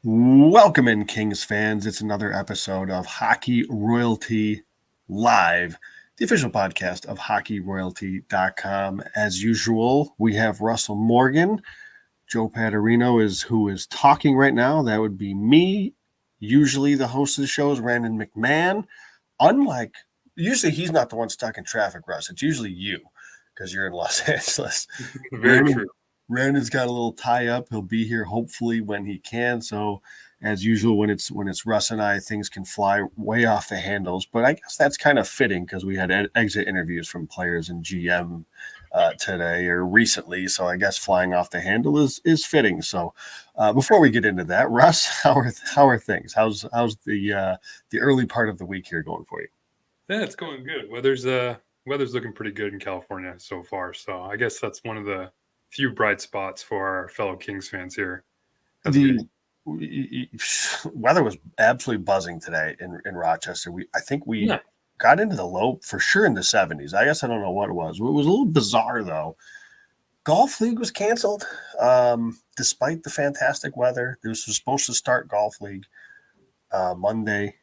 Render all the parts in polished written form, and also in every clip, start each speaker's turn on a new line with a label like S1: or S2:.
S1: Welcome in, Kings fans. It's another episode of Hockey Royalty Live, the official podcast of hockeyroyalty.com. As usual, we have Russell Morgan. Joe Paterino is who is talking right now. That would be me. Usually the host of the show is Brandon McMahon. Unlike, usually he's not the one stuck in traffic, Russ. It's usually you because you're in Los Angeles.
S2: Very true.
S1: Brandon's got a little tie up. He'll be here hopefully when he can. So, as usual, when it's Russ and I, things can fly way off the handles. But I guess that's kind of fitting because we had exit interviews from players and GM today or recently. So I guess flying off the handle is fitting. So before we get into that, Russ, how are things? How's the early part of the week here going for you?
S2: Yeah, it's going good. Weather's looking pretty good in California so far. So I guess that's one of the few bright spots for our fellow Kings fans here.
S1: The weather was absolutely buzzing today in Rochester. I think we got into the low for sure in the 70s. I guess I don't know what it was. It was a little bizarre though. Golf league was canceled despite the fantastic weather. This was supposed to start golf league Monday.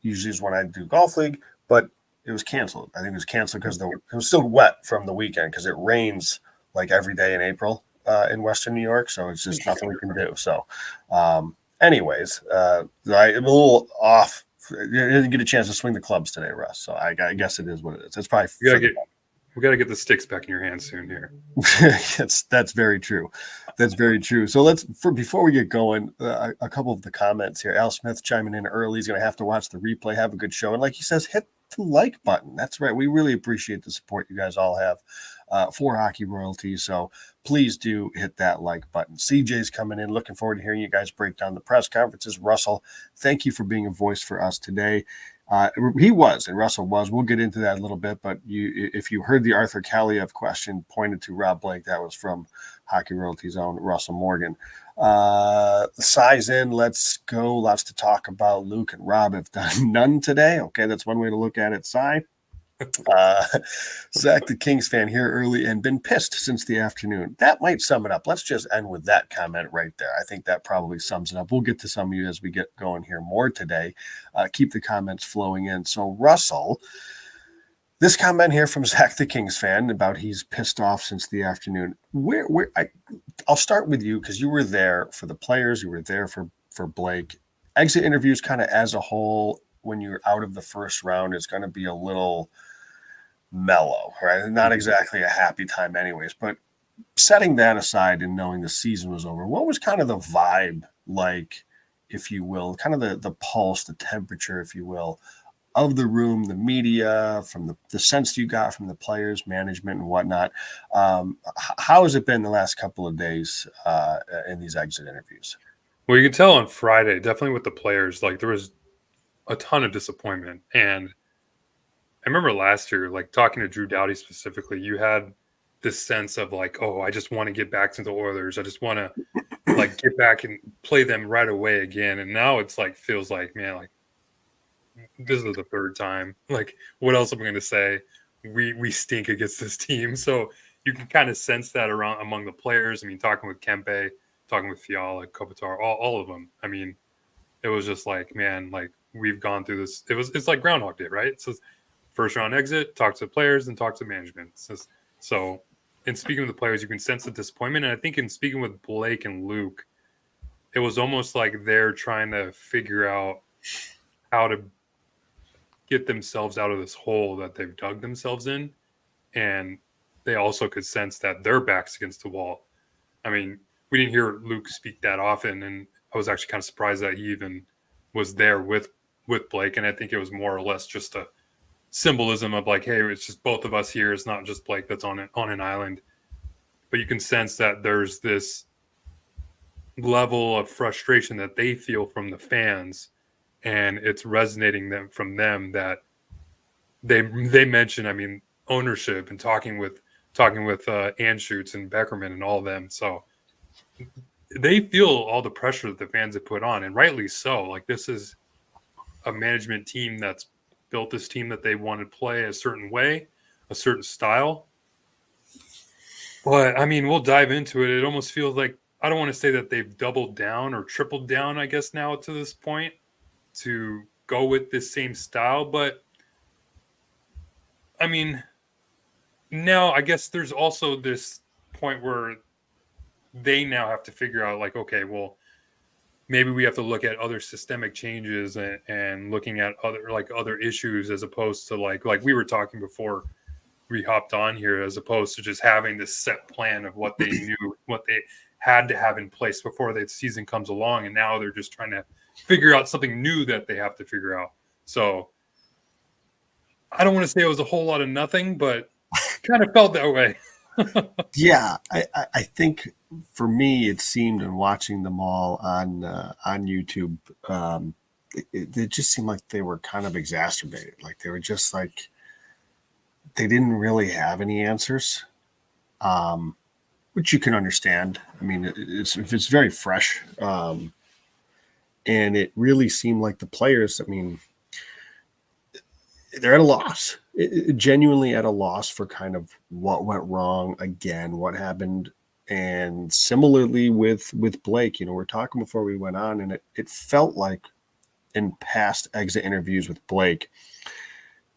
S1: Usually is when I do golf league, but it was canceled. I think it was canceled because it was still wet from the weekend because it rains like every day in April in Western New York. So it's just nothing we can do. So anyways, I'm a little off. I didn't get a chance to swing the clubs today, Russ. So I guess it is what it is. It's probably
S2: we got to get the sticks back in your hands soon here.
S1: That's very true. That's very true. So before we get going, a couple of the comments here. Al Smith chiming in early. He's going to have to watch the replay, have a good show. And like he says, hit the like button. That's right. We really appreciate the support you guys all have for Hockey Royalty. So please do hit that like button. CJ's coming in. Looking forward to hearing you guys break down the press conferences. Russell, thank you for being a voice for us today. He was, and Russell was. We'll get into that a little bit, but if you heard the Arthur Kaliev question pointed to Rob Blake, that was from Hockey Royalty's own Russell Morgan. Size in, let's go. Lots to talk about. Luke and Rob have done none today. Okay, that's one way to look at it. Zach, the Kings fan, here early and been pissed since the afternoon. That might sum it up. Let's just end with that comment right there. I think that probably sums it up. We'll get to some of you as we get going here more today. Keep the comments flowing in. So, Russell, this comment here from Zach, the Kings fan, about he's pissed off since the afternoon. I'll start with you because you were there for the players. You were there for Blake. Exit interviews kind of as a whole when you're out of the first round is going to be a little mellow, right? Not exactly a happy time anyways, but setting that aside and knowing the season was over, what was kind of the vibe like, if you will, kind of the pulse, the temperature, if you will, of the room, the media, from the sense you got from the players, management and whatnot? How has it been the last couple of days in these exit interviews?
S2: Well, you can tell on Friday, definitely with the players, like there was a ton of disappointment. And I remember last year, like talking to Drew Doughty specifically, you had this sense of like, oh, I just want to get back to the Oilers. I just want to like get back and play them right away again. And now it's like, feels like, man, like this is the third time. Like, what else am I going to say? We stink against this team. So you can kind of sense that around among the players. I mean, talking with Kempe, talking with Fiala, Kopitar, all of them. I mean, it was just like, man, like we've gone through this. It's like Groundhog Day, right? So first round exit, talk to the players, and talk to management. So in speaking with the players, you can sense the disappointment. And I think in speaking with Blake and Luke, it was almost like they're trying to figure out how to get themselves out of this hole that they've dug themselves in. And they also could sense that their back's against the wall. I mean, we didn't hear Luke speak that often, and I was actually kind of surprised that he even was there with Blake. And I think it was more or less just a symbolism of like, hey, it's just both of us here. It's not just Blake that's on an island. But you can sense that there's this level of frustration that they feel from the fans, and it's resonating from them that they mention, I mean, ownership and talking with Anschutz and Beckerman and all of them. So they feel all the pressure that the fans have put on, and rightly so. Like, this is a management team that's built this team that they want to play a certain way, a certain style. But I mean, we'll dive into it. It almost feels like I don't want to say that they've doubled down or tripled down, I guess, now to this point to go with this same style. But I mean, now I guess there's also this point where they now have to figure out, like, okay, well, maybe we have to look at other systemic changes and looking at other issues, as opposed to like we were talking before we hopped on here, as opposed to just having this set plan of what they knew, what they had to have in place before the season comes along, and now they're just trying to figure out something new that they have to figure out. So I don't want to say it was a whole lot of nothing, but kind of felt that way.
S1: Yeah, I think for me, it seemed in watching them all on YouTube, it just seemed like they were kind of exacerbated. Like they were just like they didn't really have any answers, which you can understand. I mean, it's very fresh, and it really seemed like the players. I mean, they're at a loss, genuinely at a loss for kind of what went wrong again, what happened. And similarly with Blake, we're talking before we went on, and it felt like in past exit interviews with Blake,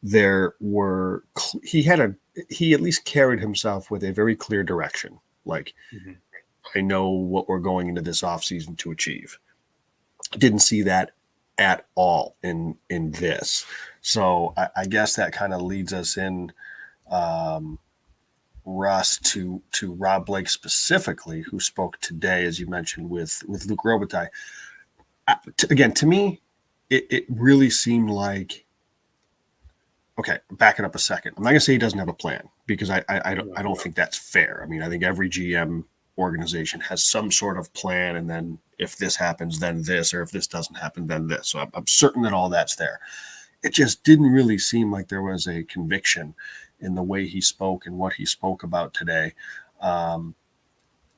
S1: there were he at least carried himself with a very clear direction. Like, I know what we're going into this offseason to achieve. Didn't see that at all in this. So I guess that kind of leads us in, Russ, to Rob Blake specifically, who spoke today, as you mentioned, with Luke Robitaille. Again, to me, it really seemed like, okay, back it up a second. I'm not gonna say he doesn't have a plan, because I don't think that's fair. I mean, I think every GM organization has some sort of plan, and then if this happens, then this, or if this doesn't happen, then this. So I'm certain that all that's there. It just didn't really seem like there was a conviction in the way he spoke and what he spoke about today.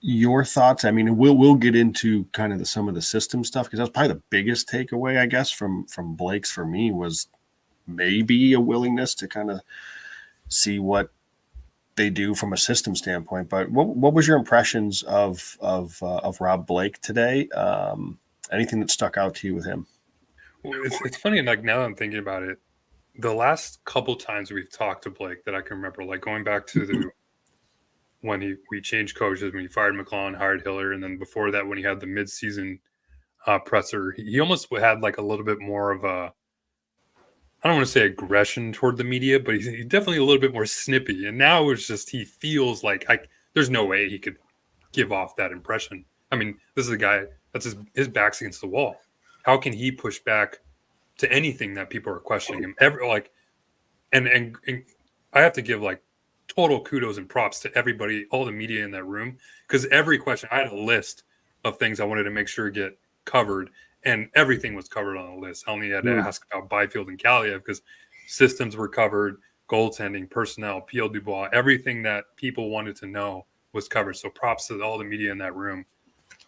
S1: Your thoughts? I mean, we'll get into kind of some of the system stuff, because that's probably the biggest takeaway, I guess, from Blake's for me, was maybe a willingness to kind of see what they do from a system standpoint. But what was your impressions of Rob Blake today? Anything that stuck out to you with him?
S2: Well, it's funny, like, now that I'm thinking about it, the last couple times we've talked to Blake that I can remember, like going back to when we changed coaches, when he fired McClellan, hired Hiller, and then before that when he had the midseason presser, he almost had like a little bit more of a, I don't want to say aggression toward the media, but he's definitely a little bit more snippy. And now it's just, he feels like there's no way he could give off that impression. I mean, this is a guy that's his back's against the wall. How can he push back to anything that people are questioning him? And I have to give like total kudos and props to everybody, all the media in that room, because every question, I had a list of things I wanted to make sure get covered, and everything was covered on the list. I only had to ask about Byfield and Kaliev because systems were covered, goaltending, personnel, PL Dubois, everything that people wanted to know was covered. So props to all the media in that room.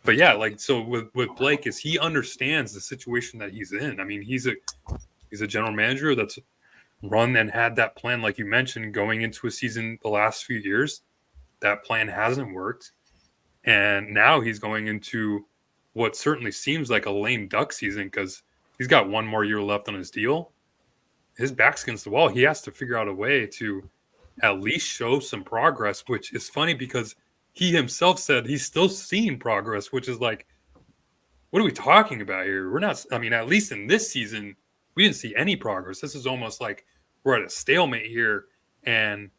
S2: But yeah, like, so with Blake, is he understands the situation that he's in. I mean, he's a general manager that's run and had that plan, like you mentioned, going into a season the last few years. That plan hasn't worked. And now he's going into what certainly seems like a lame duck season, because he's got one more year left on his deal. His back's against the wall. He has to figure out a way to at least show some progress, which is funny because he himself said he's still seeing progress, which is like, what are we talking about here? We're not, I mean, at least in this season, we didn't see any progress. This is almost like we're at a stalemate here. And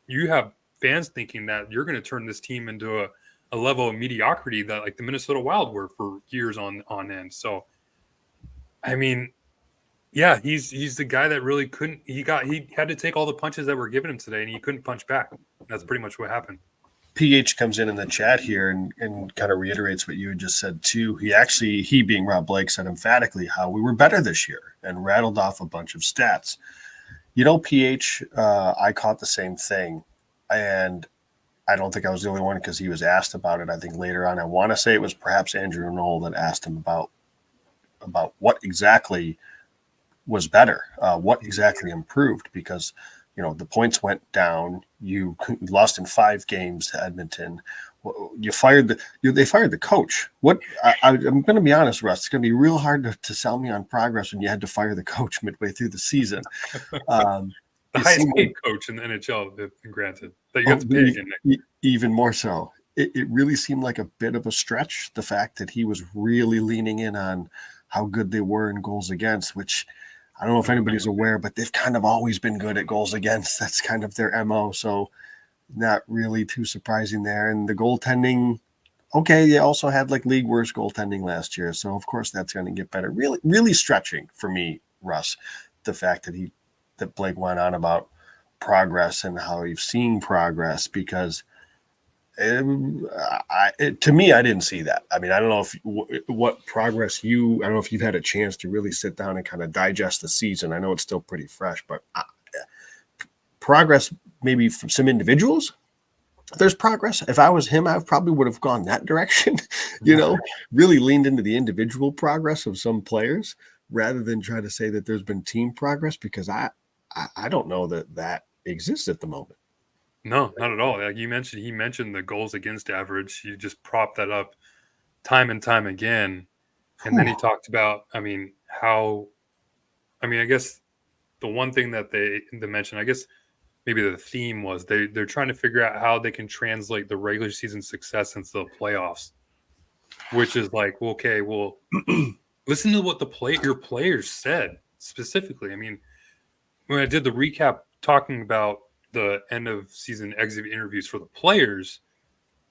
S2: you have fans thinking that you're going to turn this team into a level of mediocrity that like the Minnesota Wild were for years on end. So, I mean, yeah, he's the guy that really couldn't, he had to take all the punches that were given him today, and he couldn't punch back. That's pretty much what happened.
S1: PH comes in the chat here and kind of reiterates what you had just said too. He being Rob Blake, said emphatically how we were better this year and rattled off a bunch of stats. PH, I caught the same thing, and I don't think I was the only one, because he was asked about it. I think later on, I want to say it was perhaps Andrew Knoll that asked him about what exactly was better, what exactly improved, because the points went down. You lost in 5 games to Edmonton, You fired they fired the coach. I'm going to be honest, Russ. It's going to be real hard to sell me on progress when you had to fire the coach midway through the season.
S2: The highest paid coach in the NHL, granted, that you have to pay again.
S1: Even more so. It really seemed like a bit of a stretch. The fact that he was really leaning in on how good they were in goals against, which I don't know if anybody's aware, but they've kind of always been good at goals against. That's kind of their MO. So not really too surprising there. And the goaltending, okay, they also had like league worst goaltending last year. So of course that's going to get better. Really, really stretching for me, Russ, the fact that Blake went on about progress and how you've seen progress, because to me, I didn't see that. I mean, I don't know what progress I don't know if you've had a chance to really sit down and kind of digest the season. I know it's still pretty fresh, but progress maybe from some individuals. There's progress. If I was him, I probably would have gone that direction, really leaned into the individual progress of some players rather than try to say that there's been team progress, because I don't know that exists at the moment.
S2: No, not at all. Like he mentioned the goals against average. You just prop that up time and time again. And then he talked about, I guess the one thing that they mentioned, I guess maybe the theme was they're trying to figure out how they can translate the regular season success into the playoffs, which is like, okay, well, listen to what your players said specifically. I mean, when I did the recap talking about the end of season exit interviews for the players,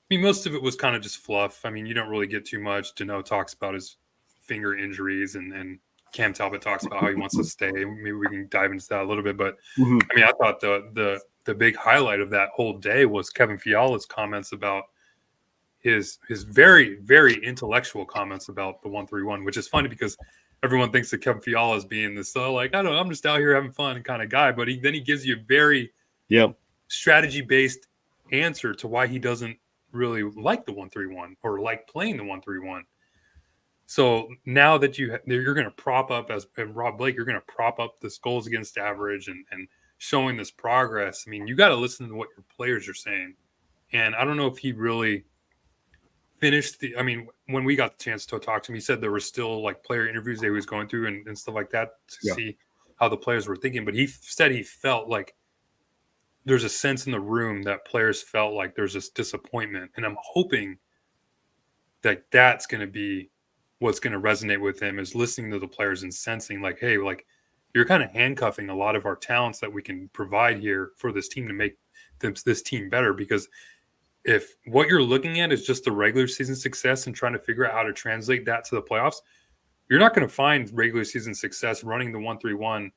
S2: I mean, most of it was kind of just fluff. I mean, you don't really get too much. Dano talks about his finger injuries, and Cam Talbot talks about how he wants to stay. Maybe we can dive into that a little bit. But I mean, I thought the big highlight of that whole day was Kevin Fiala's comments about his very, very intellectual comments about the 131, which is funny because everyone thinks that Kevin Fiala is being this I don't know, I'm just out here having fun kind of guy. But then he gives you a very strategy-based answer to why he doesn't really like the 131 or like playing the 131. So now that you're going to prop up, as Rob Blake, you're going to prop up this goals against average and showing this progress. I mean, you got to listen to what your players are saying. And I don't know if he really finished when we got the chance to talk to him, he said there were still like player interviews that he was going through and stuff like that to see how the players were thinking. But he said he felt like there's a sense in the room that players felt like there's this disappointment. And I'm hoping that that's going to be what's going to resonate with him, is listening to the players and sensing like, hey, like you're kind of handcuffing a lot of our talents that we can provide here for this team to make this team better. Because if what you're looking at is just the regular season success and trying to figure out how to translate that to the playoffs, you're not going to find regular season success running the 131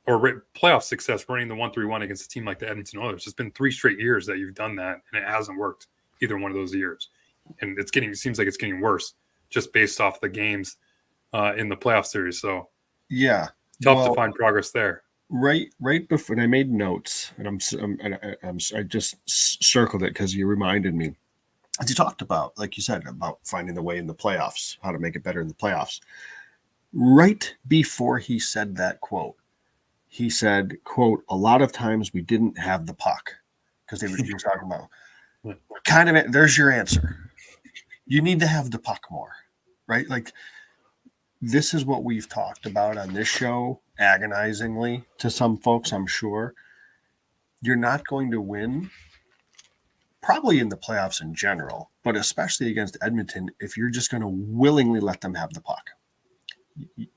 S2: or playoff success running the 131 against a team like the Edmonton Oilers. It's been 3 straight years that you've done that, and it hasn't worked either one of those years. And it seems like it's getting worse just based off the games in the playoff series. So tough to find progress there.
S1: Right before, and I made notes, and I just circled it because you reminded me. As you talked about, like you said, about finding the way in the playoffs, how to make it better in the playoffs. Right before he said that quote, he said, quote, "A lot of times we didn't have the puck," because they were talking about kind of. There's your answer. You need to have the puck more, right? Like, this is what we've talked about on this show agonizingly to some folks, I'm sure. You're not going to win probably in the playoffs in general, but especially against Edmonton if you're just going to willingly let them have the puck.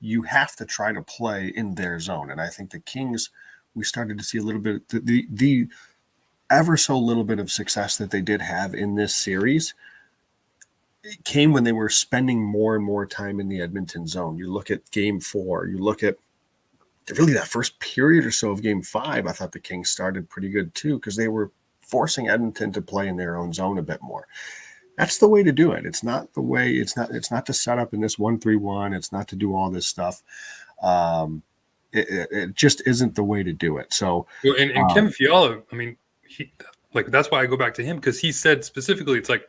S1: You have to try to play in their zone. And I think the Kings, we started to see a little bit, the ever so little bit of success that they did have in this series, it came when they were spending more and more time in the Edmonton zone. You look at Game 4, you look at really that first period or so of Game 5, I thought the Kings started pretty good too, because they were forcing Edmonton to play in their own zone a bit more. That's the way to do it. It's not the way. It's not to set up in this 1-3-1. It's not to do all this stuff. It just isn't the way to do it. So,
S2: and Kevin Fiala, I mean, that's why I go back to him, because he said specifically, it's like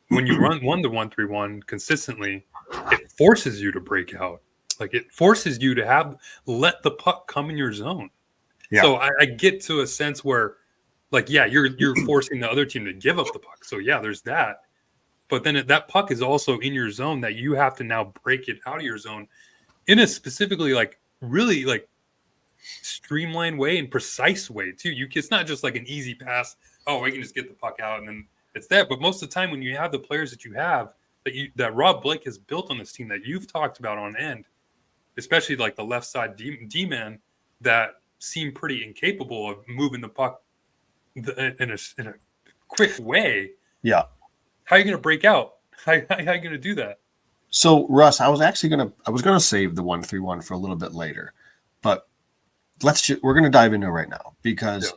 S2: when you won the 1-3-1 consistently, it forces you to break out. Like it forces you to let the puck come in your zone. Yeah. So I get to a sense where, like, yeah, you're forcing the other team to give up the puck. So yeah, there's that. But then that puck is also in your zone that you have to now break it out of your zone in a specifically like really like streamlined way and precise way too. It's not just like an easy pass. Oh, I can just get the puck out and then it's that. But most of the time, when you have the players that you have that Rob Blake has built on this team that you've talked about on end, especially like the left side D man that seem pretty incapable of moving the puck in a quick way.
S1: Yeah.
S2: How are you going to break out? How are you going to do that?
S1: So Russ, I was gonna save the 131 for a little bit later, but we're gonna dive into it right now because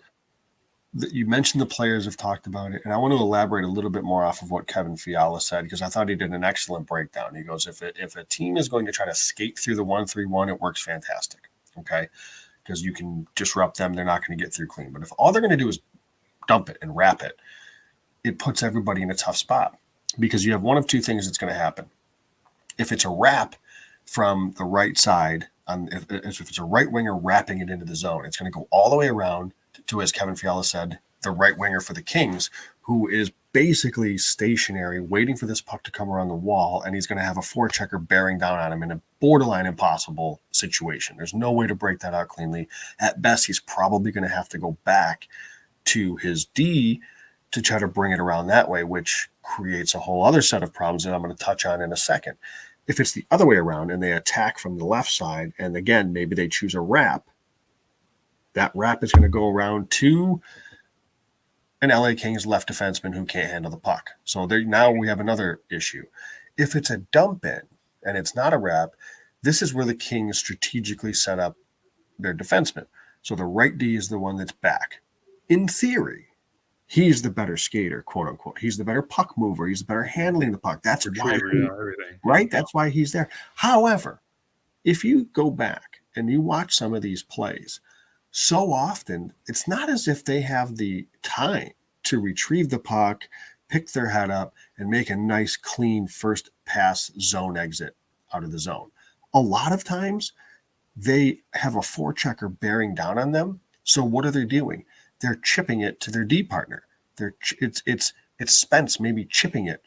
S1: you mentioned the players have talked about it, and I want to elaborate a little bit more off of what Kevin Fiala said because I thought he did an excellent breakdown. He goes, if a team is going to try to skate through the 131, it works fantastic, okay, because you can disrupt them. They're not going to get through clean. But if all they're going to do is dump it and wrap it, it puts everybody in a tough spot because you have one of two things that's going to happen. If it's a wrap from the right side, if it's a right winger wrapping it into the zone, it's going to go all the way around to, as Kevin Fiala said, the right winger for the Kings, who is basically stationary, waiting for this puck to come around the wall, and he's going to have a forechecker bearing down on him in a borderline impossible situation. There's no way to break that out cleanly. At best, he's probably going to have to go back to his D to try to bring it around that way, which creates a whole other set of problems that I'm going to touch on in a second. If it's the other way around and they attack from the left side, and again, maybe they choose a wrap, that wrap is going to go around to an LA Kings left defenseman who can't handle the puck. So now we have another issue. If it's a dump in and it's not a wrap, this is where the Kings strategically set up their defenseman. So the right D is the one that's back. In theory, he's the better skater, quote unquote. He's the better puck mover. He's the better handling the puck. That's
S2: everything.
S1: Right? That's why he's there. However, if you go back and you watch some of these plays, so often it's not as if they have the time to retrieve the puck, pick their head up, and make a nice, clean first pass zone exit out of the zone. A lot of times they have a forechecker bearing down on them. So what are they doing? They're chipping it to their D partner. It's Spence maybe chipping it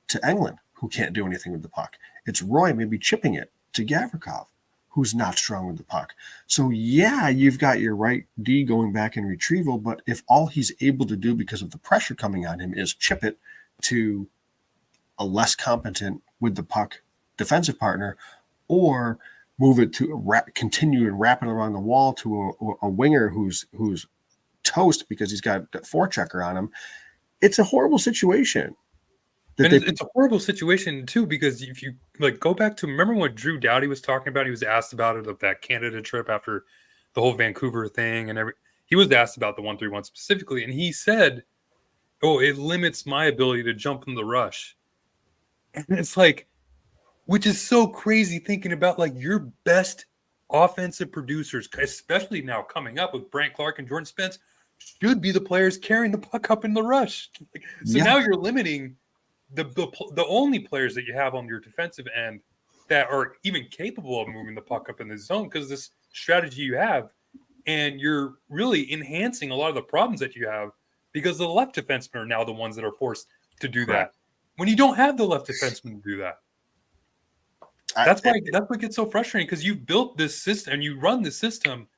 S1: to Englund, who can't do anything with the puck. It's Roy maybe chipping it to Gavrikov, who's not strong with the puck. So yeah, you've got your right D going back in retrieval, but if all he's able to do because of the pressure coming on him is chip it to a less competent with the puck defensive partner, or move it to continue and wrap it around the wall to a winger who's toast because he's got a forechecker on him, it's a horrible situation.
S2: It's a horrible situation too, because if you like go back to remember what Drew Doughty was talking about, he was asked about it of that Canada trip after the whole Vancouver thing and he was asked about the 131 specifically, and he said, "Oh, it limits my ability to jump in the rush." And it's like, which is so crazy thinking about like your best offensive producers, especially now coming up with Brant Clark and Jordan Spence, should be the players carrying the puck up in the rush. Now you're limiting the only players that you have on your defensive end that are even capable of moving the puck up in the zone because this strategy you have, and you're really enhancing a lot of the problems that you have because the left defensemen are now the ones that are forced to do that when you don't have the left defenseman to do that. That's what gets so frustrating because you've built this system and you run the system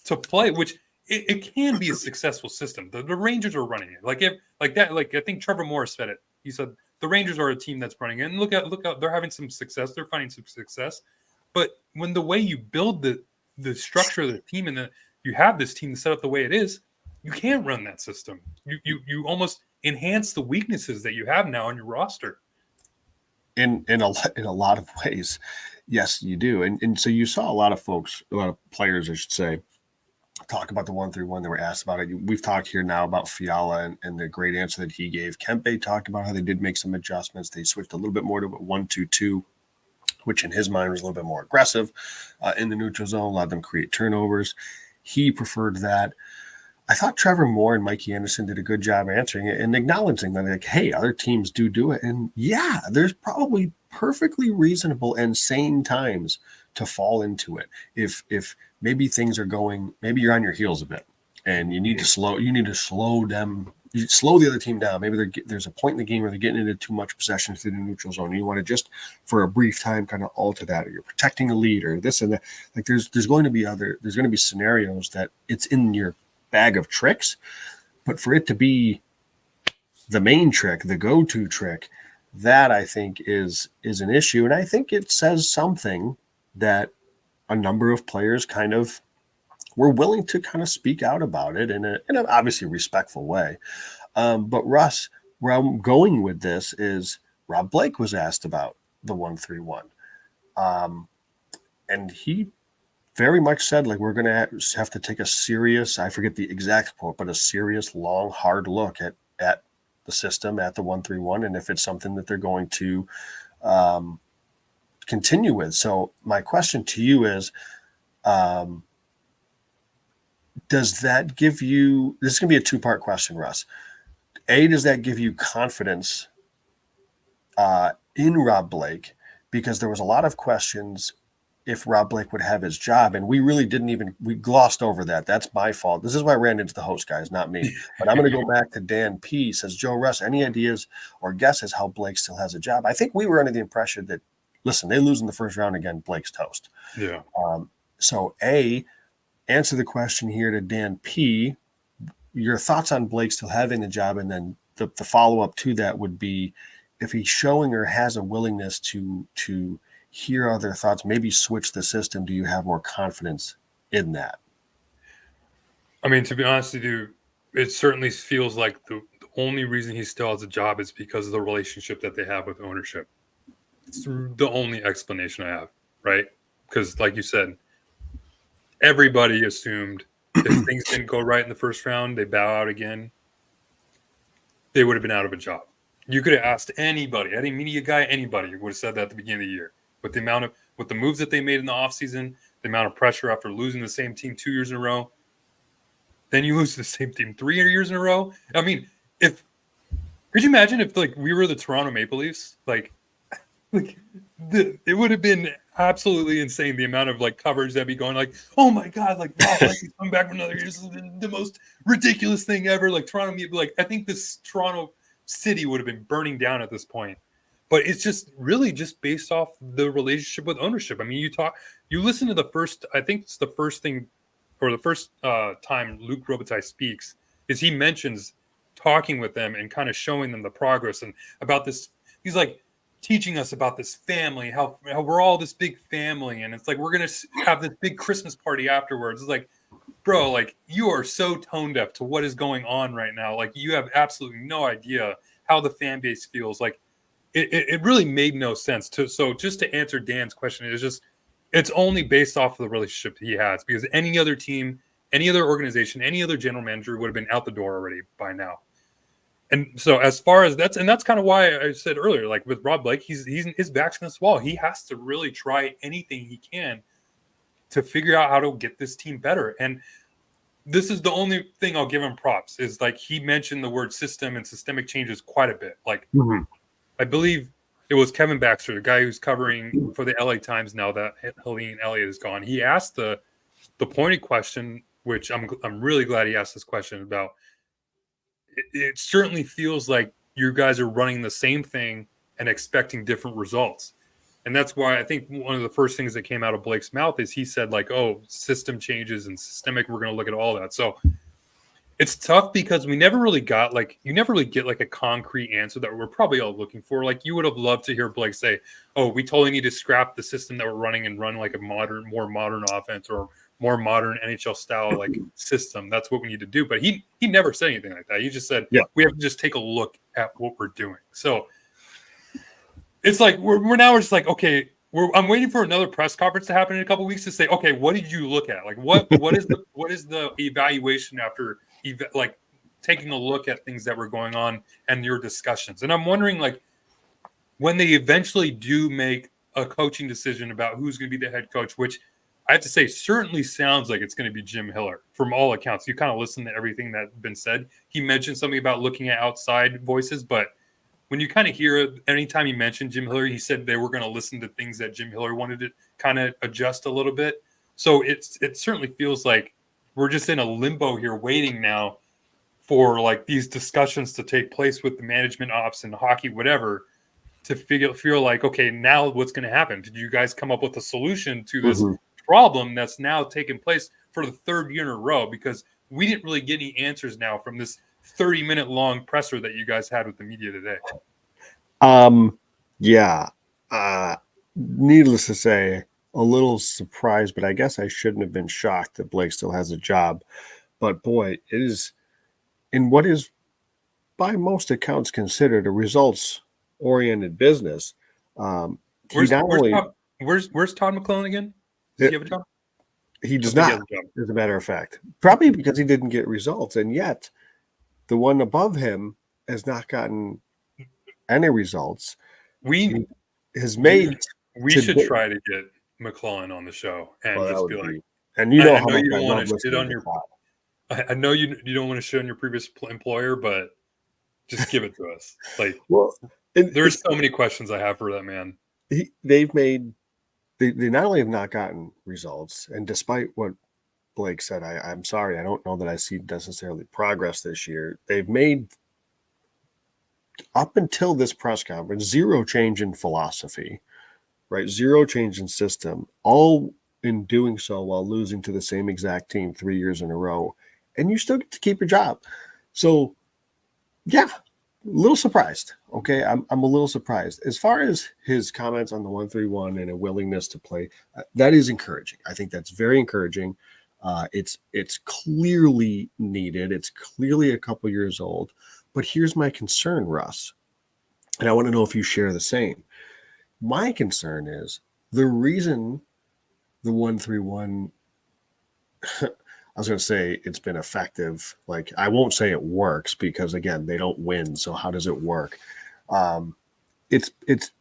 S2: to play, which it can be a successful system. The Rangers are running it I think Trevor Morris said it. He said the Rangers are a team that's running it, and look out, they're having some success. They're finding some success. But when the way you build the structure of the team and you have this team set up the way it is, you can't run that system. You almost enhance the weaknesses that you have now on your roster.
S1: In a lot of ways, yes, you do. And so you saw a lot of players, I should say, talk about the 131. They were asked about it. We've talked here now about Fiala and the great answer that he gave. Kempe talked about how they did make some adjustments. They switched a little bit more to a 1-2-2, which in his mind was a little bit more aggressive in the neutral zone, allowed them to create turnovers. He preferred that. I thought Trevor Moore and Mikey Anderson did a good job answering it and acknowledging that, like, hey, other teams do it. And yeah, there's probably perfectly reasonable and sane times to fall into it. If maybe things are going, maybe you're on your heels a bit and you need to slow them. You slow the other team down. Maybe there's a point in the game where they're getting into too much possession through the neutral zone. You want to just, for a brief time, kind of alter that, or you're protecting a lead, or this and that. Like there's going to be scenarios that it's in your bag of tricks, but for it to be the main trick, the go-to trick, that I think is an issue, and I think it says something that a number of players kind of were willing to kind of speak out about it in an obviously respectful way. But Russ, where I'm going with this is Rob Blake was asked about the 131. And he very much said, like, we're going to have to take a serious, I forget the exact quote, but a serious, long, hard look at the system, at the 131, and if it's something that they're going to continue with. So my question to you is, does that give you, this is going to be a two-part question, Russ. A, does that give you confidence in Rob Blake? Because there was a lot of questions if Rob Blake would have his job, and we really we glossed over that. That's my fault. This is why I ran into the host, guys, not me. But I'm going to go back to Dan P. Says, Joe Russ, any ideas or guesses how Blake still has a job? I think we were under the impression that, listen, they lose in the first round again, Blake's toast.
S2: Yeah.
S1: So A, answer the question here to Dan P. Your thoughts on Blake still having the job, and then the follow-up to that would be if he's showing or has a willingness to hear other thoughts, maybe switch the system. Do you have more confidence in that?
S2: I mean, to be honest with you, it certainly feels like the only reason he still has a job is because of the relationship that they have with ownership. It's the only explanation I have, right? Because like you said, everybody assumed if things didn't go right in the first round, they bow out again, they would have been out of a job. You could have asked anybody, any media guy, anybody would have said that at the beginning of the year. With the moves that they made in the offseason, the amount of pressure after losing the same team 2 years in a row, then you lose to the same team 3 years in a row. I mean, could you imagine if like we were the Toronto Maple Leafs? It would have been absolutely insane, the amount of like coverage that'd be going like, oh my god, like Rob Blake is coming back for another year. This is the most ridiculous thing ever. Like I think this Toronto city would have been burning down at this point. But it's just really just based off the relationship with ownership. I mean, you listen to the first, I think it's the first thing, or the first time Luc Robitaille speaks, is he mentions talking with them and kind of showing them the progress and about this. He's like teaching us about this family, how we're all this big family, and it's like we're gonna have this big Christmas party afterwards. It's like, bro, like you are so tone deaf to what is going on right now. Like you have absolutely no idea how the fan base feels. Like it really made no sense. So just to answer Dan's question, it's only based off of the relationship he has, because any other team, any other organization, any other general manager would have been out the door already by now. And so as far as that's kind of why I said earlier, like with Rob Blake, he's his back's against the wall. He has to really try anything he can to figure out how to get this team better. And this is the only thing I'll give him props, is like he mentioned the word system and systemic changes quite a bit. Like I believe it was Kevin Baxter, the guy who's covering for the LA Times now that Helene Elliott is gone. He asked the pointed question, which I'm really glad he asked this question about. It certainly feels like you guys are running the same thing and expecting different results. And that's why I think one of the first things that came out of Blake's mouth is he said like, oh, system changes and systemic, we're going to look at all that. So it's tough because you never really get like a concrete answer that we're probably all looking for. Like you would have loved to hear Blake say, oh, we totally need to scrap the system that we're running and run like a more modern offense or more modern NHL style like system. That's what we need to do. But he never said anything like that. He just said, we have to just take a look at what we're doing. So it's like we're just like, okay, I'm waiting for another press conference to happen in a couple of weeks to say, okay, what did you look at? Like what is the evaluation after like taking a look at things that were going on and your discussions? And I'm wondering, like, when they eventually do make a coaching decision about who's going to be the head coach, which I have to say certainly sounds like it's going to be Jim Hiller from all accounts. You kind of listen to everything that's been said. He mentioned something about looking at outside voices, but when you kind of hear anytime he mentioned Jim Hiller, he said they were going to listen to things that Jim Hiller wanted to kind of adjust a little bit. So it certainly feels like we're just in a limbo here waiting now for like these discussions to take place with the management ops and hockey, whatever, to feel like, okay, now what's going to happen? Did you guys come up with a solution to this problem that's now taken place for the third year in a row? Because we didn't really get any answers now from this 30-minute long presser that you guys had with the media today.
S1: Yeah. Needless to say, a little surprised, but I guess I shouldn't have been shocked that Blake still has a job. But boy, it is in what is by most accounts considered a results-oriented business.
S2: Where's Todd McClellan again? Does he have a job?
S1: He does not, as a matter of fact. Probably because he didn't get results. And yet, the one above him has not gotten any results.
S2: We should try to get McClellan on the show and just be like,
S1: and you know
S2: I
S1: how
S2: know
S1: much
S2: you
S1: I
S2: don't
S1: love
S2: want to shit on your. I know you don't want to shit on your previous employer, but just give it to us. Like,
S1: well,
S2: there's so many questions I have for that man.
S1: They not only have not gotten results, and despite what Blake said, I'm sorry, I don't know that I see necessarily progress this year. They've made, up until this press conference, zero change in philosophy, right? Zero change in system, all in doing so while losing to the same exact team 3 years in a row. And you still get to keep your job. So, yeah, a little surprised. Okay, I'm a little surprised. As far as his comments on the 131 and a willingness to play, that is encouraging. I think that's very encouraging. It's clearly needed. It's clearly a couple years old. But here's my concern, Russ, and I want to know if you share the same. My concern is the reason the 131. I was going to say it's been effective. Like, I won't say it works because, again, they don't win. So how does it work? It's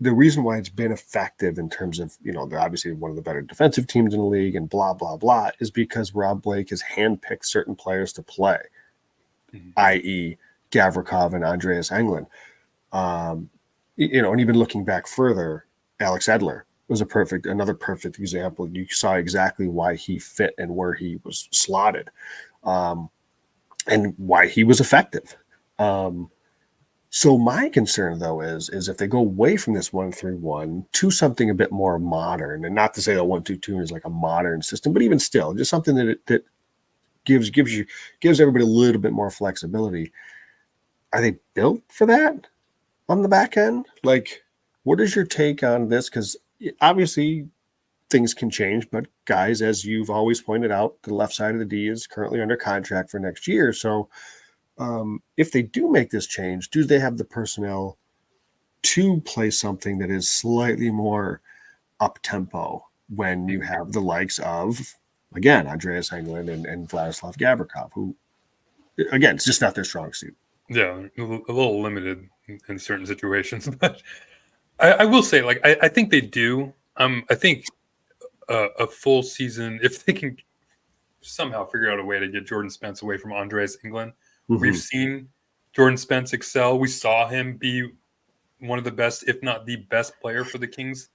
S1: the reason why it's been effective in terms of, they're obviously one of the better defensive teams in the league and blah, blah, blah, is because Rob Blake has handpicked certain players to play, i.e. Gavrikov and Andreas Englund. And even looking back further, Alex Edler was another perfect example. You saw exactly why he fit and where he was slotted, and why he was effective. So my concern, though, is if they go away from this 1-3-1 to something a bit more modern, and not to say that 1-2-2 is like a modern system, but even still, just something that gives everybody a little bit more flexibility. Are they built for that on the back end? Like, what is your take on this? Because obviously things can change, but guys, as you've always pointed out, the left side of the D is currently under contract for next year. So if they do make this change, do they have the personnel to play something that is slightly more up-tempo when you have the likes of, again, Andreas Englund and Vladislav Gavrikov, who, again, it's just not their strong suit.
S2: Yeah, a little limited in certain situations, but I will say, like, I think they do. I think a full season, if they can somehow figure out a way to get Jordan Spence away from Andreas Englund. We've seen Jordan Spence excel. We saw him be one of the best, if not the best player for the Kings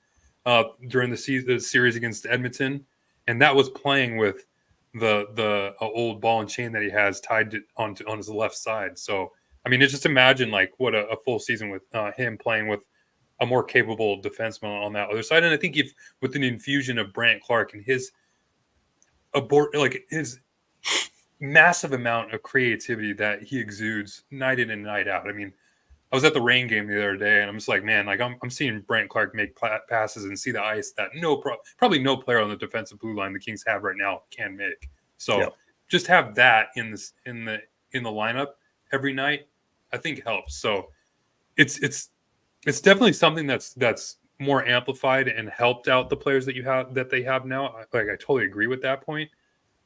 S2: during the series against Edmonton. And that was playing with the old ball and chain that he has tied on his left side. So, I mean, just imagine like what a full season with him playing with a more capable defenseman on that other side. And I think if with an infusion of Brandt Clarke and his massive amount of creativity that he exudes night in and night out. I mean, I was at the Reign game the other day, and I'm just like, man, like I'm seeing Brandt Clarke make passes and see the ice that probably no player on the defensive blue line the Kings have right now can make. So just have that in the lineup every night, I think helps. So it's definitely something that's more amplified and helped out the players that they have now. Like, I totally agree with that point.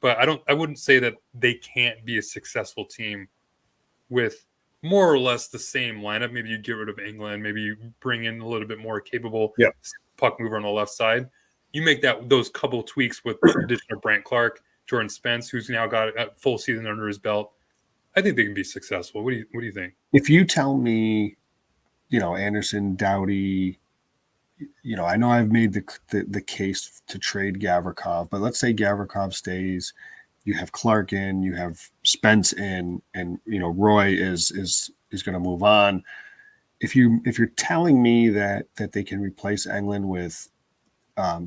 S2: But I wouldn't say that they can't be a successful team with more or less the same lineup. Maybe you get rid of England. Maybe you bring in a little bit more capable puck mover on the left side. You make those couple tweaks with the addition of Brandt Clarke, Jordan Spence, who's now got a full season under his belt. I think they can be successful. What do you think?
S1: If you tell me, Anderson, Doughty, I know I've made the case to trade Gavrikov, but let's say Gavrikov stays you have Clark in, you have Spence in, and Roy is going to move on. If you're telling me that they can replace Englund with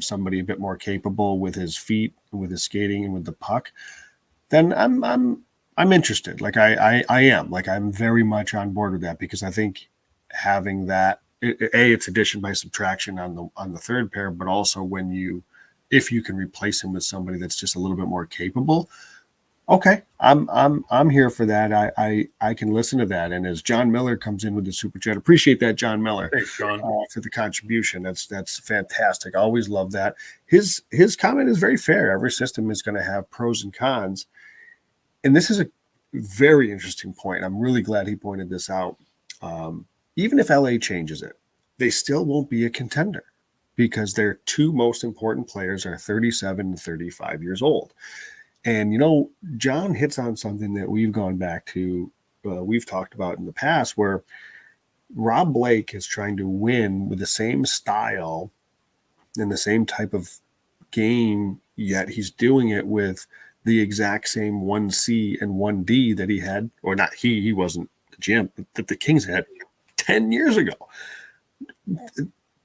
S1: somebody a bit more capable with his feet, with his skating, and with the puck, then I'm interested. Like I am. Like I'm very much on board with that, because I think having that, it's addition by subtraction on the third pair, but also if you can replace him with somebody that's just a little bit more capable. Okay, I'm here for that. I can listen to that. And as John Miller comes in with the super chat, appreciate that, John Miller.
S2: Thanks, John,
S1: for the contribution. That's fantastic. I always love that. His comment is very fair. Every system is going to have pros and cons, and this is a very interesting point. I'm really glad he pointed this out. Even if LA changes it, they still won't be a contender, because their two most important players are 37 and 35 years old. And, John hits on something that we've gone back to, we've talked about in the past, where Rob Blake is trying to win with the same style and the same type of game, yet he's doing it with the exact same 1C and 1D that he had, or not he wasn't the GM, but that the Kings had 10 years ago.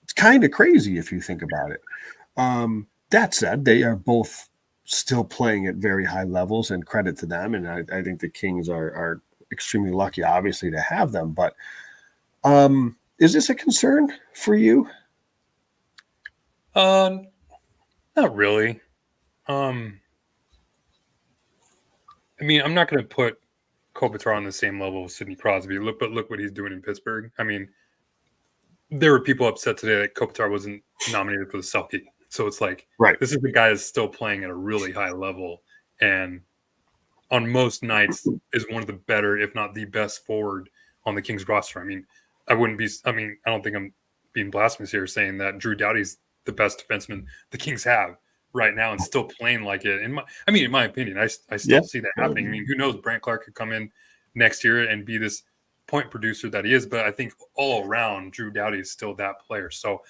S1: It's kind of crazy if you think about it. That said, they are both still playing at very high levels, and credit to them. And I think the Kings are extremely lucky, obviously, to have them. But is this a concern for you?
S2: Not really. I mean, I'm not going to put Kopitar on the same level as Sidney Crosby. Look what he's doing in Pittsburgh. I mean, there were people upset today that Kopitar wasn't nominated for the Selke. So it's like,
S1: right,
S2: this is the guy that's still playing at a really high level, and on most nights is one of the better, if not the best, forward on the Kings roster. I mean, I don't think I'm being blasphemous here saying that Drew Doughty's the best defenseman the Kings have right now and still playing like it. In my opinion, I still see that happening. I mean, who knows? Brant Clark could come in next year and be this point producer that he is, but I think all around Drew Doughty is still that player. So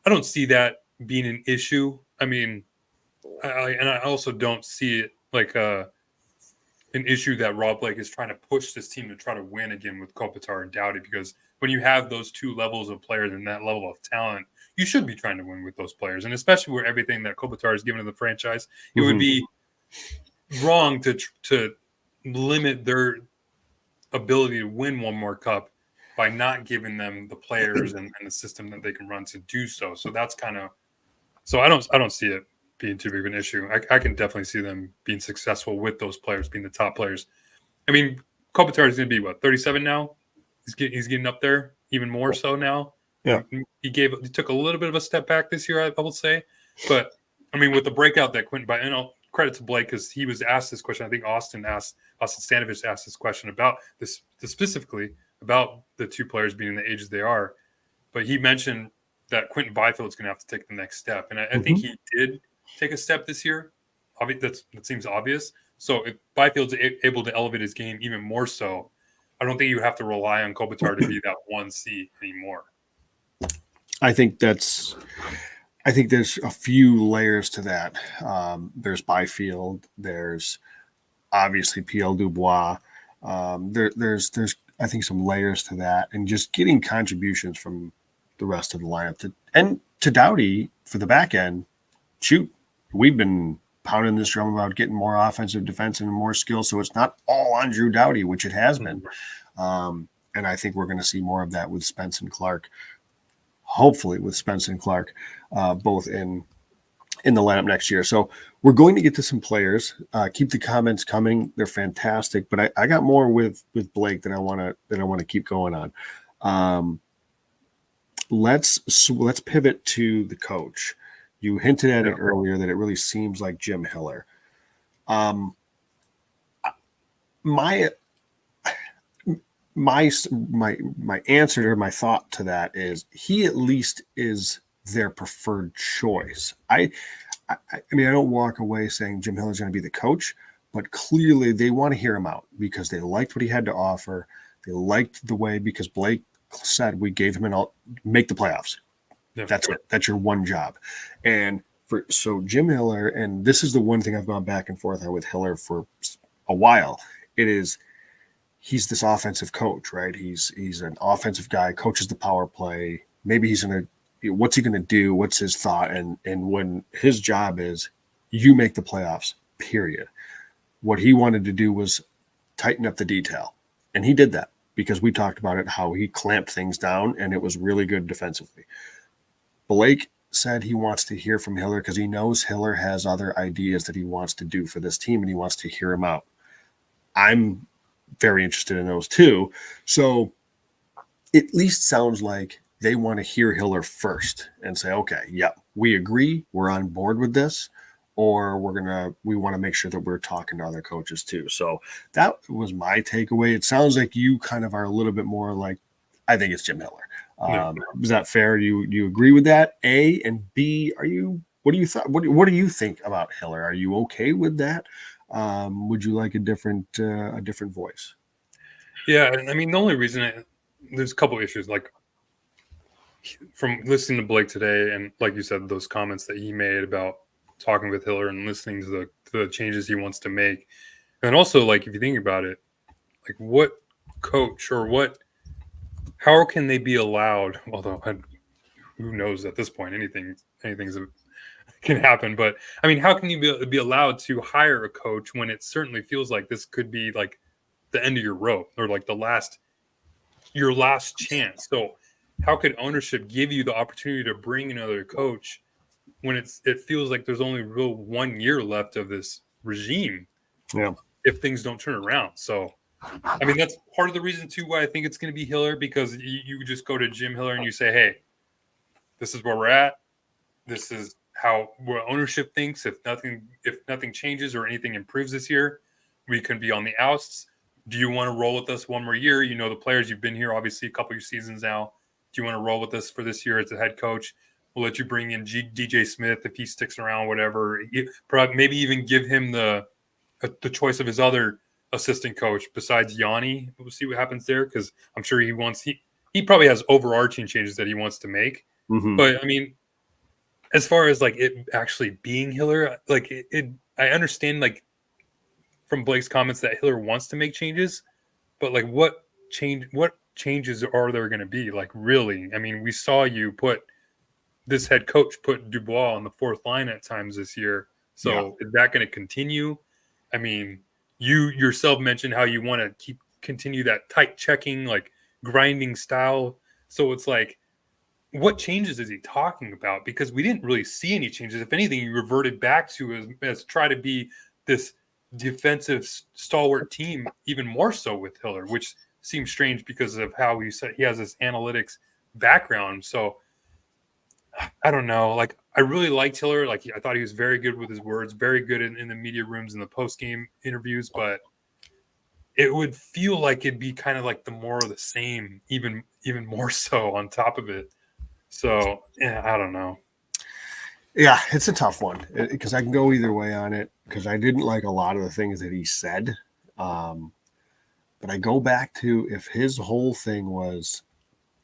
S2: I don't see that being an issue. I mean, I also don't see it like an issue that Rob Blake is trying to push this team to try to win again with Kopitar and Doughty, because when you have those two levels of players and that level of talent, you should be trying to win with those players. And especially with everything that Kopitar has given to the franchise, it would be wrong to limit their ability to win one more cup by not giving them the players and the system that they can run to do so. So that's kind of, so I don't see it being too big of an issue. I can definitely see them being successful with those players being the top players. I mean, Kopitar is going to be 37 now. He's getting up there even more so now.
S1: Yeah,
S2: he took a little bit of a step back this year, I will say, but I mean, with the breakout that Quentin, credit to Blake, because he was asked this question. I think Austin Stanovich asked this question about this specifically about the two players being the ages they are, but he mentioned that Quentin Byfield is going to have to take the next step, and I think he did take a step this year. That seems obvious. So if Byfield's able to elevate his game even more so, I don't think you have to rely on Kopitar to be that 1C anymore.
S1: I think there's a few layers to that. There's Byfield. There's obviously P.L. Dubois. There's I think some layers to that, and just getting contributions from the rest of the lineup to Doughty for the back end. Shoot, we've been pounding this drum about getting more offensive, defense, and more skill, so it's not all on Drew Doughty, which it has been. And I think we're going to see more of that with Spence and Clark. Hopefully with Spence and Clark, both in the lineup next year. So we're going to get to some players. Keep the comments coming; they're fantastic. But I got more with Blake that I want to keep going on. Let's pivot to the coach. You hinted at it earlier that it really seems like Jim Hiller. My answer or my thought to that is he at least is their preferred choice. I mean, I don't walk away saying Jim Hiller's going to be the coach, but clearly they want to hear him out because they liked what he had to offer. They liked the way, because Blake said we gave him make the playoffs. Yeah. That's it. That's your one job. And So Jim Hiller, and this is the one thing I've gone back and forth on with Hiller for a while. It is he's this offensive coach, right? He's an offensive guy, coaches the power play. Maybe he's gonna what's he gonna do? What's his thought? And when his job is you make the playoffs, period. What he wanted to do was tighten up the detail. And he did that because we talked about it, how he clamped things down and it was really good defensively. Blake said he wants to hear from Hiller because he knows Hiller has other ideas that he wants to do for this team and he wants to hear them out. I'm very interested in those too. So it at least sounds like they want to hear Hiller first and say, okay, yep, we agree, we're on board with this, or we want to make sure that we're talking to other coaches too. So that was my takeaway. It sounds like you kind of are a little bit more like, I think it's Jim Hiller. Is that fair? Do you agree with that? A, and B, what do you think about Hiller? Are you okay with that? Would you like a different voice?
S2: Yeah, I mean, the only reason there's a couple issues, like from listening to Blake today, and like you said, those comments that he made about talking with Hiller and listening to the changes he wants to make, and also like if you think about it, like what coach or how can they be allowed? Although who knows at this point, anything's can happen. But I mean, how can you be allowed to hire a coach when it certainly feels like this could be like the end of your rope or like your last chance? So how could ownership give you the opportunity to bring another coach when it feels like there's only real 1 year left of this regime?
S1: Yeah.
S2: If things don't turn around. So I mean, that's part of the reason too why I think it's going to be Hiller, because you just go to Jim Hiller and you say, hey, this is where we're at. This is what ownership thinks. If nothing changes or anything improves this year, we can be on the outs. Do you want to roll with us one more year? You know the players. You've been here obviously a couple of seasons now. Do you want to roll with us for this year as the head coach? We'll let you bring in DJ Smith if he sticks around, whatever. Probably maybe even give him the choice of his other assistant coach besides Yanni. We'll see what happens there, because I'm sure he probably has overarching changes that he wants to make.
S1: Mm-hmm.
S2: But I mean, as far as like it actually being Hiller, like I understand like from Blake's comments that Hiller wants to make changes, but like what changes are there going to be? Like really, I mean, we saw you put this head coach put Dubois on the fourth line at times this year. So Is that going to continue? I mean, you yourself mentioned how you want to continue that tight checking, like grinding style. So it's like, what changes is he talking about? Because we didn't really see any changes. If anything, he reverted back to as try to be this defensive stalwart team, even more so with Hiller, which seems strange because of how he said he has this analytics background. So I don't know. Like, I really liked Hiller. Like, I thought he was very good with his words, very good in the media rooms and the post-game interviews. But it would feel like it'd be kind of like the more of the same, even more so on top of it. So, yeah, I don't know.
S1: Yeah, it's a tough one because I can go either way on it because I didn't like a lot of the things that he said. But I go back to if his whole thing was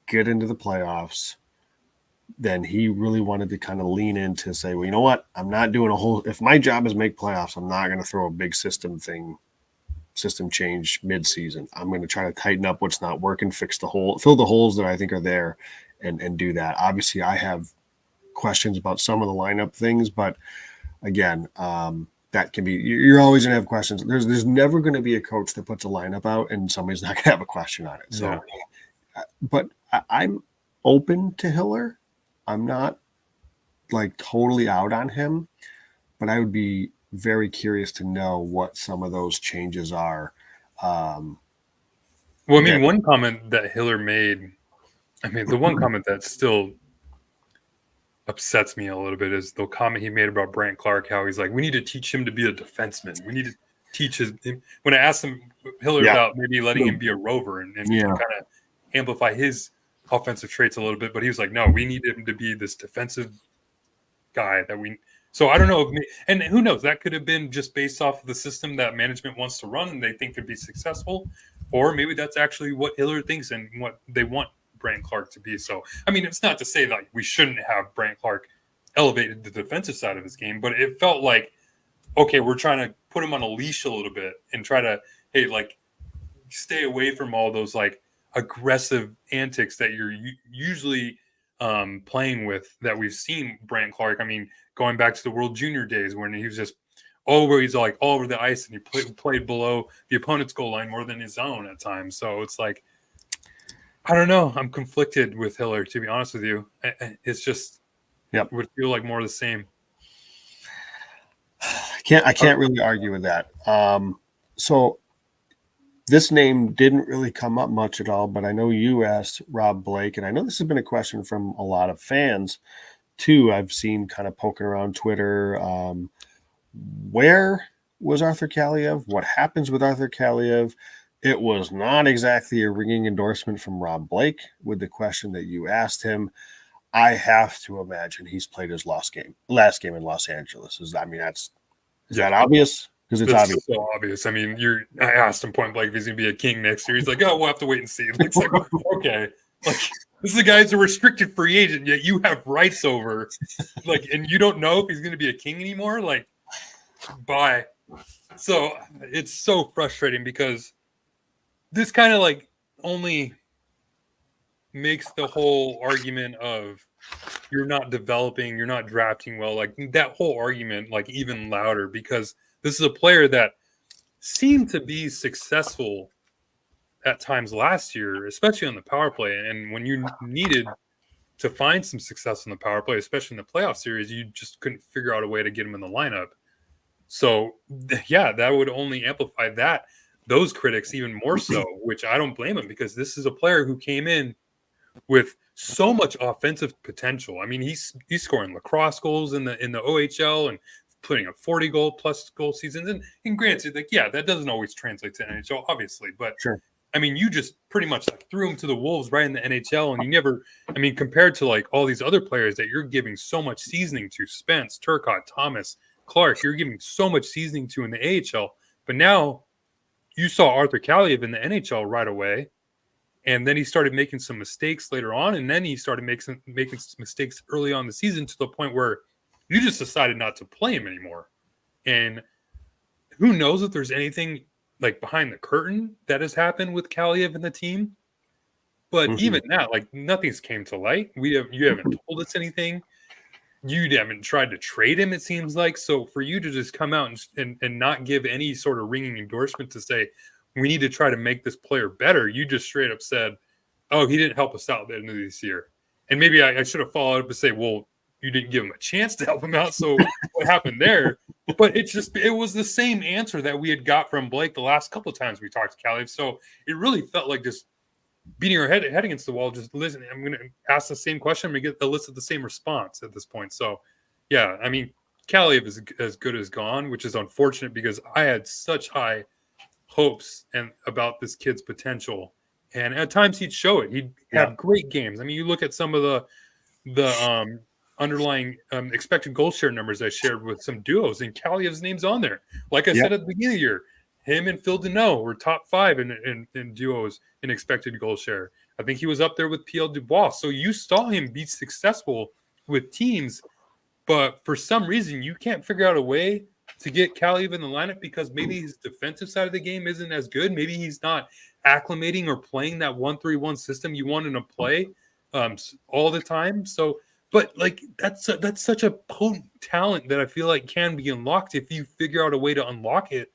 S1: get into the playoffs, then he really wanted to kind of lean into say, well, you know what? I'm not doing if my job is make playoffs, I'm not going to throw a big system change mid-season. I'm going to try to tighten up what's not working, fill the holes that I think are there and do that. Obviously, I have questions about some of the lineup things, but again, that can be, you're always going to have questions. There's never going to be a coach that puts a lineup out and somebody's not going to have a question on it. So, but I'm open to Hiller. I'm not like totally out on him, but I would be very curious to know what some of those changes are.
S2: Well, I mean, one comment that Hiller made, I mean, the one comment that still upsets me a little bit is the comment he made about Brant Clark, how he's like, we need to teach him to be a defenseman. We need to teach when I asked him, Hiller, about maybe letting him be a rover and kind of amplify his offensive traits a little bit, but he was like, no, we need him to be this defensive guy so I don't know and who knows, that could have been just based off of the system that management wants to run and they think could be successful, or maybe that's actually what Hiller thinks and what they want Brant Clark to be. So I mean, it's not to say like we shouldn't have Brant Clark elevated the defensive side of his game, but it felt like, okay, we're trying to put him on a leash a little bit and try to, hey, like, stay away from all those like aggressive antics that you're usually playing with that we've seen Brant Clark. I mean, going back to the World Junior days when he was just always like all over the ice and he played below the opponent's goal line more than his own at times. So it's like, I don't know. I'm conflicted with Hiller, to be honest with you. It's just,
S1: Yep.
S2: would feel like more of the same.
S1: I can't really argue with that. So this name didn't really come up much at all, but I know you asked Rob Blake, and I know this has been a question from a lot of fans too. I've seen kind of poking around Twitter. Where was Arthur Kaliev? What happens with Arthur Kaliev? It was not exactly a ringing endorsement from Rob Blake with the question that you asked him. I have to imagine he's played his last game in Los Angeles. Is that obvious? Because it's obvious.
S2: So obvious. I mean, I asked him point blank if he's going to be a King next year. He's like, oh, we'll have to wait and see. It's like, okay. Like, this is a guy who's a restricted free agent, yet you have rights over. Like, and you don't know if he's going to be a King anymore? Like, bye. So it's so frustrating because this kind of like only makes the whole argument of you're not developing, you're not drafting well, like that whole argument like even louder, because this is a player that seemed to be successful at times last year, especially on the power play. And when you needed to find some success on the power play, especially in the playoff series, you just couldn't figure out a way to get him in the lineup. So yeah, that would only amplify those critics even more so, which I don't blame him, because this is a player who came in with so much offensive potential. I mean, he's scoring lacrosse goals in the OHL and putting up 40 plus goal seasons. And granted, like, yeah, that doesn't always translate to NHL, obviously, but
S1: Sure.
S2: I mean, you just pretty much like threw him to the wolves right in the NHL, and you never, I mean, compared to like all these other players that you're giving so much seasoning to, Spence, Turcotte, Thomas, Clark, you're giving so much seasoning to in the AHL, but now you saw Arthur Kaliev in the NHL right away. And then he started making some mistakes later on. And then he started making some mistakes early on in the season to the point where you just decided not to play him anymore. And who knows if there's anything like behind the curtain that has happened with Kaliev and the team. But even that, like, nothing's came to light. You haven't told us anything. You haven't tried to trade him, it seems like. So for you to just come out and not give any sort of ringing endorsement to say, we need to try to make this player better, you just straight up said, oh, he didn't help us out at the end of this year. And maybe I should have followed up and say, well, you didn't give him a chance to help him out. So what happened there? But it was the same answer that we had got from Blake the last couple of times we talked to Kaliev. So it really felt like just beating our head against the wall. Just listen, I'm going to ask the same question and elicit the same response at this point. So yeah, I mean, Kaliev is as good as gone, which is unfortunate because I had such high hopes about this kid's potential, and at times he'd show it. He'd have great games. I mean, you look at some of the underlying expected goal share numbers I shared with some duos, and Kaliev's name's on there. Like I said at the beginning of the year, him and Phil Deneau were top 5 in duos in expected goal share. I think he was up there with P.L. Dubois. So you saw him be successful with teams, but for some reason you can't figure out a way to get Kaliev in the lineup because maybe his defensive side of the game isn't as good. Maybe he's not acclimating or playing that 1-3-1 system you want him to play all the time. So, but like that's such a potent talent that I feel like can be unlocked if you figure out a way to unlock it.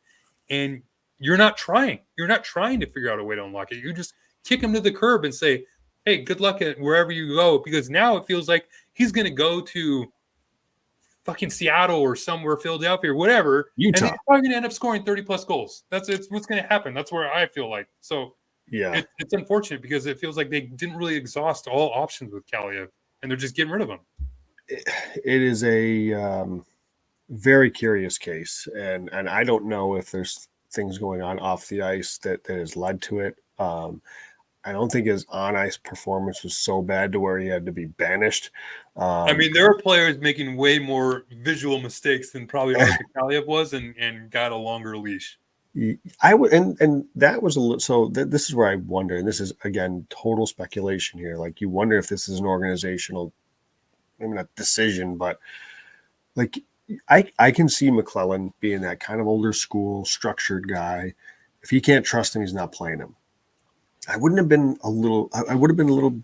S2: And you're not trying. You're not trying to figure out a way to unlock it. You just kick him to the curb and say, hey, good luck at wherever you go. Because now it feels like he's going to go to fucking Seattle or somewhere, Philadelphia or whatever,
S1: Utah.
S2: And he's probably going to end up scoring 30 plus goals. It's what's going to happen. That's where I feel like. So
S1: yeah,
S2: it's unfortunate because it feels like they didn't really exhaust all options with Kaliev, and they're just getting rid of him.
S1: It is a very curious case, and I don't know if there's things going on off the ice that has led to it. I don't think his on-ice performance was so bad to where he had to be banished.
S2: I mean, there are players making way more visual mistakes than probably Arthur Kaliev was, and got a longer leash.
S1: I would, and that was a little. So this is where I wonder, and this is again total speculation here. Like you wonder if this is an organizational maybe not decision, but like I can see McClellan being that kind of older school structured guy. If he can't trust him, he's not playing him. I wouldn't have been a little. I would have been a little.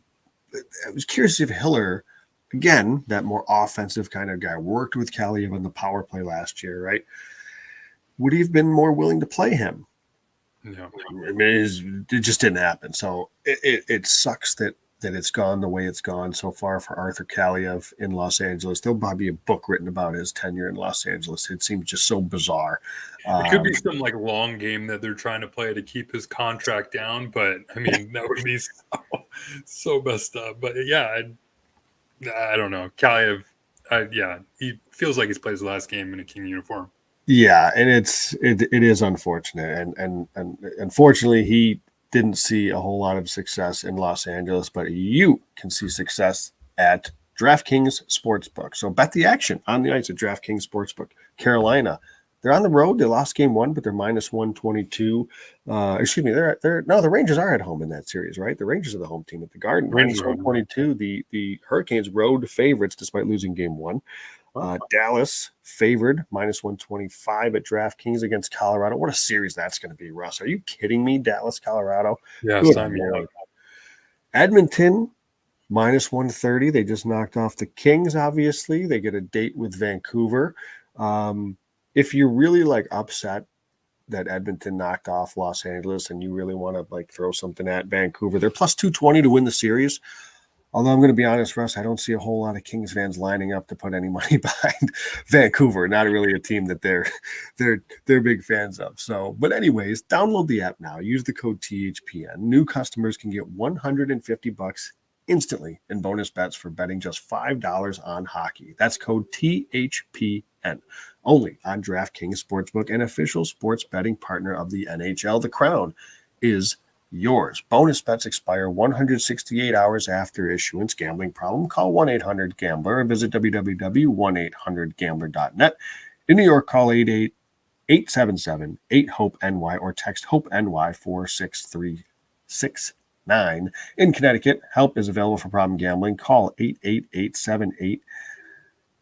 S1: I was curious if Hiller, again, that more offensive kind of guy, worked with Kaliev on the power play last year, right? Would he have been more willing to play him?
S2: Yeah.
S1: I mean, it just didn't happen. So it sucks that it's gone the way it's gone so far for Arthur Kaliev in Los Angeles. There'll probably be a book written about his tenure in Los Angeles. It seems just so bizarre.
S2: It could be some like long game that they're trying to play to keep his contract down, but I mean that would be so messed up. But yeah, I don't know. Kaliev, yeah, he feels like he's played his last game in a King uniform.
S1: Yeah, and it is unfortunate, and unfortunately he didn't see a whole lot of success in Los Angeles, but you can see success at DraftKings Sportsbook. So bet the action on the ice at DraftKings Sportsbook. Carolina, they're on the road. They lost game one, but they're minus 122. Excuse me, the Rangers are at home in that series, right? The Rangers are the home team at the Garden. Minus 122. The Hurricanes road favorites despite losing game one. Dallas favored minus 125 at DraftKings against Colorado. What a series that's going to be, Russ. Are you kidding me? Dallas, Colorado.
S2: Yes, I'm here.
S1: Edmonton minus 130. They just knocked off the Kings, obviously. They get a date with Vancouver. If you're really like upset that Edmonton knocked off Los Angeles and you really want to like throw something at Vancouver, they're plus 220 to win the series. Although I'm going to be honest, Russ, I don't see a whole lot of Kings fans lining up to put any money behind Vancouver. Not really a team that they're big fans of. So, but anyways, download the app now. Use the code THPN. New customers can get $150 instantly in bonus bets for betting just $5 on hockey. That's code THPN. Only on DraftKings Sportsbook, an official sports betting partner of the NHL. The crown is yours. Bonus bets expire 168 hours after issuance. Gambling problem? Call 1-800-GAMBLER or visit www.1800gambler.net. In New York, call 877-8-HOPE-NY or text HOPE-NY 46369. In Connecticut, help is available for problem gambling. Call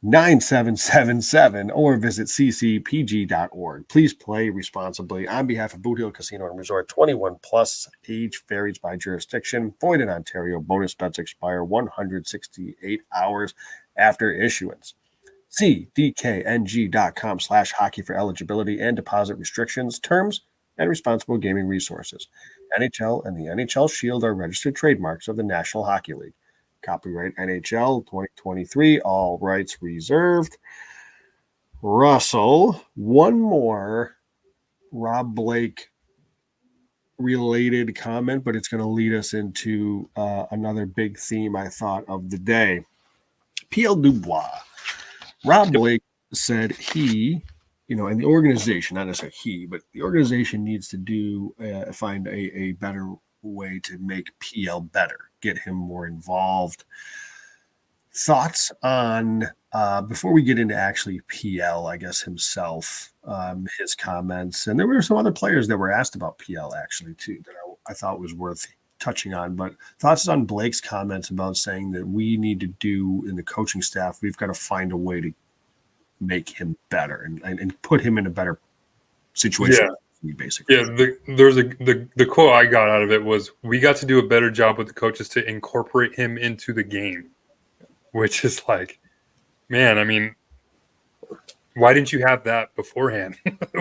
S1: 888-78-9777 or visit ccpg.org. Please play responsibly. On behalf of Boot Hill Casino and Resort, 21 plus, age varies by jurisdiction. Void in Ontario. Bonus bets expire 168 hours after issuance. See dkng.com/hockey for eligibility and deposit restrictions, terms, and responsible gaming resources. NHL and the NHL Shield are registered trademarks of the National Hockey League. Copyright NHL 2023, all rights reserved. Russell, one more Rob Blake related comment, but it's going to lead us into another big theme, I thought, of the day. P.L. Dubois. Rob Blake said he, and the organization, not necessarily he, but the organization needs to find a better way to make PL better, get him more involved. Thoughts on, before we get into actually PL, I guess himself, his comments, and there were some other players that were asked about PL actually too, that I thought was worth touching on, but thoughts on Blake's comments about saying that we need to do in the coaching staff, we've got to find a way to make him better and put him in a better situation.
S2: Yeah.
S1: Basically.
S2: Yeah, the quote I got out of it was, we got to do a better job with the coaches to incorporate him into the game, which is like, man, I mean, why didn't you have that beforehand?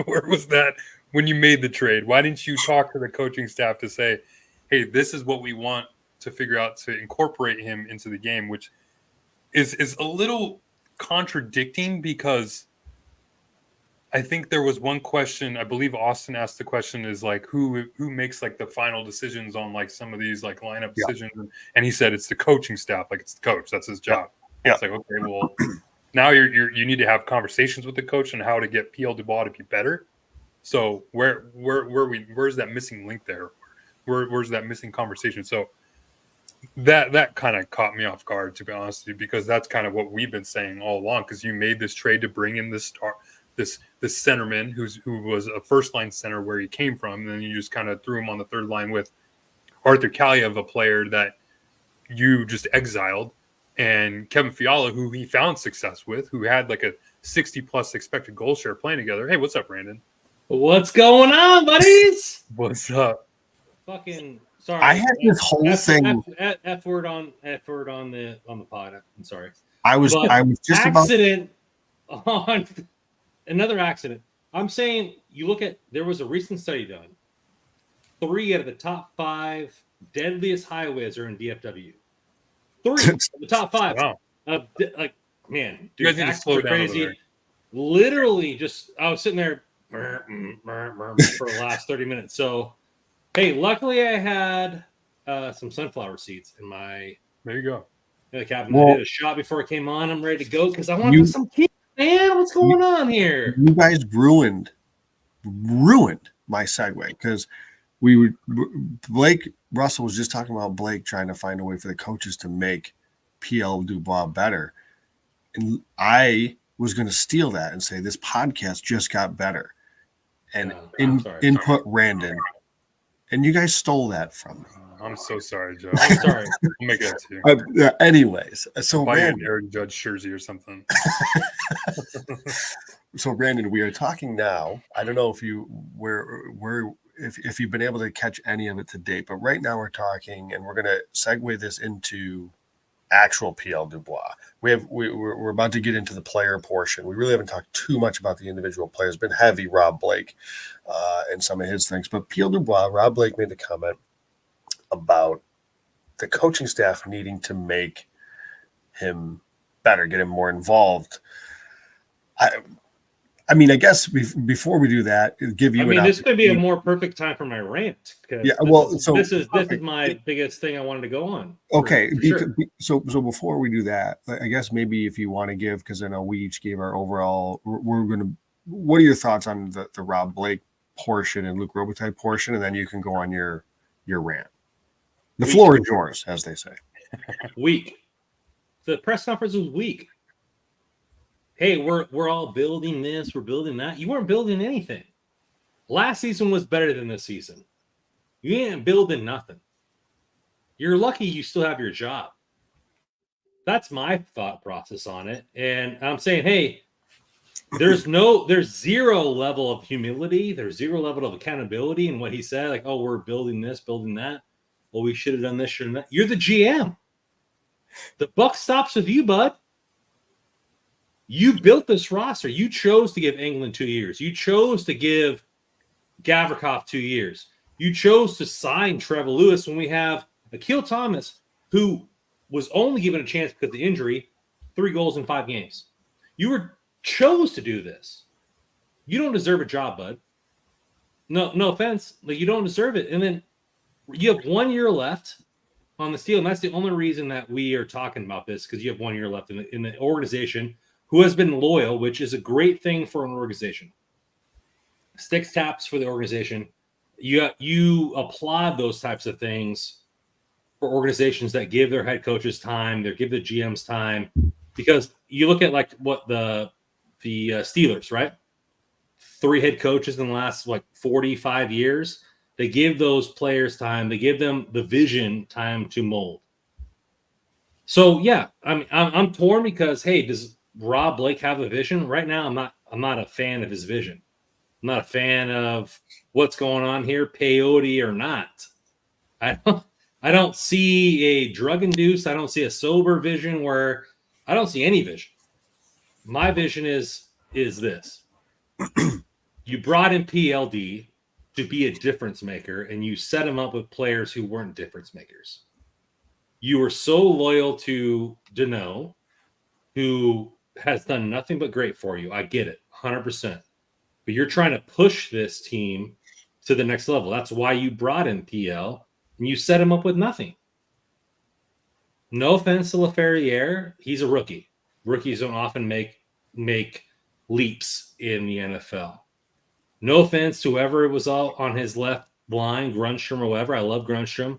S2: Where was that when you made the trade? Why didn't you talk to the coaching staff to say, hey, this is what we want to figure out to incorporate him into the game, which is a little contradicting, because I think there was one question, I believe Austin asked the question, is like, who makes like the final decisions on like some of these like lineup decisions? And he said it's the coaching staff, like it's the coach, that's his job. Yeah. It's like, okay, well, now you need to have conversations with the coach on how to get PL Dubois to be better. So where's that missing link there? Where's that missing conversation? So that kind of caught me off guard, to be honest with you, because that's kind of what we've been saying all along, because you made this trade to bring in this centerman who was a first line center where he came from, and then you just kind of threw him on the third line with Arthur Kaliev, a player that you just exiled. and Kevin Fiala, who he found success with, who had like a 60+ expected goal share playing together. Hey, what's up, Brandon?
S3: What's going on, buddies?
S2: What's up?
S3: Fucking sorry.
S1: I had this whole thing.
S3: F word on the pod. I'm sorry.
S1: I was just
S3: accident on another accident. I'm saying you look at, there was a recent study done. 3 out of the top 5 deadliest highways are in DFW. 3 of the top 5.
S2: Wow.
S3: Like, man,
S2: You guys need to slow down over there.
S3: Literally, just I was sitting there for the last 30 minutes. So, hey, luckily I had some sunflower seeds in my
S2: There you go.
S3: cabin. I did a shot before I came on. I'm ready to go because I want some kids, man. What's going on here?
S1: You guys ruined my segue because Blake Russell was just talking about Blake trying to find a way for the coaches to make PL Dubois better. And I was going to steal that and say this podcast just got better. And input Randon. And you guys stole that from me.
S2: I'm so sorry, Joe.
S3: I'm sorry.
S2: I'll make it to you.
S1: Anyways, so
S2: buy an
S1: Randon,
S2: Eric Judge jersey or something.
S1: So Brandon, we are talking now. I don't know if you if you've been able to catch any of it to date, but right now we're talking, and we're going to segue this into actual PL Dubois. We're about to get into the player portion. We really haven't talked too much about the individual players. Been heavy Rob Blake and some of his things, but PL Dubois, Rob Blake made the comment about the coaching staff needing to make him better, get him more involved. I mean, I guess before we do that, give you.
S3: This could be a more perfect time for my rant.
S1: Yeah, well,
S3: this is my biggest thing I wanted to go on.
S1: Okay, so before we do that, I guess maybe if you want to give, because I know we each gave our overall. We're gonna. What are your thoughts on the Rob Blake portion and Luke Robitaille portion, and then you can go on your rant. The floor is yours, as they say.
S3: Weak. The press conference was weak. Hey, we're all building this, we're building that. You weren't building anything. Last season was better than this season. You ain't building nothing. You're lucky you still have your job. That's my thought process on it. And I'm saying, hey, there's zero level of humility. There's zero level of accountability in what he said. Like, oh, we're building this, building that. Well, we should have done this, should have done that. You're the GM. The buck stops with you, bud. You built this roster. You chose to give England 2 years. You chose to give Gavrikov 2 years. You chose to sign Trevor Lewis when we have Akil Thomas, who was only given a chance because of the injury, 3 goals in 5 games. You chose to do this. You don't deserve a job, bud. No offense. Like, you don't deserve it. And then you have 1 year left on the deal, and that's the only reason that we are talking about this, because you have 1 year left in the organization who has been loyal, which is a great thing for an organization. Sticks taps for the organization. You applaud those types of things for organizations that give their head coaches time, they give the GMs time, because you look at like what the Steelers, right? 3 head coaches in the last 45 years. They give those players time. They give them the vision time to mold. So yeah, I'm torn because, hey, does Rob Blake have a vision? Right now, I'm not a fan of his vision. I'm not a fan of what's going on here, peyote or not. I don't see a drug induced. I don't see a sober vision where I don't see any vision. My vision is this. You brought in PLD to be a difference maker, and you set him up with players who weren't difference makers. You were so loyal to Deneau, who has done nothing but great for you. I get it, 100%. But you're trying to push this team to the next level. That's why you brought in PL, and you set him up with nothing. No offense to LaFerriere, he's a rookie. Rookies don't often make leaps in the NFL. No offense to whoever was all on his left line, Grunstrom or whatever. I love Grunstrom,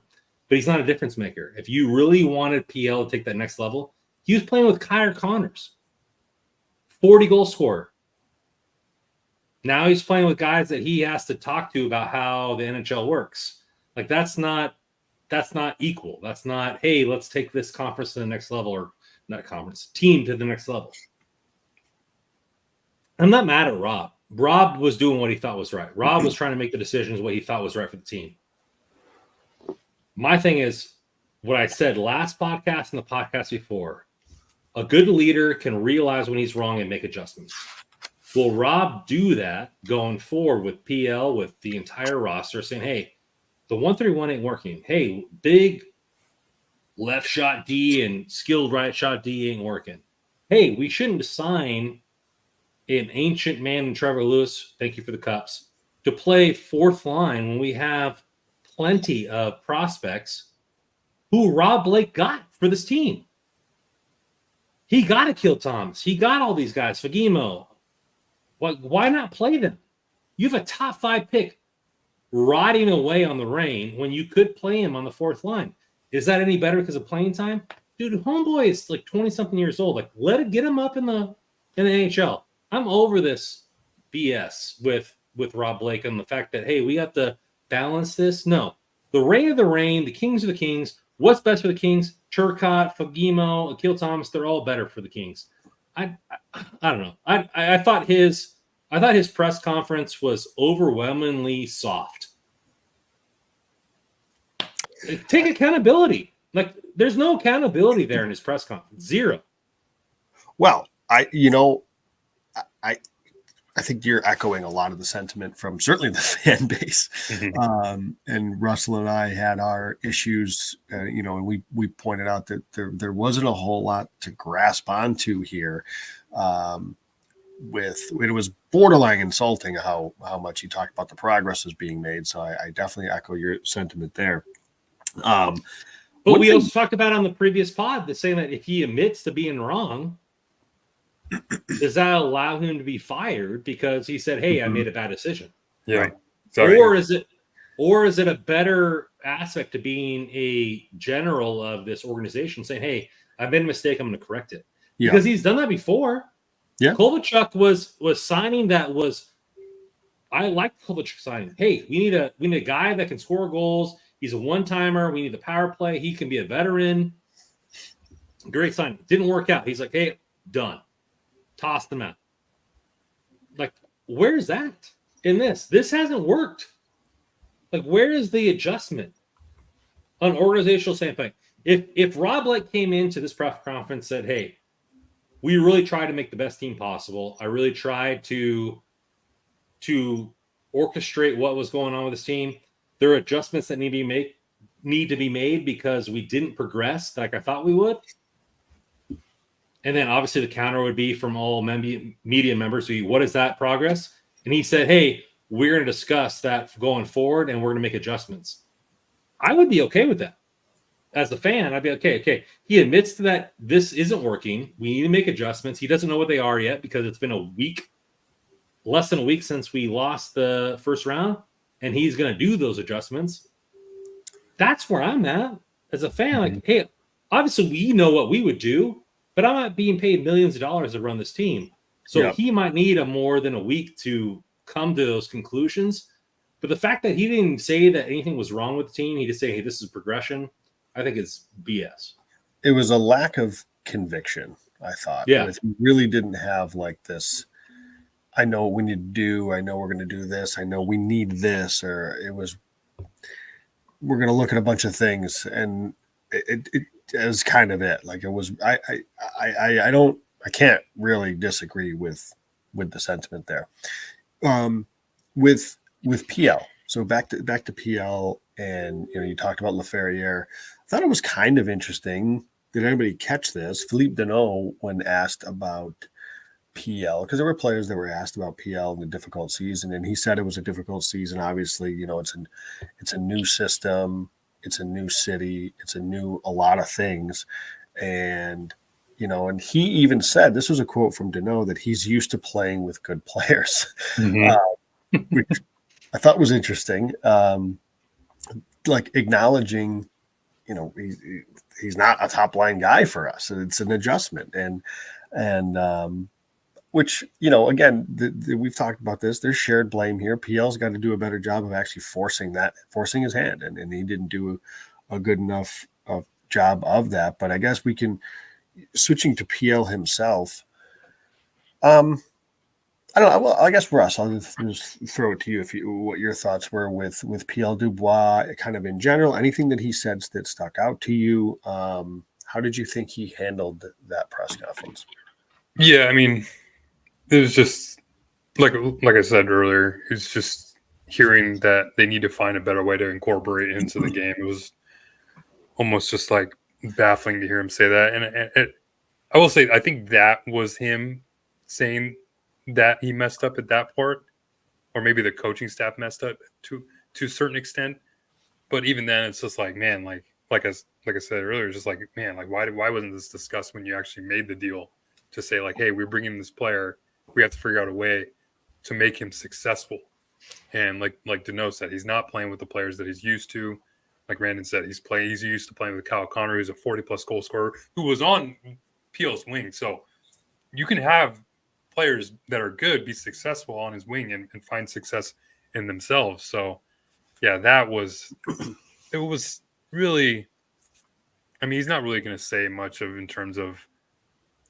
S3: but he's not a difference maker. If you really wanted PL to take that next level, he was playing with Kyer Connors, 40 goal scorer. Now he's playing with guys that he has to talk to about how the NHL works. Like, that's not equal. That's not, hey, let's take this conference to the next level, or team to the next level. I'm not mad at Rob. Rob was doing what he thought was right. Rob was trying to make the decisions what he thought was right for the team. My thing is what I said last podcast and the podcast before. A good leader can realize when he's wrong and make adjustments. Will Rob do that going forward with PL, with the entire roster, saying, hey, the 131 ain't working. Hey, big left shot D and skilled right shot D ain't working. Hey, we shouldn't sign an ancient man in Trevor Lewis, thank you for the cups, to play fourth line when we have plenty of prospects who Rob Blake got for this team. He got Akil Thomas. He got all these guys, Fagemo. Why not play them? You have a top 5 pick rotting away on the rain when you could play him on the fourth line. Is that any better because of playing time? Dude, homeboy is like 20-something years old. Like, get him up in the NHL. I'm over this BS with Rob Blake and the fact that, hey, we have to balance this. No. The reign of the reign, the Kings are the Kings. What's best for the Kings? Turcotte, Fagemo, Akil Thomas, they're all better for the Kings. I don't know. I thought his press conference was overwhelmingly soft. Take accountability. Like, there's no accountability there in his press conference. Zero.
S1: Well, I think you're echoing a lot of the sentiment from certainly the fan base. And Russell and I had our issues, and we pointed out that there wasn't a whole lot to grasp onto here. It was borderline insulting how much he talked about the progress is being made. So I definitely echo your sentiment there.
S3: But we also talked about on the previous pod that saying that if he admits to being wrong, does that allow him to be fired because he said, hey, I made a bad decision?
S2: Yeah.
S1: Right.
S2: Sorry.
S3: Or is it a better aspect to being a general of this organization saying, hey, I made a mistake, I'm going to correct it?
S1: Yeah.
S3: Because he's done that before.
S1: Yeah.
S3: Kovalchuk was signing that was – I like Kovalchuk signing. Hey, we need a guy that can score goals. He's a one-timer. We need the power play. He can be a veteran. Great sign. Didn't work out. He's like, hey, done. Toss them out. Like, where's that in this? This hasn't worked. Like, where is the adjustment on organizational standpoint? If Rob Blake came into this press conference and said, hey, we really tried to make the best team possible. I really tried to orchestrate what was going on with this team. There are adjustments that need to be made because we didn't progress like I thought we would. And then obviously the counter would be from all media members. What is that progress? And he said, hey, we're going to discuss that going forward and we're going to make adjustments. I would be okay with that. As a fan, I'd be okay. He admits to that this isn't working. We need to make adjustments. He doesn't know what they are yet because it's been less than a week since we lost the first round, and he's going to do those adjustments. That's where I'm at as a fan. Like, hey, obviously we know what we would do, but I'm not being paid millions of dollars to run this team. So he might need more than a week to come to those conclusions. But the fact that he didn't say that anything was wrong with the team, he just say, hey, this is progression, I think it's BS.
S1: It was a lack of conviction, I thought.
S3: Yeah.
S1: He really didn't have like this, I know what we need to do. I know we're going to do this. I know we need this. Or it was, we're going to look at a bunch of things. And it is kind of it. Like it was, I can't really disagree with the sentiment there. With PL. So back to PL, and you talked about Laferriere. I thought it was kind of interesting. Did anybody catch this? Philippe Deneau, when asked about PL, because there were players that were asked about PL in the difficult season, and he said it was a difficult season. Obviously, it's a new system, it's a new city, it's a lot of things, and and he even said, this was a quote from Deneau, that he's used to playing with good players, which I thought was interesting. Like acknowledging, he's not a top line guy for us. It's an adjustment, and which again, we've talked about this. There's shared blame here. PL's got to do a better job of actually forcing his hand, and he didn't do a good enough job of that. But I guess we can, switching to PL himself. I don't know. Well, I guess Russ, I'll just throw it to you what your thoughts were with PL Dubois, kind of in general. Anything that he said that stuck out to you? How did you think he handled that press conference?
S2: Yeah, I mean, it was just like I said earlier. It's just hearing that they need to find a better way to incorporate into the game. It was almost just like baffling to hear him say that. And I will say, I think that was him saying that he messed up at that part, or maybe the coaching staff messed up to a certain extent. But even then, it's just like, man, like I said earlier, it's just like, man, like why wasn't this discussed when you actually made the deal to say like, hey, we're bringing this player, we have to figure out a way to make him successful. And like Dano said, he's not playing with the players that he's used to. Like Brandon said, he's used to playing with Kyle Connor, who's a 40-plus goal scorer, who was on PL's wing. So you can have players that are good be successful on his wing and find success in themselves. So yeah, it was really, I mean, he's not really going to say much in terms of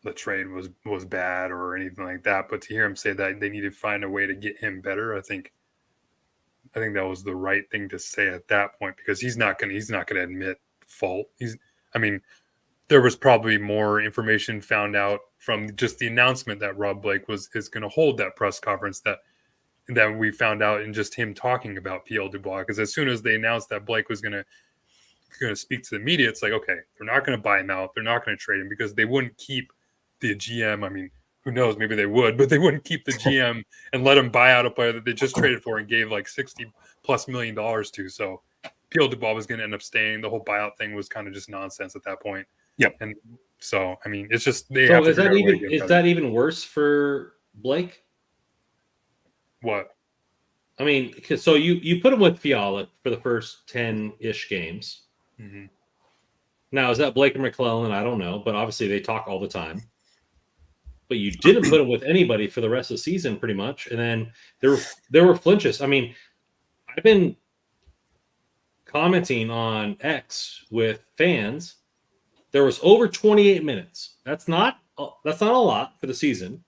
S2: the trade was bad or anything like that, but to hear him say that they need to find a way to get him better, I think that was the right thing to say at that point, because he's not going to admit fault. There was probably more information found out from just the announcement that Rob Blake is going to hold that press conference that we found out in just him talking about PL Dubois. Because as soon as they announced that Blake was going to speak to the media, it's like, okay, they're not going to buy him out. They're not going to trade him because they wouldn't keep the GM. I mean, who knows? Maybe they would, but they wouldn't keep the GM and let him buy out a player that they just traded for and gave like $60+ million to. So PL Dubois was going to end up staying. The whole buyout thing was kind of just nonsense at that point.
S1: Yep.
S2: And so, I mean, it's just
S3: So is that even worse for Blake?
S2: What?
S3: I mean, so you put him with Fiala for the first 10-ish games.
S2: Mm-hmm.
S3: Now, is that Blake or McClellan? I don't know, but obviously they talk all the time. But you didn't put him with anybody for the rest of the season, pretty much. And then there were flinches. I mean, I've been commenting on X with fans. There was over 28 minutes. That's not a lot for the season,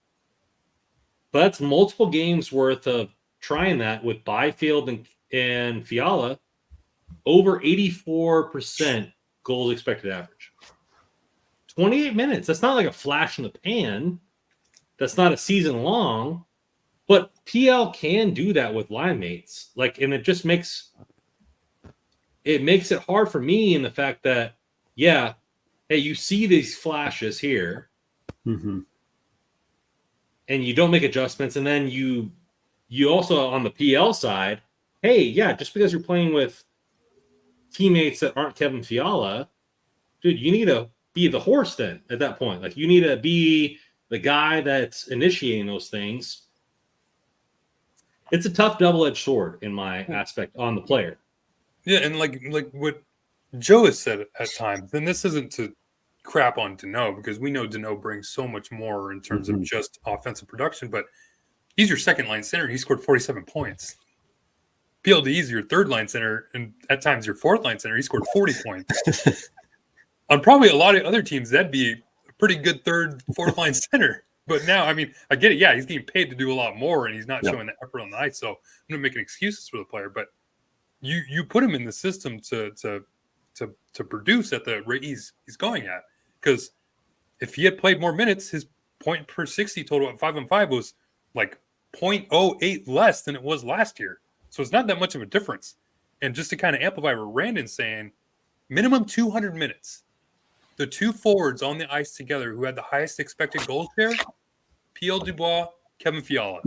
S3: but that's multiple games worth of trying that with Byfield and Fiala. Over 84% goals expected average. 28 minutes. That's not like a flash in the pan. That's not a season long, but PL can do that with line mates. And it just makes it hard for me in the fact that, yeah, hey, you see these flashes here,
S1: mm-hmm.
S3: and you don't make adjustments, and then you also on the PL side, hey, yeah, just because you're playing with teammates that aren't Kevin Fiala, dude, you need to be the horse then at that point. Like, you need to be the guy that's initiating those things. It's a tough double-edged sword in my aspect on the player.
S2: Yeah, and like what Joe has said at times, and this isn't to crap on Dano, because we know Dano brings so much more in terms of just offensive production, but he's your second line center. He scored 47 points. PLD is your third line center, and at times your fourth line center. He scored 40 points. On probably a lot of other teams, that'd be a pretty good third, fourth line center. But now, I mean, I get it. Yeah, he's getting paid to do a lot more, and he's not showing the effort on the ice. So I'm not making excuses for the player, but you put him in the system to produce at the rate he's going at. Because if he had played more minutes, his point per 60 total at 5-on-5 was like 0.08 less than it was last year. So it's not that much of a difference. And just to kind of amplify what Randon's saying, minimum 200 minutes. The two forwards on the ice together who had the highest expected goal share, PL Dubois, Kevin Fiala.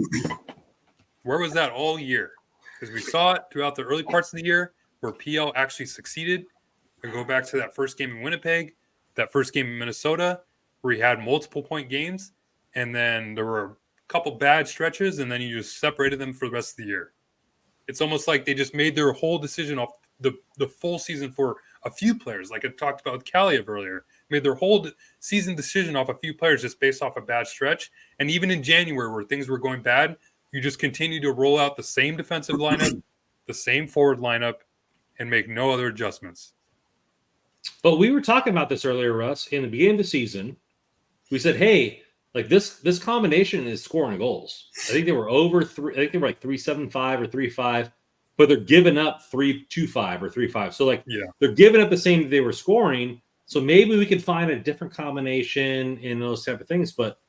S2: Where was that all year? Because we saw it throughout the early parts of the year where PL actually succeeded. I go back to that first game in Winnipeg, that first game in Minnesota, where he had multiple point games, and then there were a couple bad stretches, and then you just separated them for the rest of the year. It's almost like they just made their whole decision off the full season for a few players, like I talked about with Kaliev earlier, made their whole season decision off a few players just based off a bad stretch. And even in January where things were going bad, you just continue to roll out the same defensive lineup, the same forward lineup, and make no other adjustments.
S3: But we were talking about this earlier, Russ, in the beginning of the season. We said, hey, like this combination is scoring goals. I think they were over three. I think they were like 3.75 or 3.5, but they're giving up 3.25 or 3.5. So like they're giving up the same that they were scoring. So maybe we can find a different combination in those type of things. But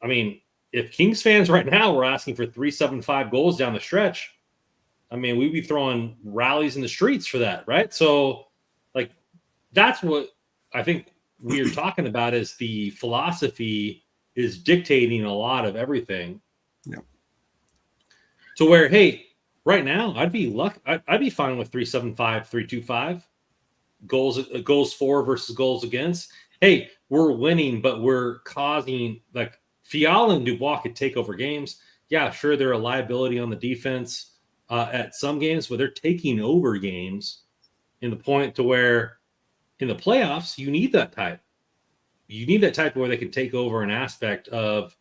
S3: I mean, if Kings fans right now were asking for 3.75 goals down the stretch, I mean, we'd be throwing rallies in the streets for that, right? So like that's what I think we are talking about is the philosophy is dictating a lot of everything.
S1: Yeah.
S3: To where, hey, right now I'd be fine with 3.75, 3.25 goals for versus goals against. Hey, we're winning, but we're causing like Fiala and Dubois could take over games. Yeah, sure, they're a liability on the defense at some games, but they're taking over games in the point to where in the playoffs, you need that type. You need that type where they can take over an aspect of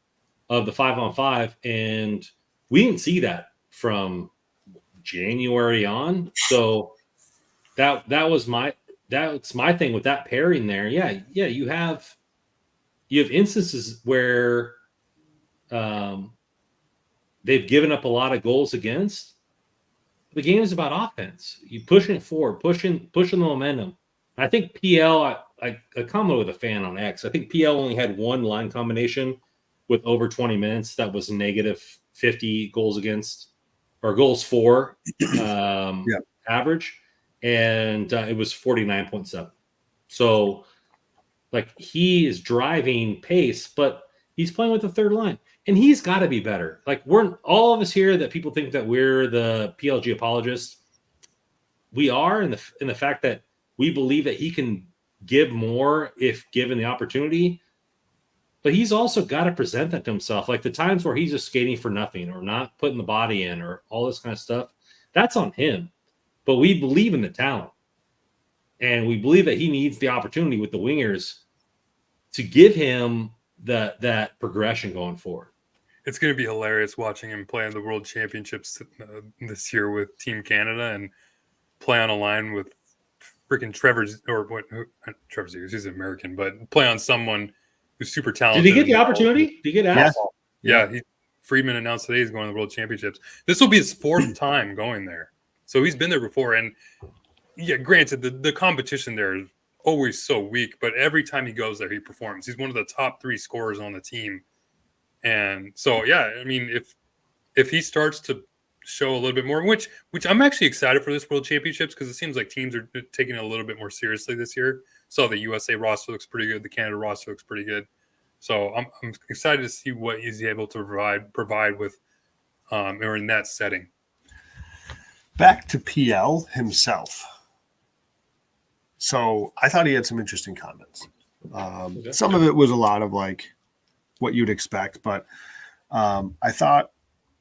S3: the 5-on-5, and we didn't see that from January on. So that's my thing with that pairing there. Yeah, you have instances where they've given up a lot of goals against. The game is about offense. You pushing it forward, pushing the momentum. I think PL, I commented with a fan on X. I think PL only had one line combination with over 20 minutes that was negative 50 goals against or goals for average, and it was 49.7. So, like, he is driving pace, but he's playing with the third line, and he's got to be better. Like, we're all of us here that people think that we're the PLG apologists. We are in the fact that we believe that he can give more if given the opportunity, but he's also got to present that to himself. Like the times where he's just skating for nothing or not putting the body in or all this kind of stuff, that's on him. But we believe in the talent, and we believe that he needs the opportunity with the wingers to give him that progression going forward.
S2: It's going to be hilarious watching him play in the World Championships this year with Team Canada and play on a line with freaking Trevor's he's American, but play on someone who's super talented.
S3: Did he get the opportunity? Did he get asked?
S2: Yeah. Friedman announced today he's going to the World Championships. This will be his fourth time going there. So he's been there before. And yeah, granted, the competition there is always so weak, but every time he goes there, he performs. He's one of the top 3 scorers on the team. And so, yeah, I mean, if he starts to show a little bit more, which I'm actually excited for this World Championships because it seems like teams are taking it a little bit more seriously this year. So the USA roster looks pretty good. The Canada roster looks pretty good. So I'm excited to see what he's able to provide with or in that setting.
S1: Back to PL himself. So I thought he had some interesting comments. Some of it was a lot of like what you'd expect, but I thought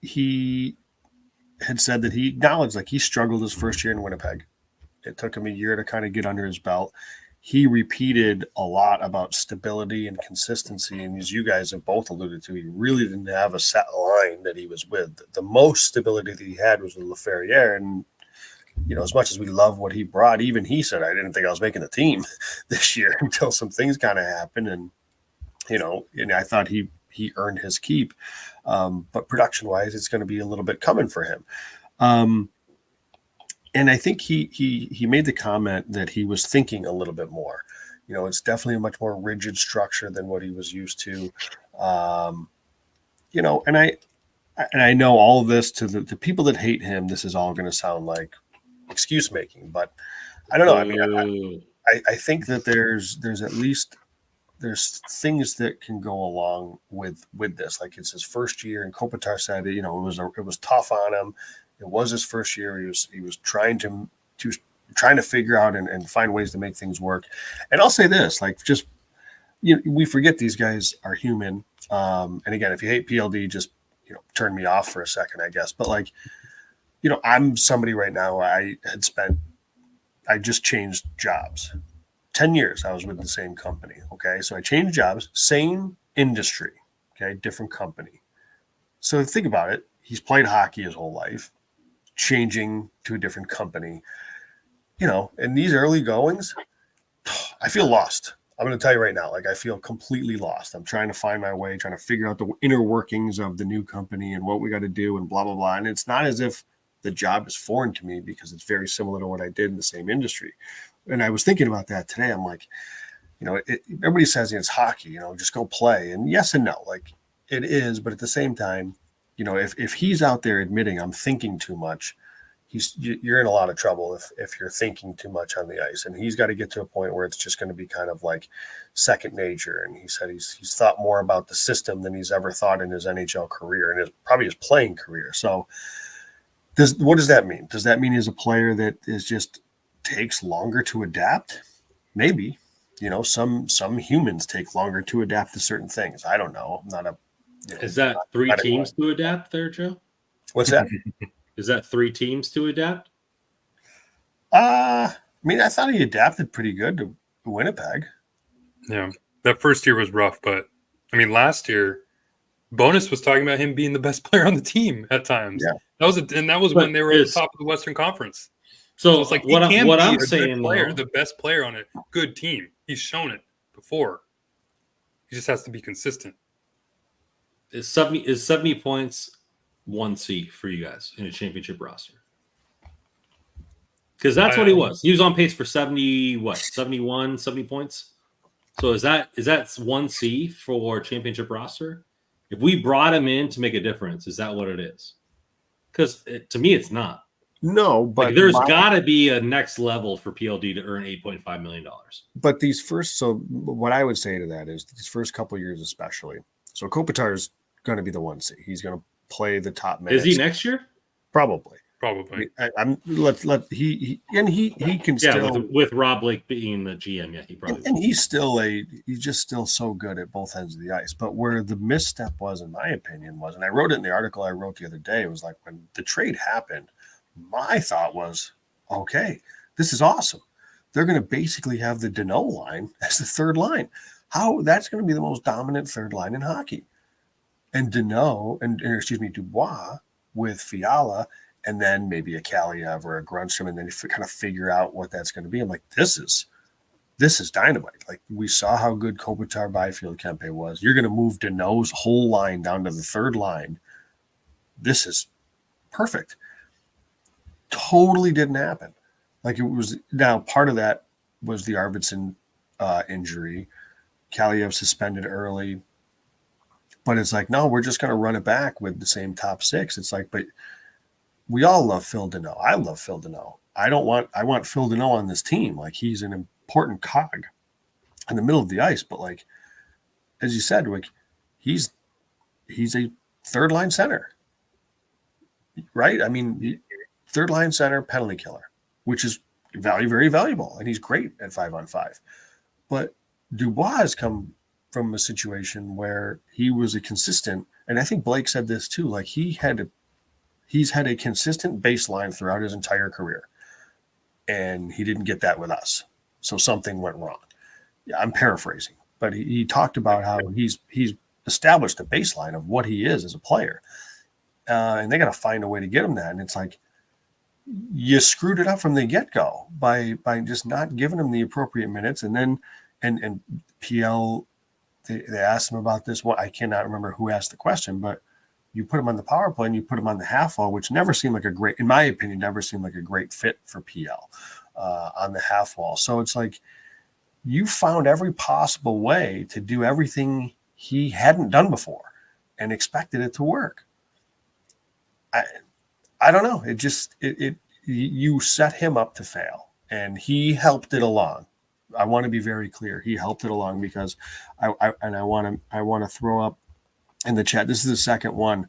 S1: he had said that he acknowledged like he struggled his first year in Winnipeg. It took him a year to kind of get under his belt. He repeated a lot about stability and consistency. And as you guys have both alluded to, he really didn't have a set line that he was with. The most stability that he had was with Laferriere. And, you know, as much as we love what he brought, even he said, I didn't think I was making the team this year until some things kind of happened. And, you know, and I thought he earned his keep. But production-wise, it's going to be a little bit coming for him. And I think he made the comment that he was thinking a little bit more. You know, it's definitely a much more rigid structure than what he was used to. You know, and I know all of this to the people that hate him, this is all going to sound like excuse making, but I don't know. I mean, I think that there's at least there's things that can go along with this. Like it's his first year, and Kopitar said, you know, it was tough on him. It was his first year. He was trying to figure out and find ways to make things work. And I'll say this, like just we forget these guys are human. And again, if you hate PLD, just turn me off for a second, I guess. But like, I'm somebody right now. I just changed jobs. 10 years I was with the same company. Okay. So I changed jobs, same industry. Okay. Different company. So think about it. He's played hockey his whole life, changing to a different company, in these early goings, I feel lost. I'm going to tell you right now, like I feel completely lost. I'm trying to find my way, trying to figure out the inner workings of the new company and what we got to do and blah, blah, blah. And it's not as if the job is foreign to me because it's very similar to what I did in the same industry. And I was thinking about that today. I'm like, everybody says it's hockey, just go play. And yes and no, like it is. But at the same time, if he's out there admitting I'm thinking too much, you're in a lot of trouble if you're thinking too much on the ice. And he's got to get to a point where it's just going to be kind of like second nature. And he said he's thought more about the system than he's ever thought in his NHL career and probably his playing career. So what does that mean? Does that mean he's a player that is just takes longer to adapt? Maybe. Some humans take longer to adapt to certain things. I don't know. I'm not a.
S3: Is that three teams to adapt there, Joe?
S1: What's that?
S3: Is that 3 teams to adapt?
S1: I thought he adapted pretty good to Winnipeg.
S2: Yeah, that first year was rough, but last year, Bonus was talking about him being the best player on the team at times.
S1: Yeah,
S2: that was when they were at the top of the Western Conference.
S3: So
S2: it's like
S3: what I'm saying,
S2: the best player on a good team. He's shown it before. He just has to be consistent.
S3: Is 70 points 1C for you guys in a championship roster? Because that's what he was. He was on pace for 70 points. So is that 1C for championship roster? If we brought him in to make a difference, is that what it is? Because to me, it's not.
S1: No, but
S3: there's got to be a next level for PLD to earn $8.5 million.
S1: But so what I would say to that is these first couple of years, especially. So Kopitar's going to be the 1C. He's going to play the top minutes.
S3: Is he next year?
S1: Probably. He can still
S3: with Rob Blake being the GM. Yeah, he probably.
S1: And he's just still so good at both ends of the ice. But where the misstep was, in my opinion, was, and I wrote it in the article I wrote the other day, it was like when the trade happened. My thought was, okay, this is awesome. They're going to basically have the Deneau line as the third line. That's going to be the most dominant third line in hockey. And Dubois with Fiala, and then maybe a Kaliev or a Grunstrom, and then you kind of figure out what that's going to be. I'm like, this is dynamite. Like we saw how good Kopitar, Byfield, Kempe was. You're going to move Deneau's whole line down to the third line. This is perfect. Totally didn't happen. Like it was. Now part of that was the Arvidsson injury. Kaliev suspended early, but it's like, no, we're just going to run it back with the same top 6. It's like, but we all love Phil Deneau. I love Phil Deneau. I want Phil Deneau on this team. Like he's an important cog in the middle of the ice. But like, as you said, like he's a third line center, right? Third line center, penalty killer, which is very valuable. And he's great at 5-on-5. But Dubois has come from a situation where he was a consistent, and I think Blake said this too, like he's had a consistent baseline throughout his entire career. And he didn't get that with us. So something went wrong. Yeah, I'm paraphrasing, but he talked about how he's established a baseline of what he is as a player. And they got to find a way to get him that. And it's like, you screwed it up from the get-go by just not giving him the appropriate minutes. And then, and PL, they asked him about this. Well, I cannot remember who asked the question, but you put him on the power play and you put him on the half wall, which never seemed like in my opinion, never seemed like a great fit for PL on the half wall. So it's like you found every possible way to do everything he hadn't done before and expected it to work. I don't know. You set him up to fail, and he helped it along. I want to be very clear. He helped it along because I want to throw up in the chat. This is the second one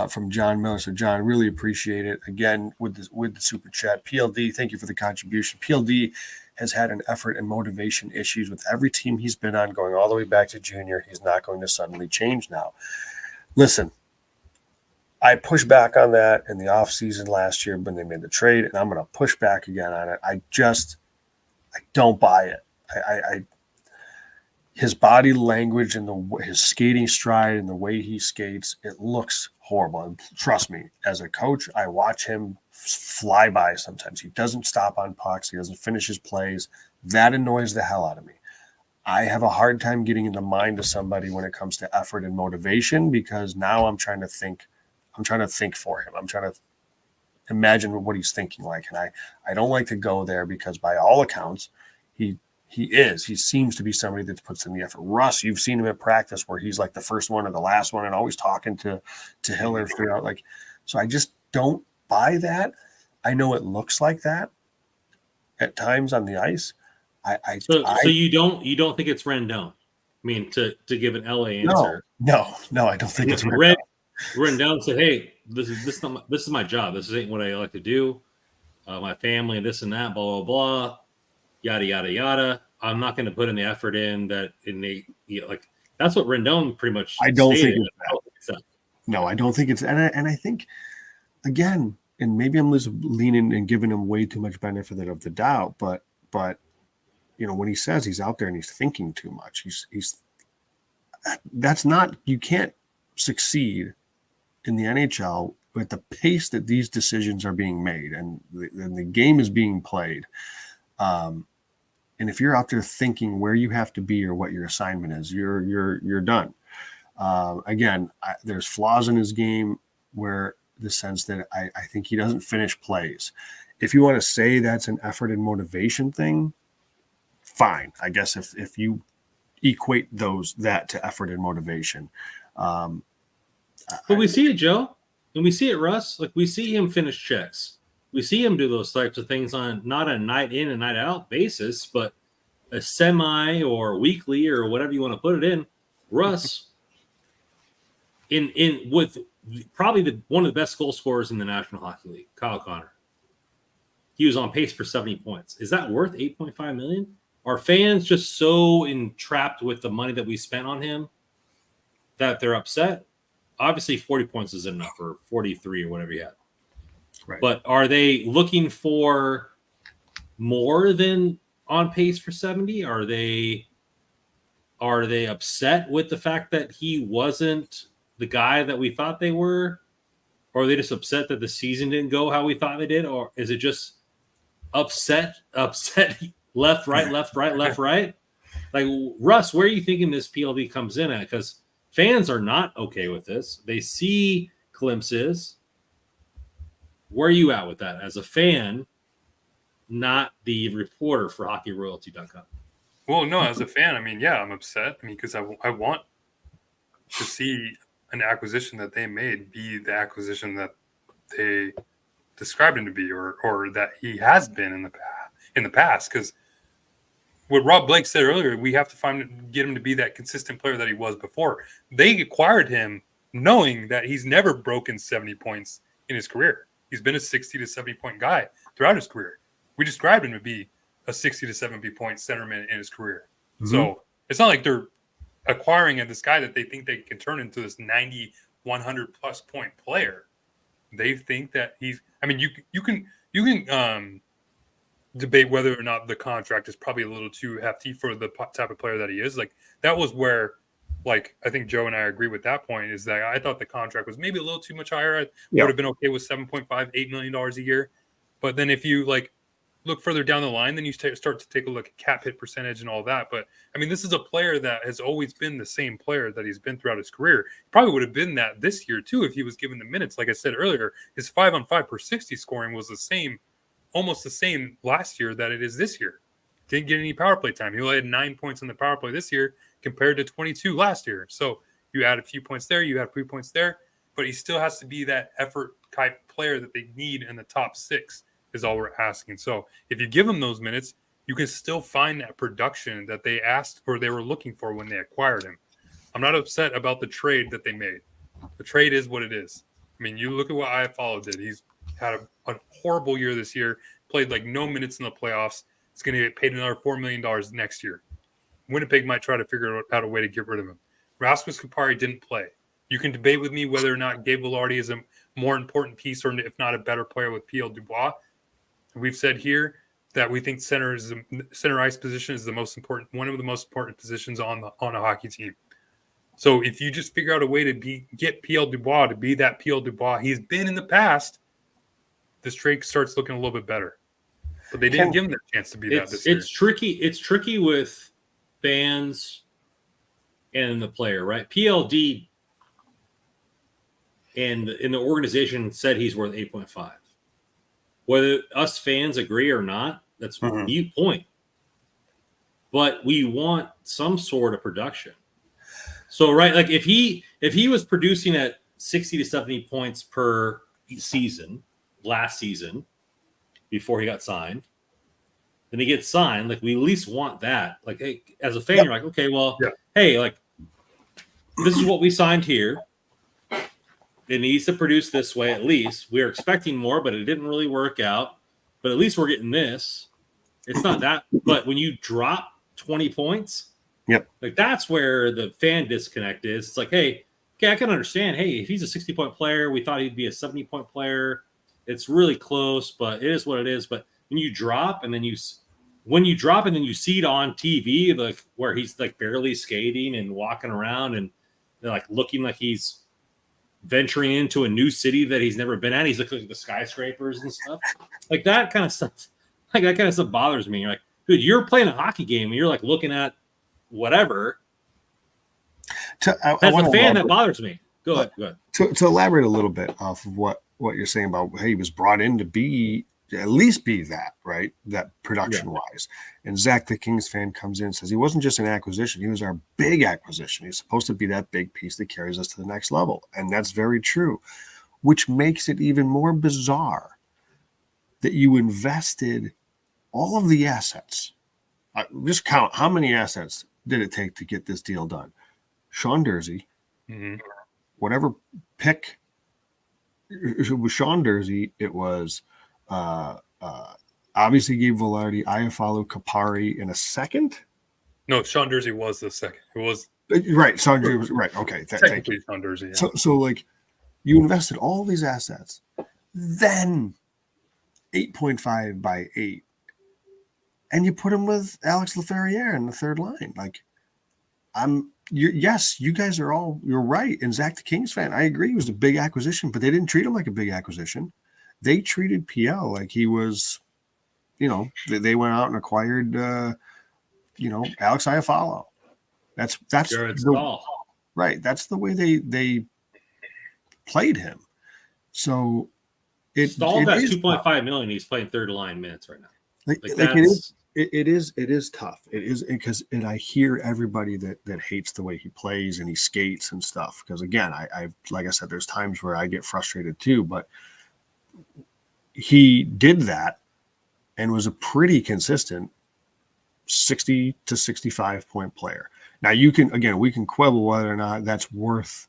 S1: from John Miller. So John, really appreciate it again with the super chat. PLD, thank you for the contribution. PLD has had an effort and motivation issues with every team he's been on, going all the way back to junior. He's not going to suddenly change now. Listen, I pushed back on that in the offseason last year when they made the trade, and I'm going to push back again on it. I don't buy it. His body language and his skating stride and the way he skates, it looks horrible. And trust me, as a coach, I watch him fly by sometimes. He doesn't stop on pucks. He doesn't finish his plays. That annoys the hell out of me. I have a hard time getting in the mind of somebody when it comes to effort and motivation, because now I'm trying to think for him. I'm trying to imagine what he's thinking like. And I don't like to go there, because by all accounts, he seems to be somebody that puts in the effort. Russ, you've seen him at practice where he's like the first one or the last one and always talking to Hiller throughout. Like, so I just don't buy that. I know it looks like that at times on the ice.
S3: So you don't think it's Rendon? I mean, to give an LA answer.
S1: No, I don't think it's
S3: Rendon said, "Hey, this is my job. This ain't what I like to do. My family and this and that, blah blah blah, yada yada yada. I'm not going to put in the effort in that like that's what Rendon pretty much.
S1: I don't think it's that. No, I don't think it's, and I think again, and maybe I'm leaning and giving him way too much benefit of the doubt, but when he says he's out there and he's thinking too much, that's not, you can't succeed in the NHL at the pace that these decisions are being made and the game is being played. And if you're out there thinking where you have to be or what your assignment is, you're done. Again, there's flaws in his game where the sense that I think he doesn't finish plays. If you want to say that's an effort and motivation thing, fine. I guess if you equate that to effort and motivation.
S3: But we see it, Joe, and we see it, Russ. Like, we see him finish checks. We see him do those types of things on not a night in and night out basis, but a semi or weekly or whatever you want to put it in. Russ, in with probably one of the best goal scorers in the National Hockey League, Kyle Connor. He was on pace for 70 points. Is that worth $8.5 million? Are fans just so entrapped with the money that we spent on him that they're upset? Obviously, 40 points is enough, or 43 or whatever you had.
S1: Right.
S3: But are they looking for more than on pace for 70? Are they upset with the fact that he wasn't the guy that we thought they were? Or are they just upset that the season didn't go how we thought they did? Or is it just upset left, right? Like, Russ, where are you thinking this PLD comes in at? Because fans are not okay with this. They see glimpses. Where are you at with that as a fan, not the reporter for hockeyroyalty.com?
S2: Well, no, as a fan, I mean, yeah, I'm upset. I mean, because I want to see an acquisition that they made be the acquisition that they described him to be, or that he has been in the past. Because what Rob Blake said earlier, we have to get him to be that consistent player that he was before. They acquired him knowing that he's never broken 70 points in his career. He's been a 60 to 70 point guy throughout his career. We described him to be a 60 to 70 point centerman in his career. Mm-hmm. So it's not like they're acquiring this guy that they think they can turn into this 90, 100 plus point player. They think that he's, I mean, you can debate whether or not the contract is probably a little too hefty for the type of player that he is. Like, that was where, like, I think Joe and I agree with that point, is that I thought the contract was maybe a little too much higher. I would have been okay with $7.58 million a year. But then if you, like, look further down the line, then you start to take a look at cap hit percentage and all that. But, I mean, this is a player that has always been the same player that he's been throughout his career. He probably would have been that this year, too, if he was given the minutes. Like I said earlier, his 5-on-5 per 60 scoring was almost the same last year that it is this year. Didn't get any power play time. He only had 9 points on the power play this year compared to 22 last year. So you add a few points there, you add 3 points there, but he still has to be that effort type player that they need in the top six, is all we're asking. So if you give him those minutes, you can still find that production that they asked or they were looking for when they acquired him. I'm not upset about the trade that they made. The trade is what it is. I mean, you look at what Iafallo did. He's had a horrible year this year, played like no minutes in the playoffs. It's going to get paid another $4 million next year. Winnipeg might try to figure out a way to get rid of him. Rasmus Kupari didn't play. You can debate with me whether or not Gabe Vilardi is a more important piece or if not a better player with P.L. Dubois. We've said here that we think center ice position is the most important, one of the most important positions on a hockey team. So if you just figure out a way to get P.L. Dubois to be that P.L. Dubois he's been in the past, this trade starts looking a little bit better. But they didn't give him the chance to be that this year.
S3: It's tricky. It's tricky with fans and the player, right? PLD and in the organization said he's worth 8.5. Whether us fans agree or not, that's a mute point. But we want some sort of production. So, right, like if he was producing at 60 to 70 points per season last season before he got signed, then he gets signed. Like we at least want that. Like, hey, as a fan, you're like, okay, well, hey, like this is what we signed here. It needs to produce this way at least. We were expecting more, but it didn't really work out. But at least we're getting this. It's not that. But when you drop 20 points, like that's where the fan disconnect is. It's like, hey, okay, I can understand. Hey, if he's a 60-point player, we thought he'd be a 70-point player. It's really close, but it is what it is. But when you drop and then you see it on TV, like where he's like barely skating and walking around and like looking like he's venturing into a new city that he's never been at. He's looking at the skyscrapers and stuff. Like that kind of stuff. Like that kind of stuff bothers me. You're like, dude, you're playing a hockey game and you're like looking at whatever. As a fan, that bothers me. Go ahead.
S1: To elaborate a little bit off of what you're saying about, hey, he was brought in to at least be that, right? That production wise. And Zach, the Kings fan, comes in and says he wasn't just an acquisition. He was our big acquisition. He's supposed to be that big piece that carries us to the next level. And that's very true, which makes it even more bizarre that you invested all of the assets. Just count how many assets did it take to get this deal done? Sean Dursey, whatever pick it was Sean Dursey, it was obviously Gabe Velarde, Iafallo, Kapari in a second.
S2: No, Sean Dursey was the second. It was
S1: right. Sean Dursey was right. Okay, thank you.
S2: Sean Dursey. Yeah.
S1: So like you invested all these assets, then 8.5 by 8, and you put him with Alex Laferriere in the third line. Like yes, you guys are you're right. And Zach, the Kings fan, I agree, it was a big acquisition, but they didn't treat him like a big acquisition. They treated PL like he was, they went out and acquired, Alex Iafallo. That's right. That's the way they played him. So
S3: Stahl got $2.5 million. He's playing third line minutes right now.
S1: It is tough. It is because I hear everybody that hates the way he plays and he skates and stuff. Because again, I like I said, there's times where I get frustrated too, but he did that and was a pretty consistent 60 to 65 point player. Now we can quibble whether or not that's worth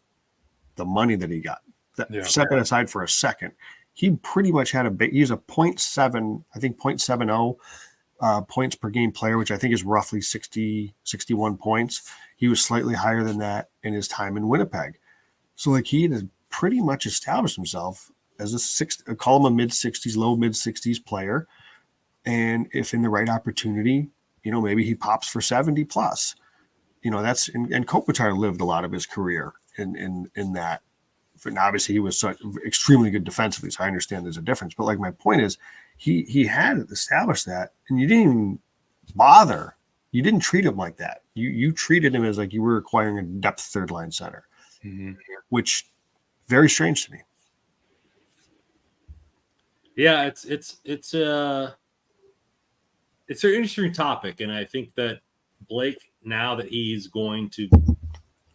S1: the money that he got. Set that aside for a second. He pretty much had he's a 0.7, I think 0.70 points per game player, which I think is roughly 61 points. He was slightly higher than that in his time in Winnipeg. So like he had pretty much established himself as call him a mid-60s, low mid-60s player. And if in the right opportunity, maybe he pops for 70 plus. That's and Kopitar lived a lot of his career in that. And obviously he was extremely good defensively, so I understand there's a difference. But like my point is, he had established that, and you didn't even bother. You didn't treat him like that. You treated him as like you were acquiring a depth third line center, which very strange to me.
S3: Yeah, it's an interesting topic, and I think that Blake, now that he's going to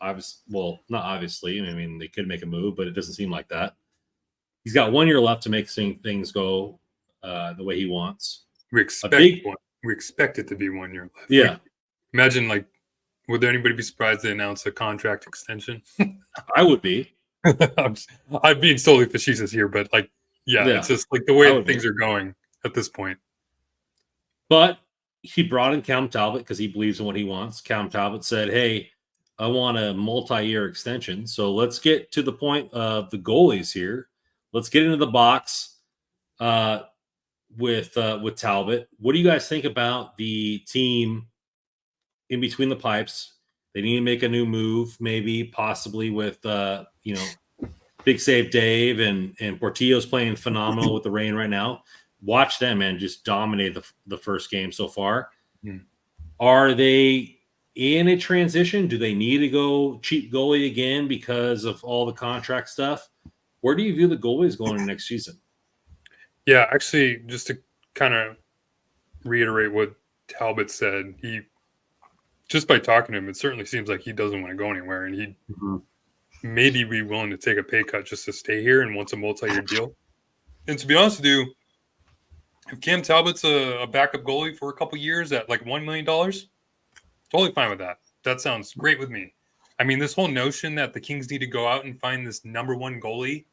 S3: not obviously. I mean, they could make a move, but it doesn't seem like that. He's got 1 year left to make things go the way he wants.
S2: We expect it to be 1 year left.
S3: Yeah.
S2: Imagine, would anybody be surprised they announce a contract extension?
S3: I would be.
S2: I'm being solely facetious here, but it's just like the way things are going at this point.
S3: But he brought in Cam Talbot because he believes in what he wants. Cam Talbot said, hey, I want a multi-year extension. So let's get to the point of the goalies here. Let's get into the box with Talbot. What do you guys think about the team in between the pipes? They need to make a new move, maybe possibly with Big Save Dave and Portillo's playing phenomenal with the Reign right now. watch them and just dominate the first game so far.
S2: Hmm.
S3: Are they in a transition? Do they need to go cheap goalie again because of all the contract stuff? Where do you view the goalies going in next season?
S2: Yeah, actually, just to kind of reiterate what Talbot said, he just by talking to him, it certainly seems like he doesn't want to go anywhere, and he'd maybe be willing to take a pay cut just to stay here and wants a multi-year deal. And to be honest with you, if Cam Talbot's a backup goalie for a couple years at like $1 million, totally fine with that. That sounds great with me. I mean, this whole notion that the Kings need to go out and find this number one goalie.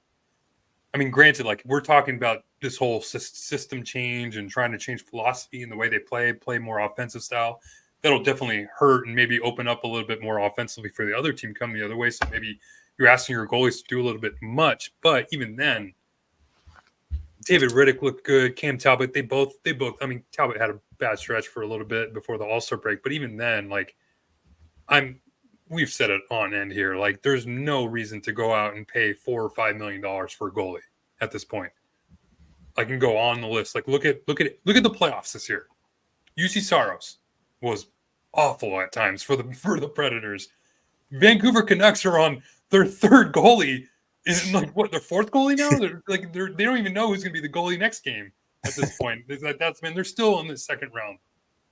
S2: I mean, granted, like we're talking about this whole system change and trying to change philosophy and the way they play more offensive style. That'll definitely hurt and maybe open up a little bit more offensively for the other team coming the other way. So maybe you're asking your goalies to do a little bit much. But even then, David Riddick looked good. Cam Talbot, they both. I mean, Talbot had a bad stretch for a little bit before the All-Star break. But even then, like, we've said it on end here. Like, there's no reason to go out and pay $4 or $5 million for a goalie at this point. I can go on the list. Like, look at the playoffs this year. UC Saros was awful at times for the Predators. Vancouver Canucks are on their third goalie. Is like what their fourth goalie now? They don't even know who's going to be the goalie next game at this point. They're still in the second round.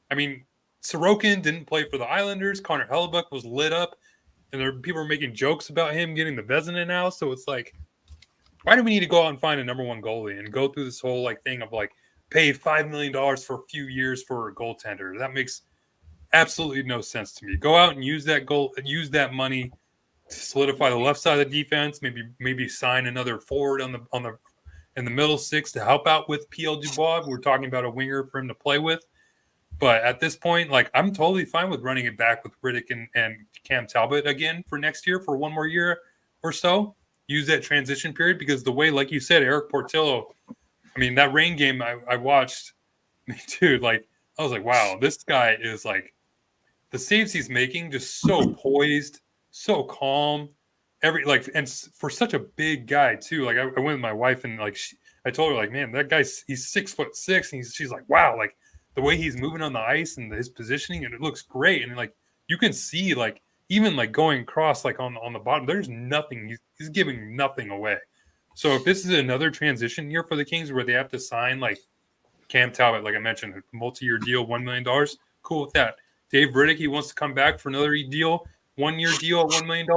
S2: I mean, Sorokin didn't play for the Islanders. Connor Hellebuck was lit up, and people were making jokes about him getting the Vezina now. So it's like, why do we need to go out and find a number one goalie and go through this whole like thing of like pay $5 million for a few years for a goaltender? That makes absolutely no sense to me. Go out and use that money to solidify the left side of the defense. Maybe sign another forward in the middle six to help out with PL Dubois. We're talking about a winger for him to play with. But at this point, like I'm totally fine with running it back with Riddick and Cam Talbot again for next year for one more year or so. Use that transition period because the way, like you said, Eric Portillo, I mean, that rain game I watched, dude, like I was like, wow, this guy is like the saves he's making just so poised, so calm. And for such a big guy too. Like I went with my wife and like I told her like, man, that guy's he's 6'6", and she's like, wow, like the way he's moving on the ice and his positioning, and it looks great. And like you can see like even like going across like on the bottom, there's nothing. He's giving nothing away. So if this is another transition year for the Kings where they have to sign like Cam Talbot, like I mentioned, a multi-year deal, $1 million, cool with that. Dave Riddick, he wants to come back for another deal, 1 year deal at $1 million,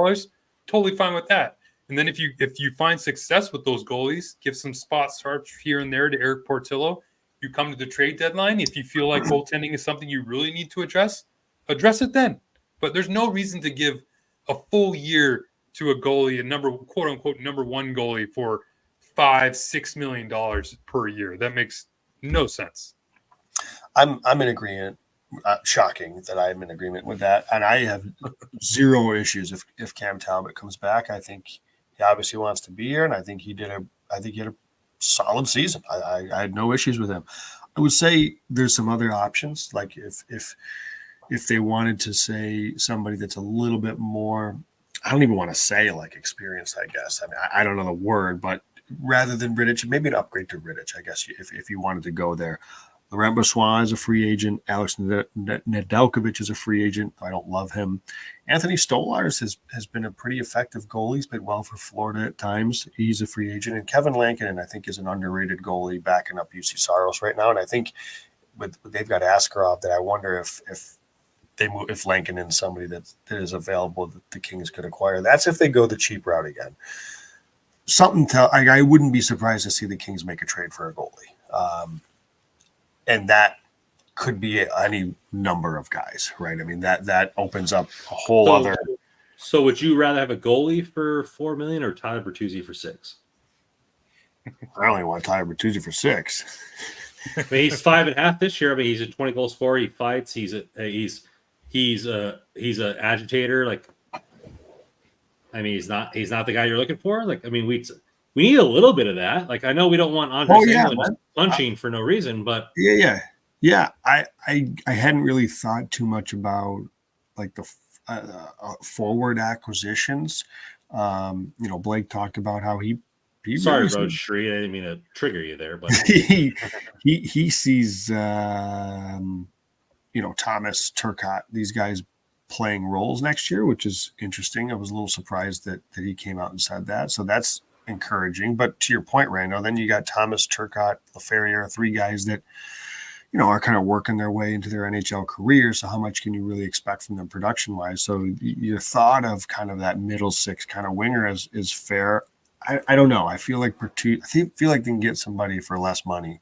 S2: totally fine with that. And then if you find success with those goalies, give some spot starts here and there to Eric Portillo. You come to the trade deadline. If you feel like goaltending is something you really need to address it then. But there's no reason to give a full year to a goalie, quote unquote number one goalie for $5-6 million per year. That makes no sense.
S1: I'm in agreement. Shocking that I'm in agreement with that, and I have zero issues if Cam Talbot comes back. I think he obviously wants to be here, and I think he had a solid season. I had no issues with him. I would say there's some other options, like if they wanted to say somebody that's a little bit more, I don't even want to say like experienced, I guess. I mean, I don't know the word, but rather than Rittich, maybe an upgrade to Rittich, I guess, if you wanted to go there. Laurent Brossoit is a free agent. Alex Nedeljkovic is a free agent. I don't love him. Anthony Stolarz has been a pretty effective goalie. He's played well for Florida at times. He's a free agent. And Kevin Lankinen, I think, is an underrated goalie backing up UC Saros right now. And I think they've got Askarov that I wonder if Lankinen's somebody that is available that the Kings could acquire. That's if they go the cheap route again. I wouldn't be surprised to see the Kings make a trade for a goalie. And that could be any number of guys, right? I mean, that opens up a whole other.
S3: So would you rather have a goalie for $4 million or Tyler Bertuzzi for $6 million?
S1: I only want Tyler Bertuzzi for $6 million.
S3: I mean, he's 5.5 this year. I mean, he's a 20 goal scorer. He fights. He's a agitator. Like, I mean, he's not the guy you're looking for. Like, I mean, we need a little bit of that. Like, I know we don't want Andre Sandlin punching for no reason, but
S1: yeah. I hadn't really thought too much about like the forward acquisitions. Blake talked about how he He
S3: Sorry,
S1: really
S3: Road Street. I didn't mean to trigger you there, but
S1: he sees Thomas Turcotte, these guys playing roles next year, which is interesting. I was a little surprised that he came out and said that. So that's encouraging. But to your point, Rando, then you got Thomas Turcotte, LaFerriere, three guys that are kind of working their way into their NHL career. So how much can you really expect from them production wise? So your thought of kind of that middle six kind of winger is fair. I don't know. I feel like they can get somebody for less money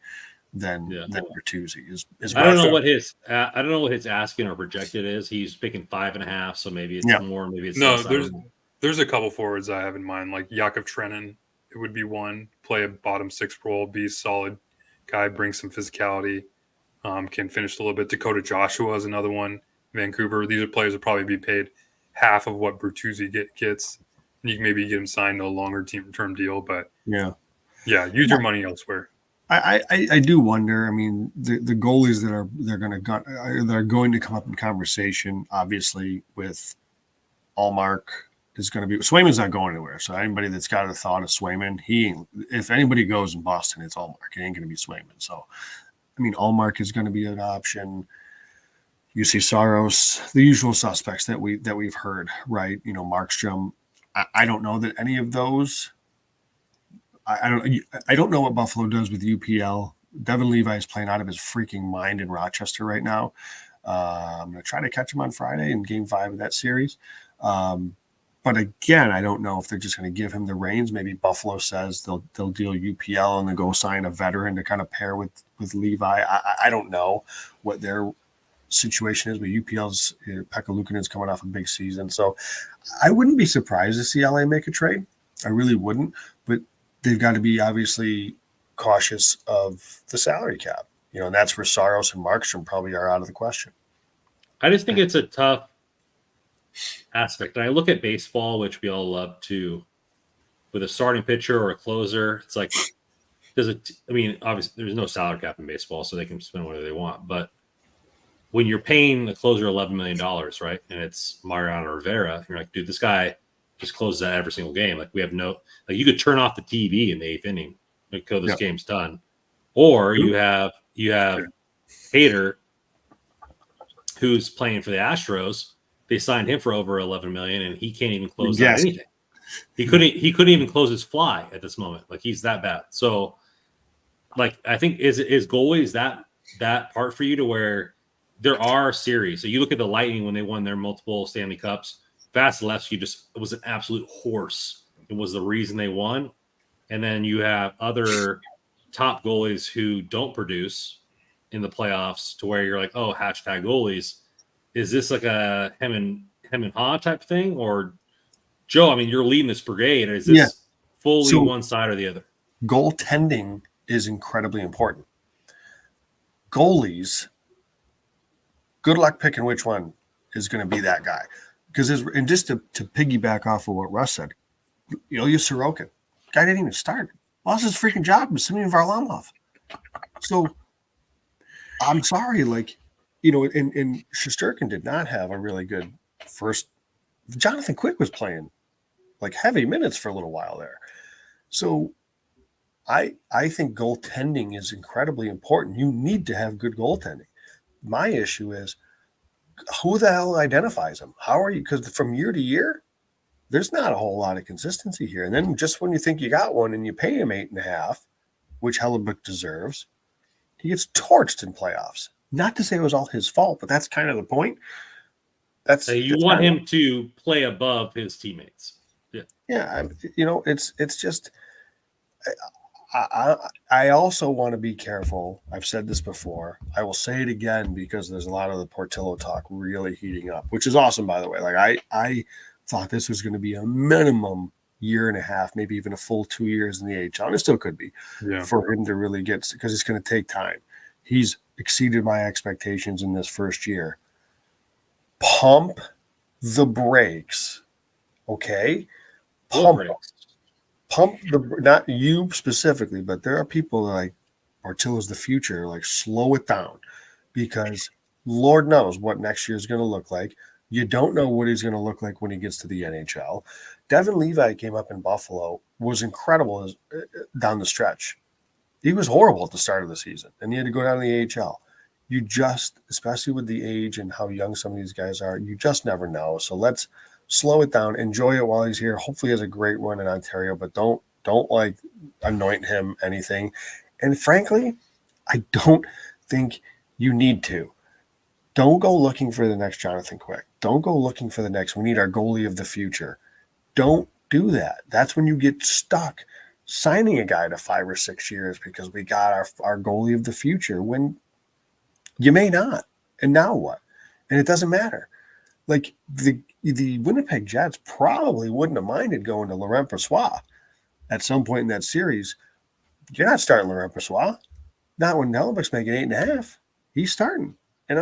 S1: than Bertuzzi is.
S3: I don't know what his asking or projected is. He's picking 5.5, so maybe it's more, maybe it's
S2: no.
S3: less.
S2: There's a couple forwards I have in mind, like Yakov Trenin. It would be one, play a bottom six role, be a solid guy, bring some physicality, can finish a little bit. Dakota Joshua is another one. Vancouver. These are players that probably be paid half of what Bertuzzi gets. And you can maybe get him signed to a longer term deal, but use your money elsewhere.
S1: I do wonder. I mean, the goalies that are going to come up in conversation, obviously, with Allmark is going to be Swayman's not going anywhere. So anybody that's got a thought of Swayman, if anybody goes in Boston, it's Allmark. It ain't going to be Swayman. So, I mean, Allmark is going to be an option. UC Saros, the usual suspects that we've heard, right? Markstrom. I don't know that any of those. I don't know what Buffalo does with UPL. Devin Levi is playing out of his freaking mind in Rochester right now. I'm going to try to catch him on Friday in Game 5 of that series. But again, I don't know if they're just going to give him the reins. Maybe Buffalo says they'll deal UPL and then go sign a veteran to kind of pair with Levi. I don't know what their situation is, but UPL's Pekka Luukkonen is coming off a big season. So I wouldn't be surprised to see LA make a trade. I really wouldn't. But they've got to be obviously cautious of the salary cap, and that's where Saros and Markstrom probably are out of the question.
S3: I just think it's a tough aspect. And I look at baseball, which we all love to, with a starting pitcher or a closer. It's like, obviously there's no salary cap in baseball, so they can spend whatever they want. But when you're paying the closer $11 million, right, and it's Mariano Rivera, you're like, dude, this guy just closes out every single game. Like, we have you could turn off the TV in the 8th inning until this game's done. Or you have Hader, who's playing for the Astros. They signed him for over $11 million, and he can't even close out anything. He couldn't even close his fly at this moment. Like, he's that bad. So, like, I think is goalie, is that part for you to where there are series. So you look at the Lightning when they won their multiple Stanley Cups. Vasilevsky was an absolute horse. It was the reason they won. And then you have other top goalies who don't produce in the playoffs to where you're like, oh, hashtag goalies. Is this like a hem and haw type thing? Or, Joe, I mean, you're leading this brigade. Is this fully one side or the other?
S1: Goaltending is incredibly important. Goalies, good luck picking which one is going to be that guy. Because and just to piggyback off of what Russ said, Ilya Sorokin, guy didn't even start. Lost his freaking job with Semyon Varlamov. So I'm sorry, and Shesterkin did not have a really good first. Jonathan Quick was playing like heavy minutes for a little while there. So I think goaltending is incredibly important. You need to have good goaltending. My issue is, who the hell identifies them? How are you? Because from year to year, there's not a whole lot of consistency here. And then just when you think you got one and you pay him 8.5, which Hellebuck deserves, he gets torched in playoffs. Not to say it was all his fault, but that's kind of the point.
S3: You want him to play above his teammates.
S1: Yeah. It's just. I also want to be careful. I've said this before. I will say it again because there's a lot of the Portillo talk really heating up, which is awesome, by the way. Like, I thought this was going to be a minimum 1.5 years, maybe even a full 2 years in the AHL. And it still could be for him to really get, because it's going to take time. He's exceeded my expectations in this first year. Pump the brakes, okay? Pump not you specifically, but there are people that like Portillo's the future, like slow it down, because Lord knows what next year is going to look like. You don't know what he's going to look like when he gets to the NHL. Devin Levi came up in Buffalo, was incredible down the stretch. He was horrible at the start of the season, and he had to go down to the AHL. You just, especially with the age and how young some of these guys are, you just never know. So let's slow it down, enjoy it while he's here. Hopefully he has a great run in Ontario, but don't like anoint him anything. And frankly, I don't think you need to. Don't go looking for the next Jonathan Quick. Don't go looking for the next, we need our goalie of the future. Don't do that. That's when you get stuck signing a guy to 5 or 6 years because we got our goalie of the future when you may not. And now what? And it doesn't matter. Like the Winnipeg Jets probably wouldn't have minded going to Laurent Brossoit at some point in that series. You're not starting Laurent Brossoit. Not when Hellebuyck's making 8.5. He's starting. And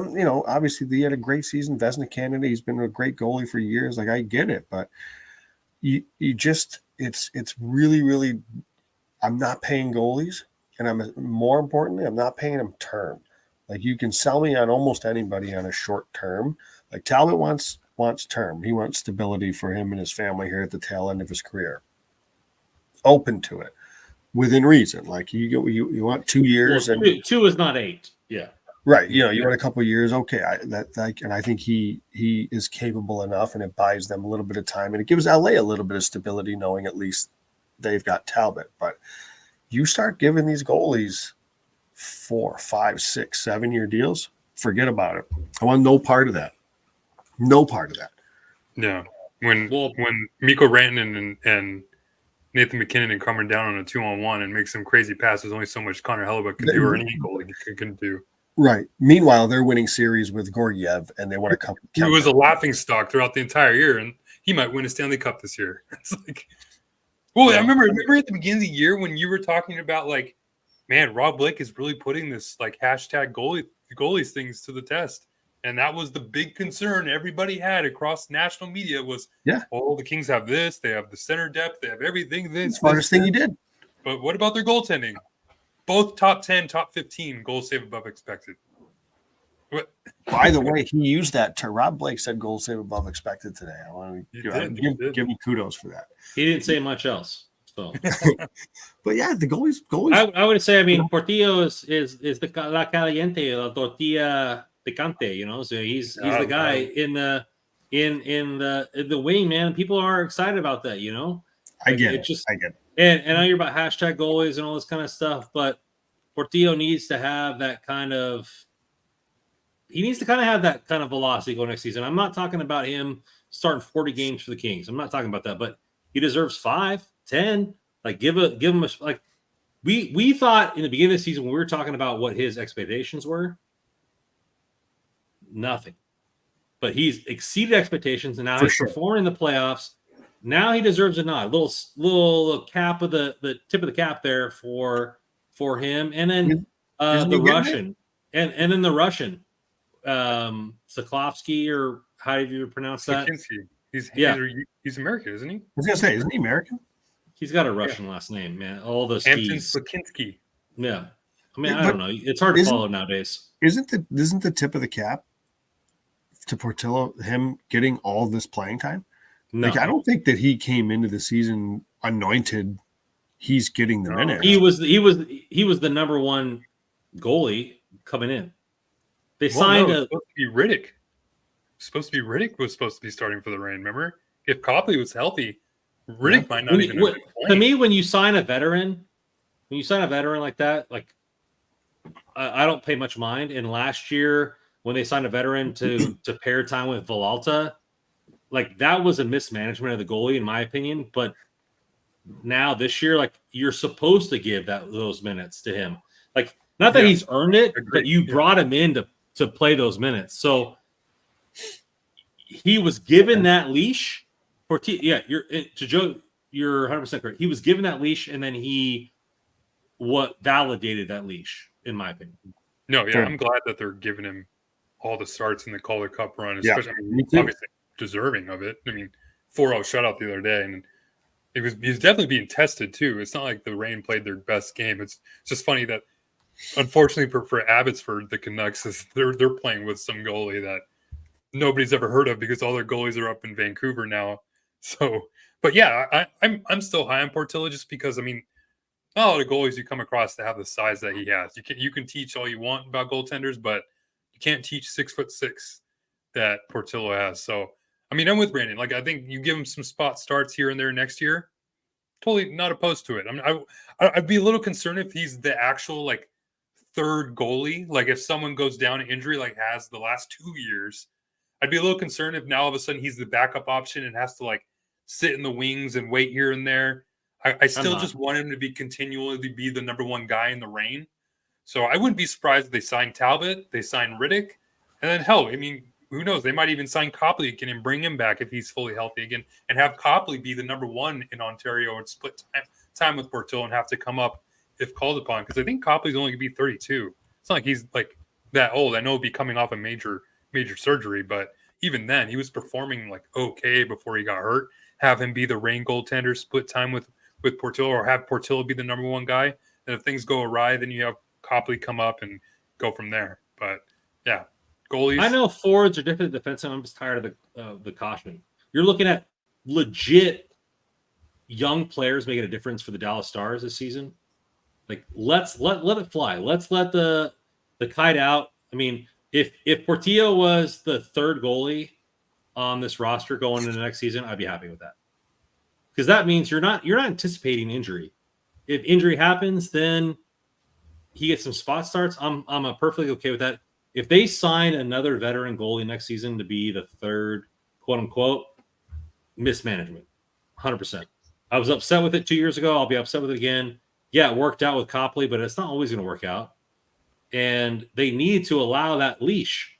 S1: obviously he had a great season, Vezina candidate. He's been a great goalie for years. Like, I get it, but you just it's really, really, I'm not paying goalies, and more importantly, I'm not paying them term. Like, you can sell me on almost anybody on a short term. Like, Talbot wants term. He wants stability for him and his family here at the tail end of his career. Open to it within reason. Like, you want 2 years,
S3: well,
S1: and
S3: 2 is not 8. Yeah.
S1: Right. You want a couple of years. Okay. And I think he is capable enough, and it buys them a little bit of time, and it gives LA a little bit of stability, knowing at least they've got Talbot. But you start giving these goalies 4, 5, 6, 7 year deals, forget about it. I want no part of that. No part of that.
S2: Yeah. When Mikko Rantanen and Nathan McKinnon and coming down on a 2-on-1 and make some crazy passes, only so much Connor Hellebuyck can do, or any goalie can do.
S1: Right. Meanwhile, they're winning series with Georgiev, and they want to come.
S2: He was a laughing stock throughout the entire year, and he might win a Stanley Cup this year. It's like, well, I remember at the beginning of the year when you were talking about, like, man, Rob Blake is really putting this, like, hashtag goalies things to the test. And that was the big concern everybody had across national media was, oh, the Kings have this, they have the center depth, they have everything. This
S1: smartest thing he did.
S2: But what about their goaltending? Both top 10, top 15 goals saved above expected. What?
S1: By the way, he used that term. Rob Blake said goals saved above expected today. I want to give him kudos for that.
S3: He didn't say much else. So,
S1: but yeah, the goalies.
S3: I would say, Portillo is the la caliente, la tortilla picante. So he's the guy in the wing, man. People are excited about that.
S1: I get it. I get it.
S3: And I know you're about hashtag goalies and all this kind of stuff, but Portillo needs to have that kind of velocity going next season. I'm not talking about him starting 40 games for the Kings. I'm not talking about that, but he deserves 5, 10. Like, give him a, like, we thought in the beginning of the season when we were talking about what his expectations were, nothing. But he's exceeded expectations, and now he's performing in the playoffs. Now he deserves a nod. Little cap of the tip of the cap there for him. And then the Russian. And then the Russian. Soklovsky, or how do you pronounce that?
S2: He's American, isn't he?
S1: I was gonna say, isn't he American?
S3: He's got a Russian last name, man. All those
S2: Hampton Slakinski.
S3: Yeah. I don't know. It's hard to follow nowadays.
S1: Isn't the tip of the cap to Portillo him getting all this playing time?
S3: No.
S1: Like, I don't think that he came into the season anointed. He's getting the minutes.
S3: He was the number one goalie coming in. They signed
S2: supposed to be Riddick. Riddick was supposed to be starting for the Reign. Remember, if Copley was healthy, Riddick might not even.
S3: To me, when you sign a veteran like that, like, I don't pay much mind. And last year, when they signed a veteran to pair time with Villalta, like, that was a mismanagement of the goalie, in my opinion. But now this year, like, you're supposed to give those minutes to him. Like, not that he's earned it, but you brought him in to play those minutes. So he was given that leash. You're 100% correct. He was given that leash, and then he validated that leash, in my opinion.
S2: No, yeah, I'm glad that they're giving him all the starts in the Calder Cup run, especially obviously deserving of it. 4-0 shutout the other day, and he's definitely being tested too. It's not like the Reign played their best game. It's just funny that, unfortunately for Abbotsford, the Canucks, they're playing with some goalie that nobody's ever heard of because all their goalies are up in Vancouver now. So But yeah, I'm still high on Portillo just because, I mean, not all the goalies you come across that have the size that he has. You can teach all you want about goaltenders, but you can't teach 6'6" that Portillo has. So I mean, I'm with Brandon. Like, I think you give him some spot starts here and there next year. Totally not opposed to it. I mean, I'd be a little concerned if he's the actual like third goalie. Like if someone goes down to injury, like has the last 2 years, I'd be a little concerned if now all of a sudden he's the backup option and has to like sit in the wings and wait here and there. I still just want him to be continually be the number one guy in the rain. So I wouldn't be surprised if they sign Talbot, they sign Riddick, and then hell, I mean, who knows? They might even sign Copley again and bring him back if he's fully healthy again, and have Copley be the number one in Ontario and split time with Portillo and have to come up if called upon. Because I think Copley's only going to be 32. It's not like he's like that old. I know he'll be coming off a major surgery, but even then, he was performing like okay before he got hurt. Have him be the rain goaltender, split time with Portillo, or have Portillo be the number one guy. And if things go awry, then you have Copley come up and go from there. But yeah, goalies.
S3: I know forwards are different than defensemen. I'm just tired of the caution. You're looking at legit young players making a difference for the Dallas Stars this season. Like let it fly. Let's let the kite out. I mean, if Portillo was the third goalie on this roster going into the next season, I'd be happy with that. Because that means you're not anticipating injury. If injury happens, then he gets some spot starts. I'm perfectly okay with that. If they sign another veteran goalie next season to be the third, quote unquote, mismanagement, 100%. I was upset with it 2 years ago. I'll be upset with it again. Yeah, it worked out with Copley, but it's not always going to work out. And they need to allow that leash.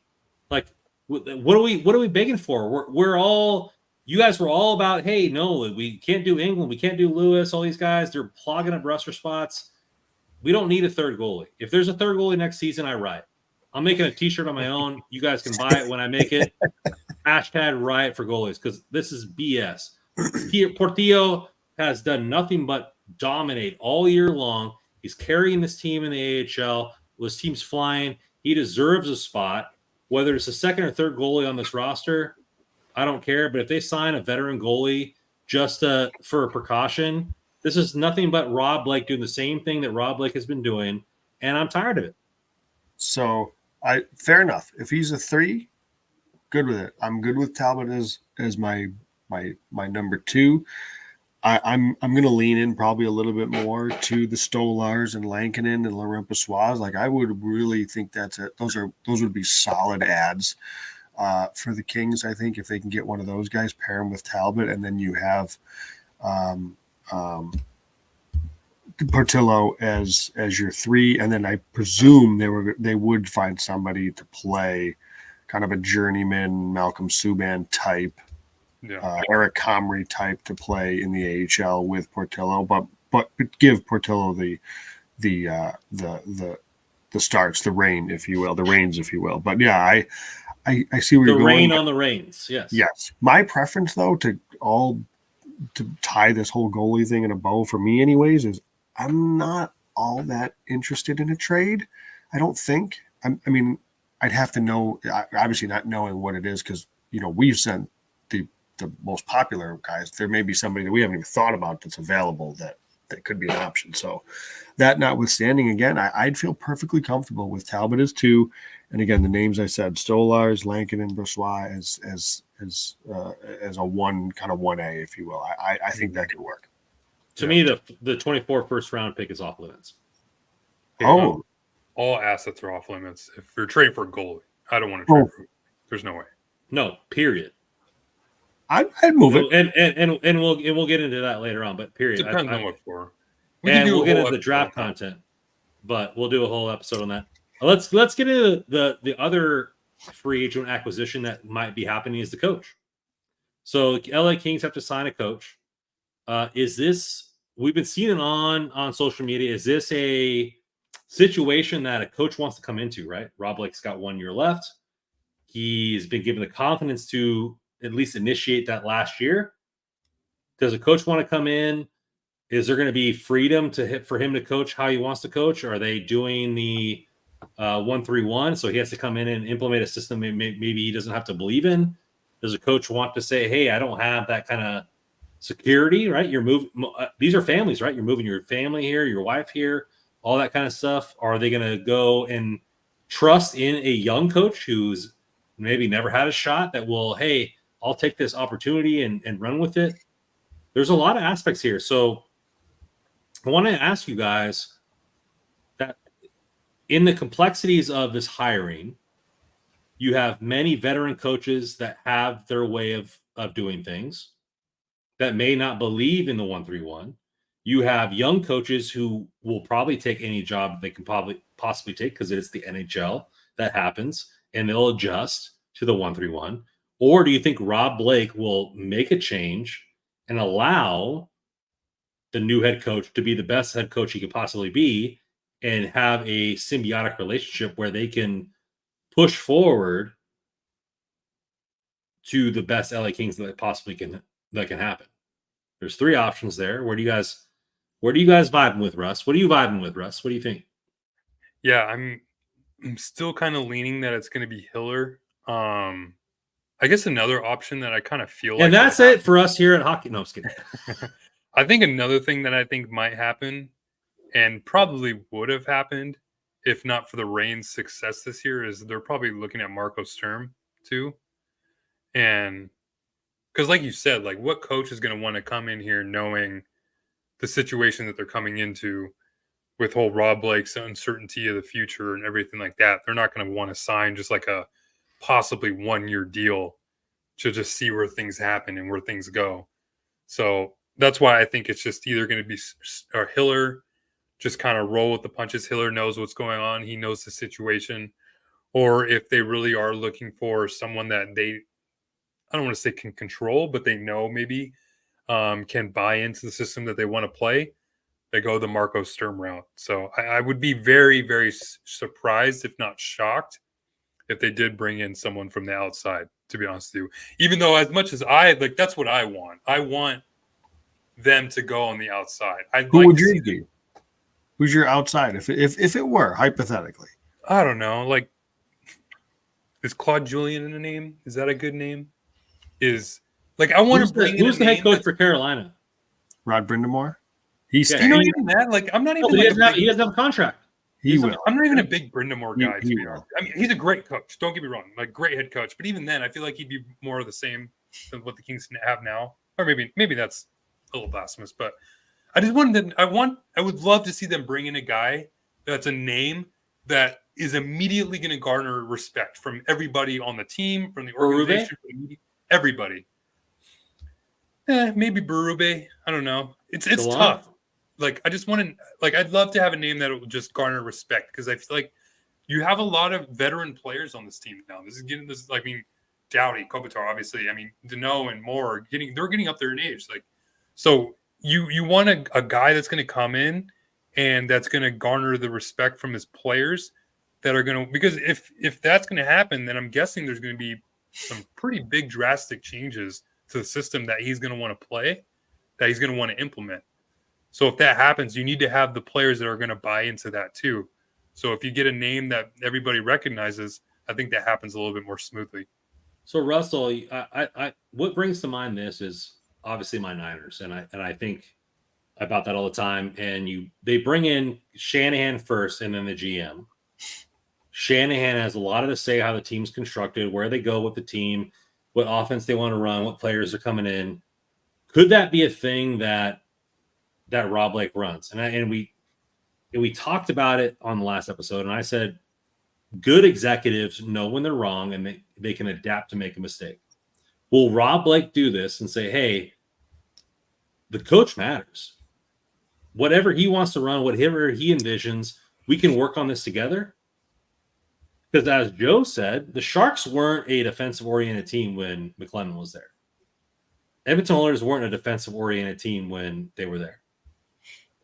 S3: Like, what are we begging for? We're all. You guys were all about, hey, no, we can't do England. We can't do Lewis. All these guys, they're clogging up roster spots. We don't need a third goalie. If there's a third goalie next season, I write. I'm making a T-shirt on my own. You guys can buy it when I make it. Hashtag riot for goalies, because this is BS. Portillo has done nothing but dominate all year long. He's carrying this team in the AHL. This team's flying. He deserves a spot. Whether it's a second or third goalie on this roster, I don't care. But if they sign a veteran goalie just for a precaution, this is nothing but Rob Blake doing the same thing that Rob Blake has been doing, and I'm tired of it.
S1: So fair enough. If he's a 3, good with it. I'm good with Talbot as my number 2. I'm going to lean in probably a little bit more to the Stolars and Lankinen and Laurent Passois. Like I would really think those would be solid ads for the Kings. I think if they can get one of those guys, pair him with Talbot, and then you have Portillo as your 3, and then I presume they would find somebody to play kind of a journeyman Malcolm Subban type, Eric Comrie type to play in the AHL with Portillo, but give Portillo the starts, the reins, if you will. But yeah, I see where you're going.
S3: The rain on the reins, yes.
S1: Yes. My preference though to tie this whole goalie thing in a bow for me anyways is I'm not all that interested in a trade. I don't think. I mean, I'd have to know, obviously not knowing what it is, because, we've sent the most popular guys. There may be somebody that we haven't even thought about that's available that could be an option. So that notwithstanding, again, I'd feel perfectly comfortable with Talbot as 2. And again, the names I said, Stolars, Lankin, and Brossois as a 1, kind of 1A, if you will. I think that could work.
S3: To me, the 24 first round pick is off limits.
S2: All assets are off limits. If you're trading for a goalie, I don't want to trade for him. There's no way.
S3: No, period.
S1: I'd move it.
S3: And we'll get into that later on, but period.
S2: Depends on what for.
S3: We'll get into the draft content, but we'll do a whole episode on that. Let's get into the other free agent acquisition that might be happening is the coach. So LA Kings have to sign a coach. Is this, we've been seeing it on social media, is this a situation that a coach wants to come into, right? Rob Blake's got 1 year left. He's been given the confidence to at least initiate that last year. Does a coach want to come in? Is there going to be freedom for him to coach how he wants to coach? Or are they doing the 1-3-1? So he has to come in and implement a system maybe he doesn't have to believe in. Does a coach want to say, hey, I don't have that kind of security, right? You're moving. These are families, right? You're moving your family here, your wife here, all that kind of stuff. Are they going to go and trust in a young coach who's maybe never had a shot that will, hey, I'll take this opportunity and run with it? There's a lot of aspects here. So I want to ask you guys that in the complexities of this hiring, you have many veteran coaches that have their way of doing things that may not believe in the 131. You have young coaches who will probably take any job they can possibly take because it's the NHL that happens, and they'll adjust to the 131. Or do you think Rob Blake will make a change and allow the new head coach to be the best head coach he could possibly be and have a symbiotic relationship where they can push forward to the best LA Kings that possibly can happen? There's three options there. Where do you guys vibing with, Russ? What are you vibing with, Russ? What do you think?
S2: Yeah, I'm still kind of leaning that it's going to be Hiller. I guess another option that I kind of feel like,
S3: and that's it for us here at Hockey. No, I'm just kidding.
S2: I think another thing that I think might happen and probably would have happened if not for the Reigns' success this year is they're probably looking at Marco Sturm too. And because like you said, like what coach is going to want to come in here knowing the situation that they're coming into with whole Rob Blake's uncertainty of the future and everything like that? They're not going to want to sign just like a possibly 1-year deal to just see where things happen and where things go. So that's why I think it's just either going to be Hiller, just kind of roll with the punches. Hiller knows what's going on. He knows the situation. Or if they really are looking for someone that they, I don't want to say can control, but they know maybe can buy into the system that they want to play, they go the Marco Sturm route. So I would be very, very surprised, if not shocked, if they did bring in someone from the outside, to be honest with you. Even though as much as that's what I want. I want them to go on the outside.
S1: Who would you be? Who's your outside? If it were, hypothetically.
S2: I don't know. Like, is Claude Julien in the name? Is that a good name? I want to bring in
S3: who's the head coach for Carolina?
S1: Rod Brindamore. He's
S2: even that. Like, I'm not even.
S3: He doesn't have a contract.
S1: I'm
S2: not even a big Brindamore guy.
S1: He will.
S2: I mean, he's a great coach. Don't get me wrong, like great head coach. But even then, I feel like he'd be more of the same than what the Kings have now. Or maybe that's a little blasphemous. But I just wanted to. I would love to see them bring in a guy that's a name that is immediately going to garner respect from everybody on the team, from the organization, everybody. Maybe Berube. I don't know. It's tough. Like, I just want to, I'd love to have a name that will just garner respect because I feel like you have a lot of veteran players on this team now. Doughty, Kopitar, obviously. I mean, Deneau and Moore they're getting up there in age. Like, so you want a guy that's going to come in and that's going to garner the respect from his players that are going to, because if that's going to happen, then I'm guessing there's going to be some pretty big drastic changes to the system that he's going to want to play, that he's going to want to implement. So if that happens, you need to have the players that are going to buy into that too. So if you get a name that everybody recognizes, I think that happens a little bit more smoothly.
S3: So Russell, I what brings to mind this is obviously my Niners, and I think about that all the time. And they bring in Shanahan first, and then the GM. Shanahan has a lot of to say how the team's constructed, where they go with the team, what offense they want to run, what players are coming in. Could that be a thing that Rob Blake runs? And we talked about it on the last episode, and I said good executives know when they're wrong and they can adapt to make a mistake. Will Rob Blake do this and say, hey, the coach matters. Whatever he wants to run, whatever he envisions, we can work on this together? Because as Joe said, the Sharks weren't a defensive-oriented team when McLennan was there. Edmonton Oilers weren't a defensive-oriented team when they were there.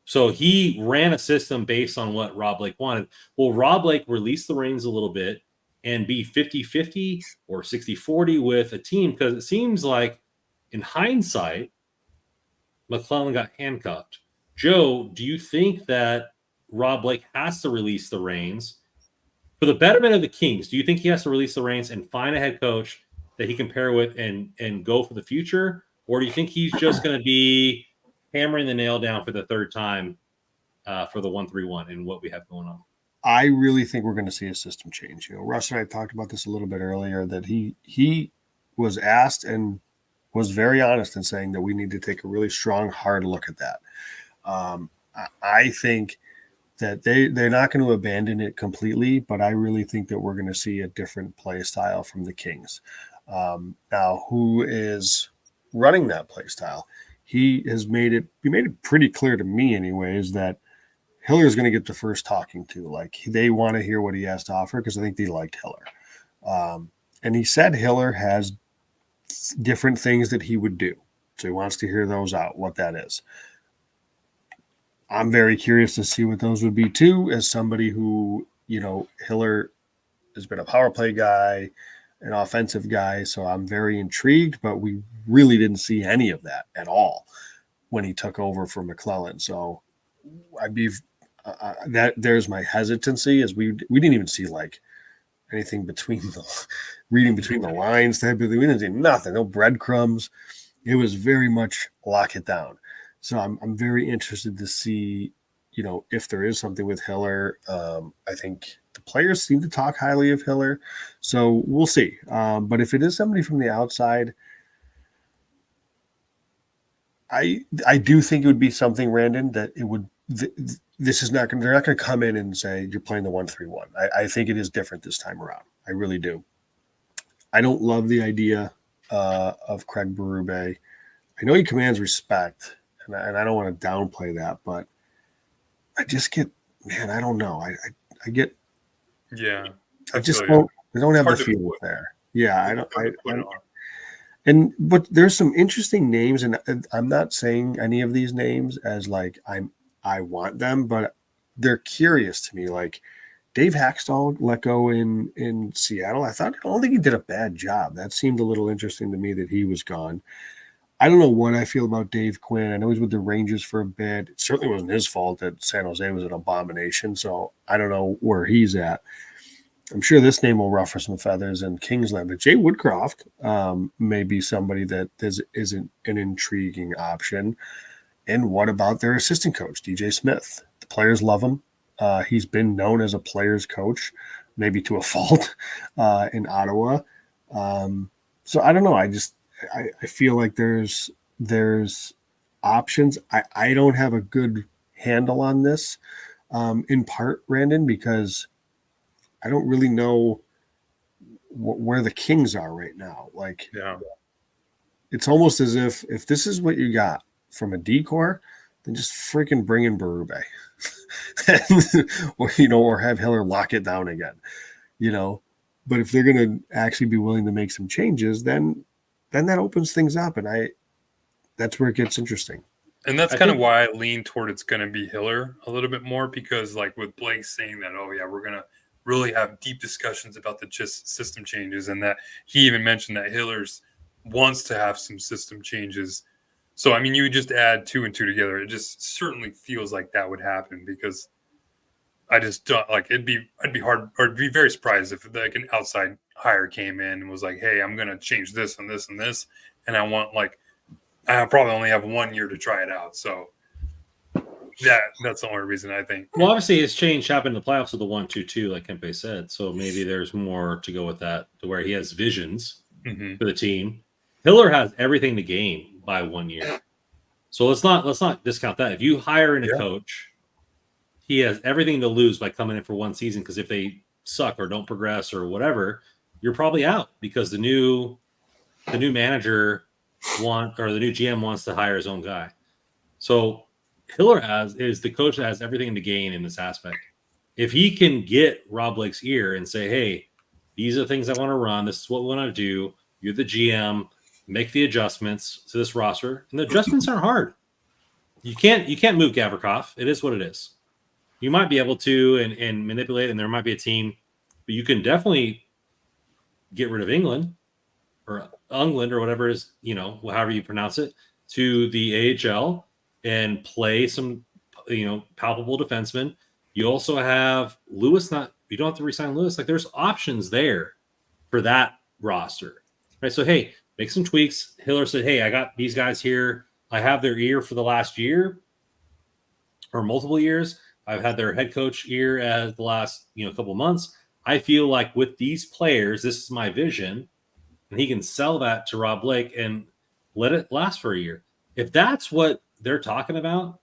S3: So he ran a system based on what Rob Blake wanted. Will Rob Blake release the reins a little bit and be 50-50 or 60-40 with a team? Because it seems like, in hindsight, McLellan got handcuffed. Joe, do you think that Rob Blake has to release the reins for the betterment of the Kings? Do you think he has to release the reins and find a head coach that he can pair with and go for the future? Or do you think he's just going to be hammering the nail down for the third time for the 1-3-1 and what we have going on?
S1: I really think we're going to see a system change. Russ and I talked about this a little bit earlier, that he was asked and was very honest in saying that we need to take a really strong, hard look at that. I think that they're not going to abandon it completely, but I really think that we're going to see a different play style from the Kings. Now, who is running that play style? He made it pretty clear to me anyways that Hiller is going to get the first talking to. Like, they want to hear what he has to offer because I think they liked Hiller. And he said Hiller has different things that he would do. So he wants to hear those out, what that is. I'm very curious to see what those would be too, as somebody who, Hiller has been a power play guy, an offensive guy. So I'm very intrigued, but we really didn't see any of that at all when he took over for McClellan. So I'd be there's my hesitancy, as we didn't even see like anything reading between the lines type of thing. We didn't see nothing, no breadcrumbs. It was very much lock it down. So I'm very interested to see, if there is something with Hiller. I think the players seem to talk highly of Hiller, so we'll see. But if it is somebody from the outside, I do think it would be something, Randon, that it would. This is not going. They're not going to come in and say you're playing the 1-3-1. I think it is different this time around. I really do. I don't love the idea of Craig Berube. I know he commands respect, and I don't want to downplay that, but I just get, man, I don't know. I get,
S2: yeah.
S1: I just don't. I don't have the feel there. Yeah, I don't. But there's some interesting names, and I'm not saying any of these names as like I want them, but they're curious to me. Like Dave Hackstall let go in Seattle. I don't think he did a bad job. That seemed a little interesting to me that he was gone. I don't know what I feel about Dave Quinn. I know he's with the Rangers for a bit. It certainly wasn't his fault that San Jose was an abomination. So I don't know where he's at. I'm sure this name will ruffle some feathers in Kingsland, but Jay Woodcroft may be somebody that is an intriguing option. And what about their assistant coach, DJ Smith? The players love him. He's been known as a player's coach, maybe to a fault, in Ottawa. So I don't know. I feel like there's options. I don't have a good handle on this, in part, Brandon, because I don't really know where the Kings are right now. Like,
S2: Yeah.
S1: It's almost as if this is what you got from a decor, then just freaking bring in Berube, or have Hiller lock it down again, But if they're going to actually be willing to make some changes, then that opens things up, and that's where it gets interesting.
S2: And that's kind of why I lean toward it's going to be Hiller a little bit more, because like with Blake saying that, oh yeah, we're going to really have deep discussions about the just system changes, and that he even mentioned that Hiller's wants to have some system changes. So, I mean, you would just add 2 and 2 together. It just certainly feels like that would happen, because I just don't like I'd be hard, or I'd be very surprised if like an outside hire came in and was like, hey, I'm going to change this and this and this. And I probably only have 1 year to try it out. So that's the only reason I think.
S3: Well, obviously his change happened in the playoffs with the 1-2-2, like Kempe said. So maybe there's more to go with that, to where he has visions for the team. Hiller has everything to gain by 1 year. So let's not discount that. If you hire in a coach, he has everything to lose by coming in for one season, because if they suck or don't progress or whatever, you're probably out, because the new manager the new GM wants to hire his own guy. So Hiller is the coach that has everything to gain in this aspect. If he can get Rob Blake's ear and say, hey, these are the things I want to run, this is what we want to do, you're the GM, make the adjustments to this roster. And the adjustments aren't hard. You can't move Gavrikov. It is what it is. You might be able to and manipulate, and there might be a team, but you can definitely get rid of England or whatever it is, however you pronounce it, to the AHL and play some, palpable defensemen. You also have Lewis. You don't have to resign Lewis. Like, there's options there for that roster, right? So, hey, make some tweaks. Hiller said, hey, I got these guys here. I have their ear for the last year or multiple years. I've had their head coach ear as the last couple months. I feel like with these players, this is my vision, and he can sell that to Rob Blake and let it last for a year. If that's what they're talking about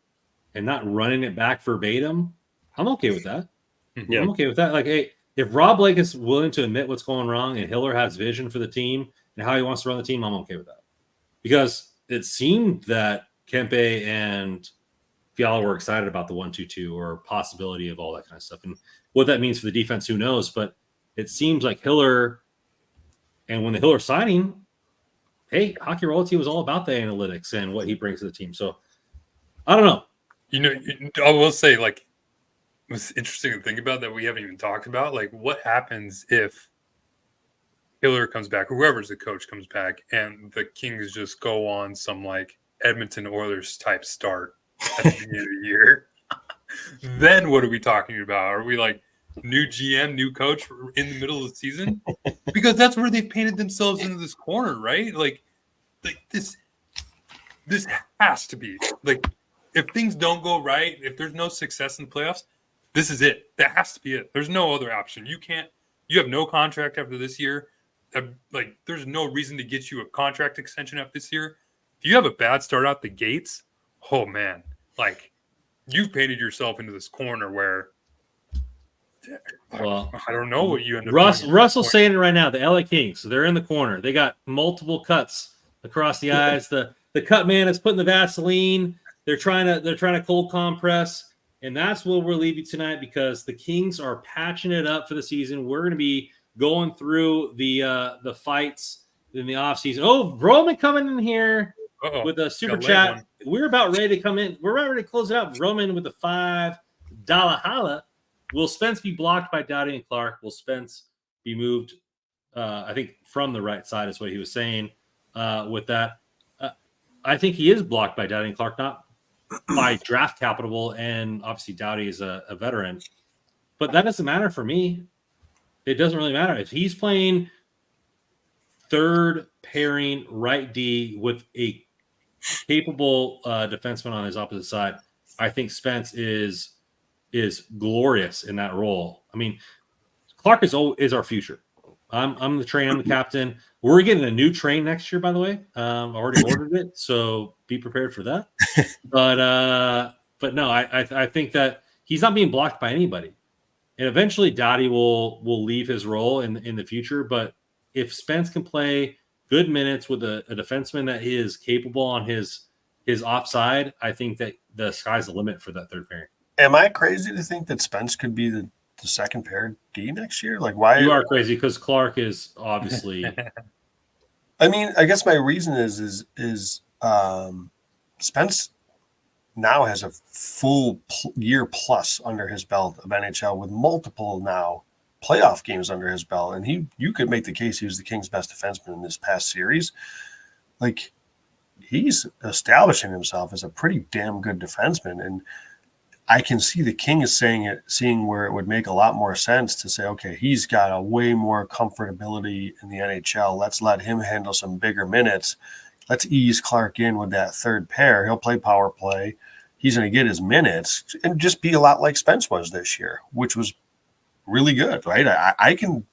S3: and not running it back verbatim, I'm okay with that.
S1: Yeah.
S3: I'm okay with that. Like, hey, if Rob Blake is willing to admit what's going wrong and Hiller has vision for the team and how he wants to run the team, I'm okay with that. Because it seemed that Kempe and Fiala were excited about the 1-2-2 or possibility of all that kind of stuff. And what that means for the defense, who knows? But it seems like Hiller, and when the Hiller signing, hey, Hockey Royalty was all about the analytics and what he brings to the team. So I don't know.
S2: I will say, like, what's interesting to think about that we haven't even talked about, like, what happens if Hiller comes back, whoever's the coach comes back, and the Kings just go on some, like, Edmonton Oilers type start at the beginning of the year? Then what are we talking about? Are we like new GM, new coach in the middle of the season? Because that's where they've painted themselves into this corner, right? Like this has to be, like, if things don't go right, if there's no success in the playoffs, this is it. That has to be it. There's no other option. You have no contract after this year. Like, there's no reason to get you a contract extension after this year. If you have a bad start out the gates, oh man, like, you've painted yourself into this corner where, well, I don't know what you end up doing.
S3: Russell's saying it right now. The LA Kings, so they're in the corner. They got multiple cuts across the eyes. The cut man is putting the Vaseline. They're trying to cold compress, and that's where we'll leave you tonight, because the Kings are patching it up for the season. We're going to be going through the fights in the offseason. Oh, Roman coming in here with a super chat. We're about ready to come in. We're about ready to close it out. Roman with a $5 holla. Will Spence be blocked by Doughty and Clark? Will Spence be moved, I think, from the right side is what he was saying with that. I think he is blocked by Doughty and Clark, not by draft capital, and obviously Doughty is a veteran. But that doesn't matter for me. It doesn't really matter. If he's playing third pairing right D with a capable defenseman on his opposite side, I think Spence is glorious in that role. I mean, Clark is our future. I'm the train. I'm the captain. We're getting a new train next year, by the way. I already ordered it, so be prepared for that. But no, I think that he's not being blocked by anybody, and eventually Doughty will leave his role in the future. But if Spence can play good minutes with a defenseman that is capable on his offside, I think that the sky's the limit for that third pairing.
S1: Am I crazy to think that Spence could be the second pair D next year? Like, why?
S3: You are crazy, because Clark is obviously.
S1: I mean, I guess my reason is Spence now has a full year plus under his belt of NHL with multiple now playoff games under his belt, and you could make the case he was the Kings' best defenseman in this past series. Like, he's establishing himself as a pretty damn good defenseman, and I can see the Kings seeing where it would make a lot more sense to say, okay, he's got a way more comfortability in the NHL. Let's let him handle some bigger minutes. Let's ease Clark in with that third pair. He'll play power play. He's going to get his minutes and just be a lot like Spence was this year, which was really good, right? I can.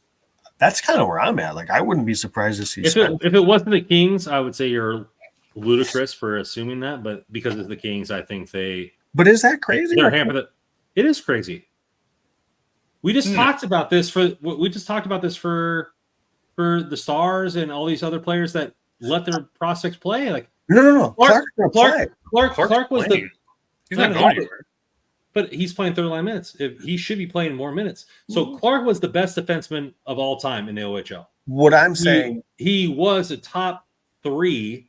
S1: That's kind of where I'm at. Like, I wouldn't be surprised to see Spence.
S3: If it wasn't the Kings, I would say you're ludicrous for assuming that. But because it's the Kings, I think they.
S1: But is that crazy?
S3: It is crazy. We just talked about this for the Stars and all these other players that let their prospects play. Like,
S1: no.
S3: Clark was the.
S2: He's not going anywhere.
S3: But he's playing third line minutes. He should be playing more minutes. So Clark was the best defenseman of all time in the OHL.
S1: What I'm saying,
S3: he was a top 3.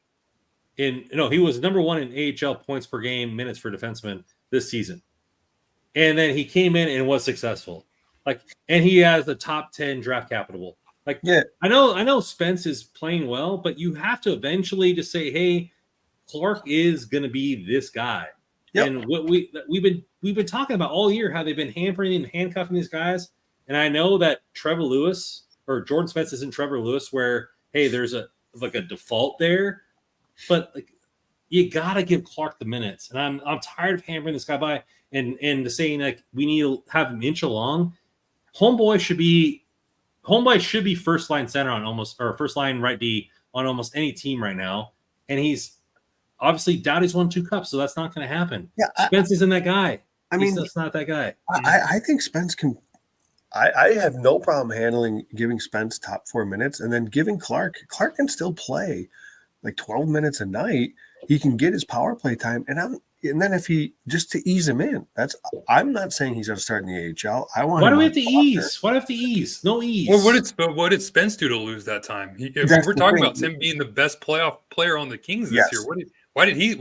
S3: He was number 1 in AHL points per game minutes for defensemen this season. And then he came in and was successful. And he has the top 10 draft capital.
S1: Yeah.
S3: I know Spence is playing well, but you have to eventually just say, hey, Clark is going to be this guy. Yep. And what we've been talking about all year, how they've been hampering and handcuffing these guys. And I know that Trevor Lewis or Jordan Spence isn't Trevor Lewis, where, hey, there's a like a default there, but like you gotta give Clark the minutes. And I'm tired of hammering this guy by and saying like we need to have him inch along. Homeboy should be first line center on almost, or first line right D on almost any team right now. And he's obviously Doughty's won 2 cups, so that's not going to happen.
S1: Yeah,
S3: Spence isn't that guy.
S1: I mean,
S3: that's not that guy.
S1: I think Spence can. I have no problem giving Spence top 4 minutes and then giving Clark. Clark can still play like 12 minutes a night. He can get his power play time, and then if he just to ease him in. I'm not saying he's going to start in the AHL.
S3: Why do we have to ease? Why do we have to ease? No ease.
S2: Well, what did Spence do to lose that time? We're talking about him being the best playoff player on the Kings this year. Why did he?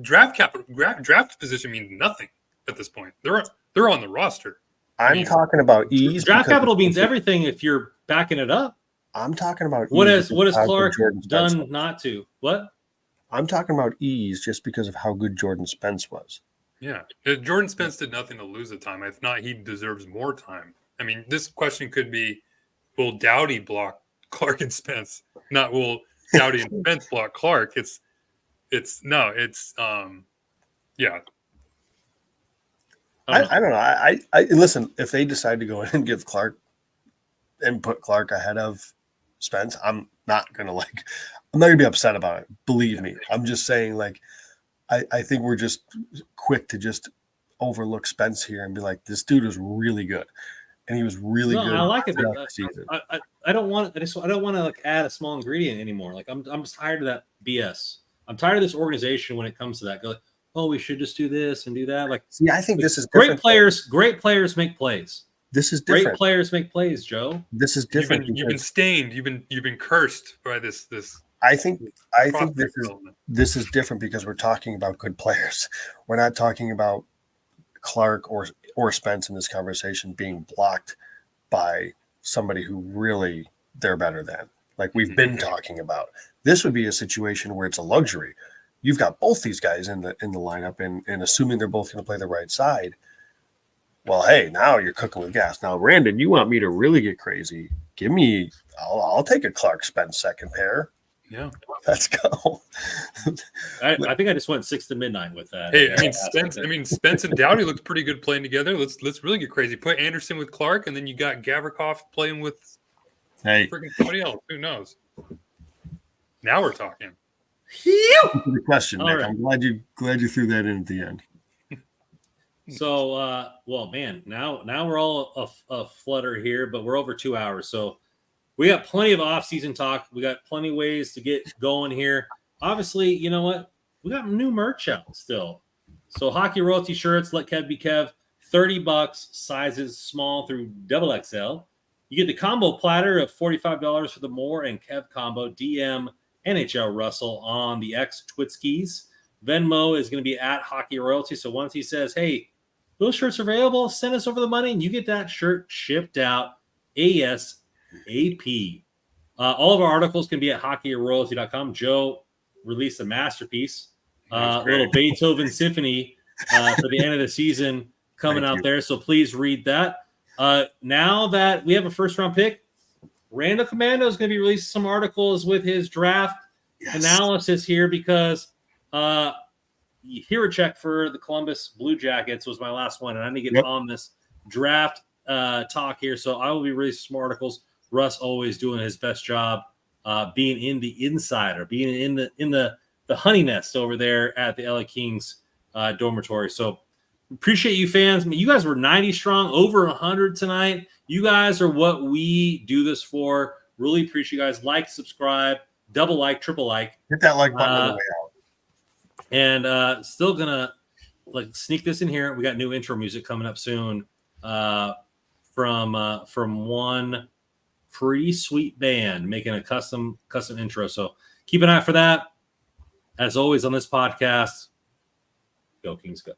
S2: Draft position means nothing at this point. They're on the roster.
S1: I'm talking about ease.
S3: Draft capital means everything if you're backing it up.
S1: I'm talking about
S3: what has Clark done not to? What?
S1: I'm talking about ease just because of how good Jordan Spence was.
S2: Yeah. Jordan Spence did nothing to lose the time. If not, he deserves more time. I mean, this question could be, will Doughty block Clark and Spence? Not will Doughty and Spence block Clark. Yeah.
S1: I don't know. I listen, if they decide to go in and give Clark and put Clark ahead of Spence, I'm not gonna be upset about it. Believe me. I'm just saying, like, I think we're just quick to just overlook Spence here and be like, this dude was really good. And he was really good.
S3: I like it. I don't want to like add a small ingredient anymore. Like I'm just tired of that BS. I'm tired of this organization when it comes to that. Go like, oh, we should just do this and do that. Like,
S1: see, I think this is
S3: different. Great players make plays.
S1: This is different.
S3: Great players make plays, Joe.
S1: This is different.
S2: You've been stained. You've been cursed by this.
S1: I think this is different because we're talking about good players. We're not talking about Clark or Spence in this conversation being blocked by somebody who really they're better than. Like we've been talking about. This would be a situation where it's a luxury. You've got both these guys in the lineup, and assuming they're both going to play the right side. Well, hey, now you're cooking with gas. Now, Brandon, you want me to really get crazy? I'll take a Clark Spence second pair.
S2: Yeah,
S1: let's go.
S3: I think I just went 6 to midnight with that.
S2: Hey, Spence and Doughty looked pretty good playing together. Let's really get crazy. Put Anderson with Clark, and then you got Gavrikov playing with freaking somebody else. Who knows? Now we're talking.
S1: The question, Nick. Right. I'm glad you threw that in at the end.
S3: So, well, man, now we're all a flutter here, but we're over 2 hours, so. We got plenty of off-season talk. We got plenty of ways to get going here. Obviously, you know what? We got new merch out still. So Hockey Royalty shirts, let Kev be Kev, $30, sizes small through XXL. You get the combo platter of $45 for the More and Kev combo, DM NHL Russell on the X Twitskis. Venmo is going to be at Hockey Royalty. So once he says, hey, those shirts are available, send us over the money, and you get that shirt shipped out ASAP. All of our articles can be at hockeyroyalty.com. Joe released a masterpiece, a little Beethoven symphony for the end of the season coming out there. So please read that. Now that we have a first-round pick, Randall Commando is going to be releasing some articles with his draft analysis here because hero check for the Columbus Blue Jackets was my last one, and I need to get on this draft talk here. So I will be releasing some articles. Russ always doing his best job, being in the insider, being in the honey nest over there at the LA Kings dormitory. So appreciate you fans. I mean, you guys were 90 strong, over 100 tonight. You guys are what we do this for. Really appreciate you guys. Like, subscribe, double like, triple like.
S1: Hit that like button on the way out.
S3: And still gonna sneak this in here. We got new intro music coming up soon from one pretty sweet band making a custom intro. So keep an eye out for that. As always on this podcast, go Kings, go.